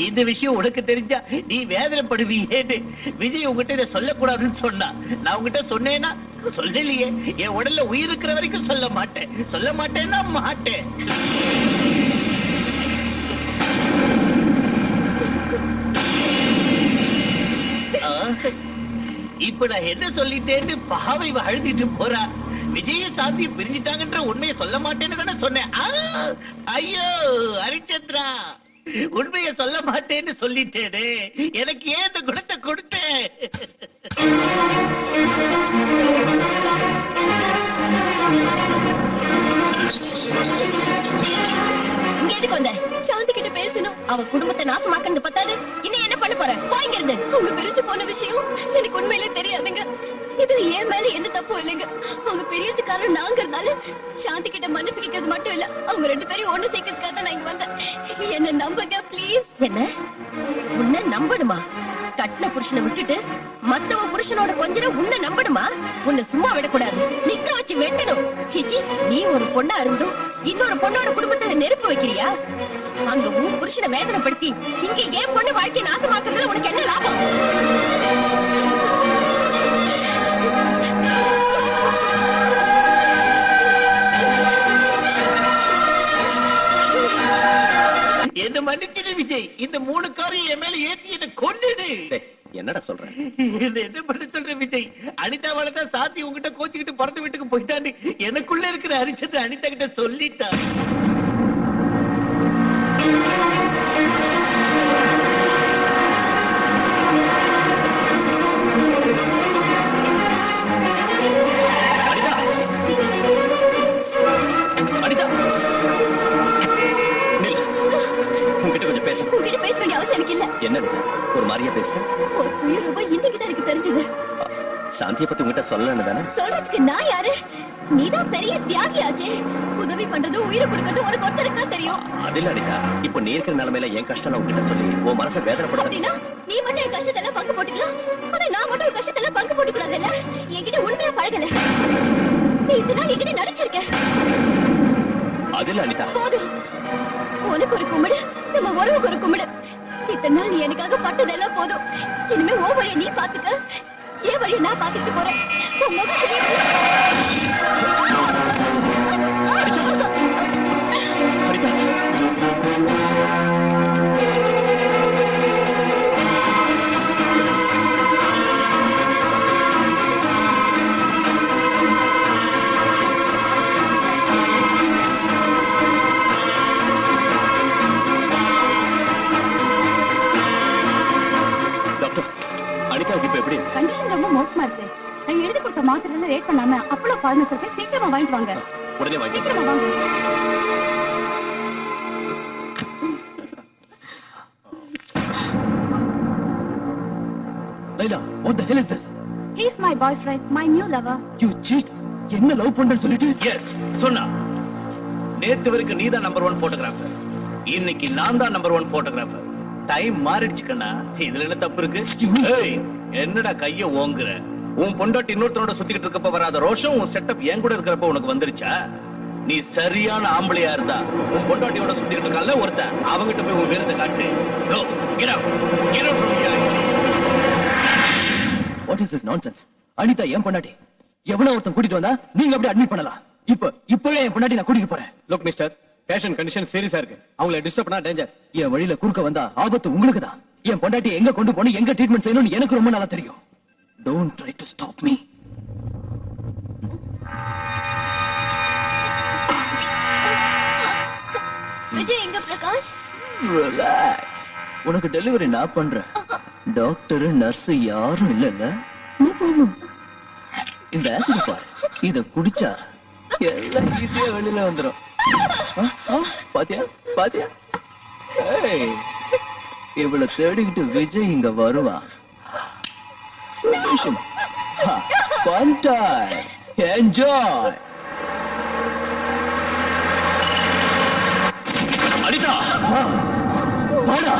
இந்த விஷயம் உனக்கு தெரிஞ்சா நீ வேதனைப்படுவீன்னு விஜய் உங்ககிட்ட இதை சொல்லக்கூடாதுன்னு சொன்னா. நான் உங்ககிட்ட சொன்னேன்னா? சொல்லலையே. என் உடல்ல உயிர் இருக்கிற வரைக்கும் சொல்ல மாட்டேன். சொல்ல மாட்டேன்னா மாட்டேன். இப்ப நான் என்ன சொல்லிட்டேன்னு பாவை அழுதிட்டு போறா. விஜய சாந்தி பிரிஞ்சிட்டாங்கன்ற உண்மையை சொல்ல மாட்டேன்னு தானே சொன்னேன். ஐயோ ஹரிச்சந்திரா, உண்மையை சொல்ல மாட்டேன்னு சொல்லிட்டேனே, எனக்கு ஏன் இந்த குணத்தை கொடுத்தேன்?
இங்க எதுக்கு வந்த? சாந்தி கிட்ட பேசணும். அவ குடும்பத்தை நாசமாக்குறது பத்தாது, இன்னும் என்ன பண்ண போற? போய்ங்க இருந்து.
அவங்க பிரிஞ்சு போன விஷயம் எனக்கு உண்மையிலே தெரியாதுங்க. இதுல ஏன் மேல எந்த தப்பும் இல்லைங்க. அவங்க பெரியதுக்காரன் நாங்கிறதுனால சாந்தி கிட்ட மன்னிப்பு கேட்கறது மட்டும் இல்ல, அவங்க 2 பேரையும் ஒண்ணு சேர்க்கறதுக்காக தான் நான் இங்க வந்தேன். என்ன நம்புங்க ப்ளீஸ்.
என்ன உன்னை நம்பணுமா? கட்டின புருஷனை விட்டுட்டு மத்தவ புருஷனோட கொஞ்ச உன்னை நம்பணுமா? உன்னை சும்மா விடக்கூடாது, நிக்க வச்சு வெட்டணும். சிச்சி, நீ ஒரு பொண்ணா இருந்தும் இன்னொரு பொண்ணோட குடும்பத்தை நெருப்பு வைக்கிறியா? அங்க உன் புருஷனை வேதனைப்படுத்தி இங்க ஏன் பொண்ணு வாழ்க்கையை நாசமாக்குறதுல உனக்கு என்ன லாபம்?
என்ன மன்னிச்சிடு விஜய், இந்த 3 காரையும் என் மேல ஏத்தி என்ன கொன்னுடு.
என்னடா சொல்ற?
என்ன பண்ண சொல்ற விஜய்? அனிதாவால தான் சாத்தி உங்ககிட்ட கோச்சிக்கிட்டு பிறந்த வீட்டுக்கு போயிட்டான்னு எனக்குள்ள இருக்கிற ஹரிச்சந்திரன் அனிதா கிட்ட சொல்லிட்டா.
உங்ககிட்ட பேச வேண்டிய அவசியம் எனக்கு இல்ல.
என்ன ஒரு மாதிரியா பேசுற?
ஒரு சுயரூபம் இன்னைக்குதான் எனக்கு தெரிஞ்சது.
சாந்தியை பத்தி உங்ககிட்ட சொல்லலன்னு தானே?
சொல்றதுக்கு நான் யாரு? நீதான் பெரிய தியாகியாச்சே. உதவி பண்றது உயிரை கொடுக்கறது உனக்கு ஒருத்தருக்கு தான் தெரியும்.
அதில் அனிதா, இப்போ நீ இருக்கிற நிலைமையில என் கஷ்டம் உங்ககிட்ட சொல்லி உன் மனசை வேதனைப்பட.
அப்படின்னா நீ மட்டும் என் கஷ்டத்தை எல்லாம் பங்கு போட்டுக்கலாம், ஆனா நான் மட்டும் உன் கஷ்டத்தை எல்லாம் பங்கு போட்டுக் கூடாதுல்ல? என்கிட்ட உண்மையா பழகல, நீ இத்தனை நாள் என்கிட்ட நடிச்சிருக்க.
அதில் அனிதா,
போதும். உனக்கு ஒரு கும்பிடு, நம்ம உறவுக்கு ஒரு கும்பிடு. இத்தனை நாள் நீ எனக்காக பட்டதெல்லாம் போதும். இனிமே ஓ வழியை நீ பாத்துக்க, ஏன் வழியை நான் பாத்துட்டு போறேன். உன் முகத்திலே
டாக்டர் நான் எழுதி கொடுத்த மாத்திரையில ரேட் பண்ணாம அப்பளோ பார்மசி போய் சீக்கிரமா வாங்கிட்டு வாங்க.
உடனே வாங்கி
சீக்கிரமா வாங்க.
Laila, what the hell is this?
He is my boyfriend, my new lover.
You cheat. என்ன லவ் பண்றேன்னு சொல்லிட்டு?
எஸ் சொன்னா. நேத்து வரைக்கும் நீதான் நம்பர் 1 போட்டோகிராஃபர். இன்னைக்கு நான் தான் நம்பர் 1 போட்டோகிராஃபர். டைம் மாறிடுச்சு கண்ணா. இதுல என்ன தப்பு இருக்கு? ஏய், என்னடா கைய ஓங்குற? உன் பொண்டாட்டி இன்னொருத்தரோட சுத்திக்கிட்டு இருக்கப்ப வராத ரோஷம் உன் செட்டப் என் கூட இருக்கிறப்ப உனக்கு வந்துருச்சா? நீ சரியான ஆம்பளையா இருந்தா உன் பொண்டாட்டியோட சுத்திக்கிட்டு இருக்கான்ல ஒருத்தன், அவங்கிட்ட போய் உன் வீரத்தை காட்டு. No, get out. Get out from here, I say.
What is this nonsense? Anitha என் பொண்டாட்டி. எவனோ ஒருத்தன் கூட்டிட்டு வந்தா நீங்க அப்படியே அட்மிட் பண்ணலாம். இப்பவே என் பொண்டாட்டி நான் கூட்டிட்டு போறேன்.
லுக் மிஸ்டர், பேஷண்ட் கண்டிஷன் சீரியஸா இருக்கு. அவங்கள டிஸ்டர்ப் பண்ணா டேஞ்சர்.
என் வழியில குறுக்க வந்தா ஆபத்து உங்களுக்கு தான். என் பொண்டாட்டி எங்க கொண்டு போகணும், எங்க ட்ரீட்மெண்ட் செய்யணும்னு எனக்கு ரொம்ப நல்லா தெரியும். Don't try to stop me.
Vijay எங்க பிரகாஷ்?
Relax. உனக்கு டெலிவரி நான் பண்றேன். டாக்டர் நர்ஸ் யாரும் இல்லல்ல. No problem. இந்த ஆசிட் பாரு, இத குடிச்சா எல்லாம் ஈஸியா வெளியில வந்துரும். பாத்தியா பாத்தியா? ஏய், இவளை தேடிக்கிட்டு விஜய் இங்க வருவான். Fun time. Enjoy.
அனிதா,
வாடா.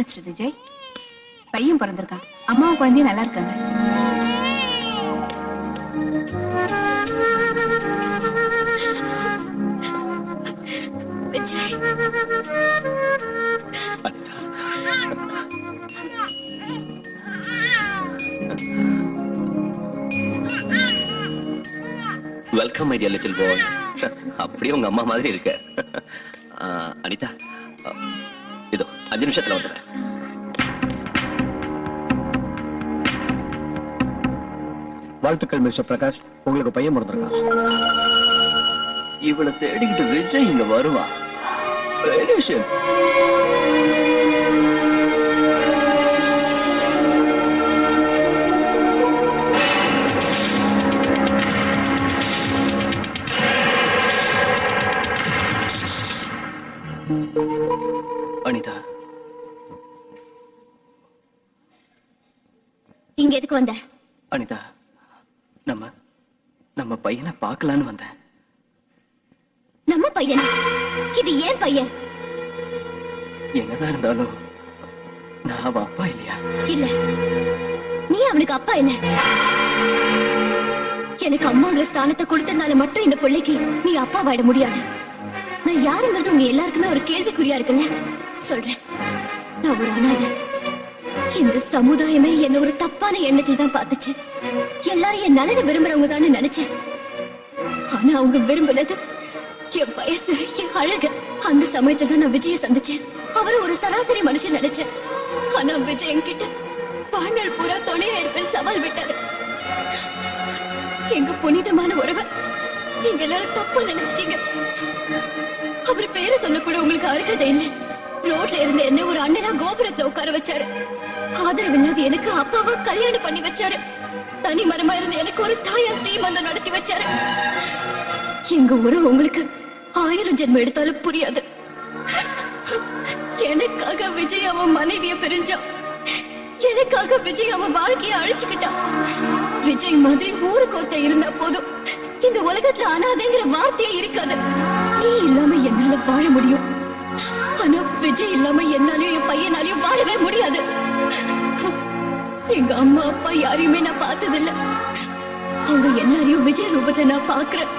மிஸ்டர் விஜய், பையன் பிறந்திருக்கான். அம்மாவும் குழந்தையும் நல்லா இருக்காங்க.
Vijay,
welcome my dear little boy. அப்படியே உங்க அம்மா மாதிரி இருக்க. அனிதா, இதோ 5 நிமிஷத்துல வந்துடுறேன்.
வாழ்த்துக்கள் மிஸ்டர் பிரகாஷ், உங்களுக்கு பையன் பிறந்திருக்கான்.
இவளை தேடிக்கிட்டு விஜய் இங்க வருவா. அனிதா,
இங்க எதுக்கு வந்த?
அனிதா, நம்ம பையனை பார்க்கலான்னு வந்தேன்.
நம்ம பையனா? இது ஏன் பையன்?
என்னதான் இருந்தாலும் நான் அவன் அப்பா இல்லையா?
இல்ல, நீ அவனுக்கு அப்பா இல்ல. எனக்கு அம்மாங்கிற ஸ்தானத்தை கொடுத்ததுனால மட்டும் இந்த பிள்ளைக்கு நீ அப்பா வாட முடியாது. நான் யாருங்கிறது உங்க எல்லாருக்குமே ஒரு கேள்விக்குறியா இருக்குல்ல. சொல்றேன், நான் ஒரு அனாதை. இந்த சமுதாயமே என்ன ஒரு தப்பான எண்ணத்தில் தான் பார்த்துச்சு. எல்லாரும் என் நலனை விரும்புறவங்க தான் நினைச்சேன். ஆனா அவங்க விரும்பினது என் வயசு, என் அழகு. அந்த சமயத்துல தான் நான் விஜய சந்திச்சேன். அவரு ஒரு சராசரி மனுஷன் நினைச்சேன். ஆனா விஜய் என்கிட்ட வாழ்நாள் பூரா துணையா இருப்பேன் சவால் விட்டாரு. எங்க புனிதமான உறவை நீங்க எல்லாரும் தப்பா நினைச்சிட்டீங்க. அவர் பேரை சொல்ல கூட உங்களுக்கு அருகதை இல்லை. ரோட்ல இருந்த என்ன ஒரு அண்ணனா கோபுரத்துல உட்கார வச்சாரு. ஆதரவு இல்லாத எனக்கு அப்பாவா கல்யாணம் பண்ணி வச்சாரு. தனி மரமா இருந்த எனக்கு ஒரு தாயா சீமந்தம் நடத்தி வச்சாரு. எங்க உறவு உங்களுக்கு 1000 ஜென்மம் எடுத்தாலும் புரியாது. எனக்காக விஜய் அவன் மனைவிய பிரிஞ்சான். எனக்காக விஜய் அவன் வாழ்க்கைய அழிச்சுக்கிட்டான். விஜய் மாதிரி ஊருக்கு ஒருத்த இருந்தா போதும், இந்த உலகத்துல அனாதைங்கிற வார்த்தையே இருக்காது. நீ இல்லாம என்னால வாழ முடியும். ஆனா விஜய் இல்லாம என்னாலயும் என் பையனாலையும் வாழவே முடியாது. எங்க அம்மா அப்பா யாரையுமே நான் பார்த்ததில்லை. அவங்க எல்லாரையும் விஜய் ரூபத்தை நான் பாக்குறேன்.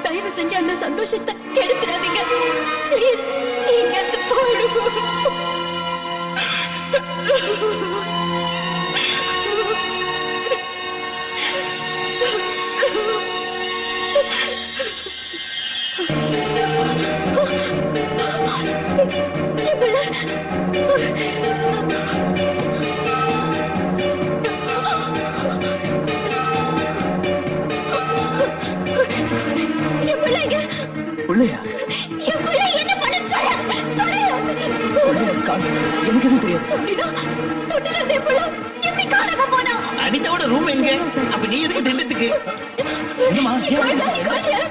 தயவு செஞ்சு அந்த சந்தோஷத்தை கெடுத்துறாதீங்க. ப்ளீஸ், நீங்க போயிடுவோம்.
எனக்கு எதுவும் தெரியாது.
அனிதாவோட ரூம் எங்க? அப்ப நீ எதுக்கு டெல்லத்துக்கு?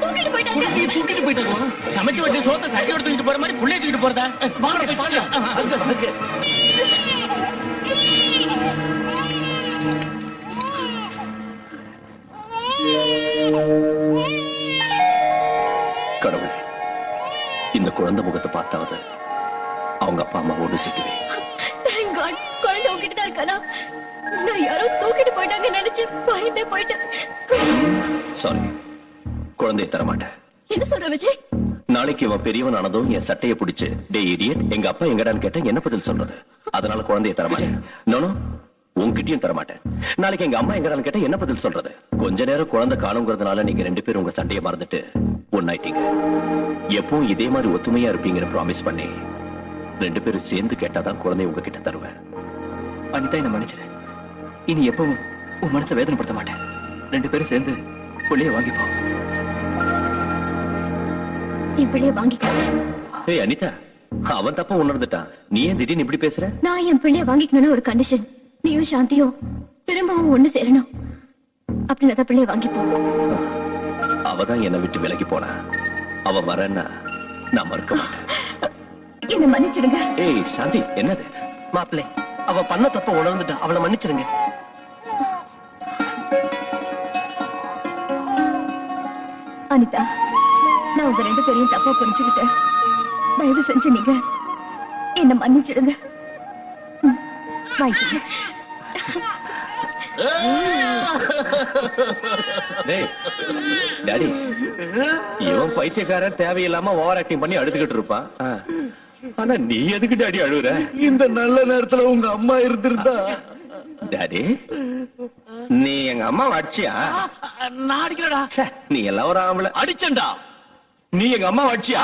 தூக்கிட்டு போயிட்டாங்களா? சமைச்சு வச்சு சோத்த சட்டியோட தூக்கிட்டு போற மாதிரி புள்ளைய தூக்கிட்டு போறதா?
கடவுள், இந்த குழந்தை முகத்தை பார்த்தாவது அவங்க அப்பா அம்மாவோடு சிட்டுவேன்.
குழந்தை உங்ககிட்ட தான் இருக்கானா? நான் யாரோ தூக்கிட்டு போயிட்டாங்க நினைச்சு பயந்தே போயிட்டேன்.
சாரி, குழந்தையை தரமாட்டேன்.
என்ன சொல்ற விஜய்?
நாளைக்கு அவன் பெரியவன் ஆனதும் என் சட்டையை பிடிச்சு, டே இடியட், எங்க அப்பா எங்கடான்னு கேட்டா என்ன பதில் சொல்றது? அதனால குழந்தையை தரமாட்டேன். நானோ உங்ககிட்டயும் தரமாட்டேன். நாளைக்கு எங்க அம்மா எங்கடான்னு கேட்டா என்ன பதில் சொல்றது? கொஞ்ச நேரம் குழந்தை காணுங்கிறதுனால நீங்க 2 பேரும் உங்க சண்டையை மறந்துட்டு ஒன்னாயிட்டீங்க. எப்பவும் இதே மாதிரி ஒத்துமையா இருப்பீங்கிற ப்ராமிஸ் பண்ணி 2 பேரும் சேர்ந்து கேட்டாதான் குழந்தைய உங்ககிட்ட தருவேன்.
அனிதா, என்ன மன்னிச்சிரு. இனி எப்பவும் உன் மனசை வேதனைப்படுத்த மாட்டேன். 2 பேரும் சேர்ந்து புள்ளைய வாங்கிப்போம்.
என் பிள்ளைய வாங்கிக்கோங்க.
ஏய் அனிதா, அவன் தப்பா உணர்ந்துட்டான். நீ ஏன் திடீர்னு இப்படி பேசுற?
நான் என் பிள்ளைய வாங்கிக்கணும்னு ஒரு கண்டிஷன். நீயும் சாந்தியும் திரும்பவும் ஒண்ணு சேரணும். அப்படின்னு தான் பிள்ளைய வாங்கிப்போம்.
அவதான் என்னை விட்டு விலகி போனா. அவ வரன்னா நான் மறுக்க மாட்டேன்.
என்ன மன்னிச்சிடுங்க.
ஏய் சாந்தி, என்னது?
மாப்பிள்ளை, அவ பண்ண தப்ப உணர்ந்துட்டா. அவளை மன்னிச்சிருங்க.
அனிதா, நான் உங்க 2 பேரையும் தப்பா புரிஞ்சுக்கிட்டேன். தயவு செஞ்சு நீங்க என்ன மன்னிச்சிடுங்க.
டேய் டாடி இவன் பைத்தியக்காரன் தேவையில்லாம ஓவர் ஆக்டிங் பண்ணி அழுதுகிட்டு இருப்பான். ஆனா நீ எதுக்கு டாடி அழுகுற?
இந்த நல்ல நேரத்துல உங்க அம்மா இருந்திருந்தா.
டாடி நீ எங்க அம்மா அடிச்சியா?
நான் அடிக்கலடா.
நீ எல்லாம் ஒரு ஆம்பளை.
அடிச்சண்டா.
நீ எங்க அம்மா அடிச்சியா?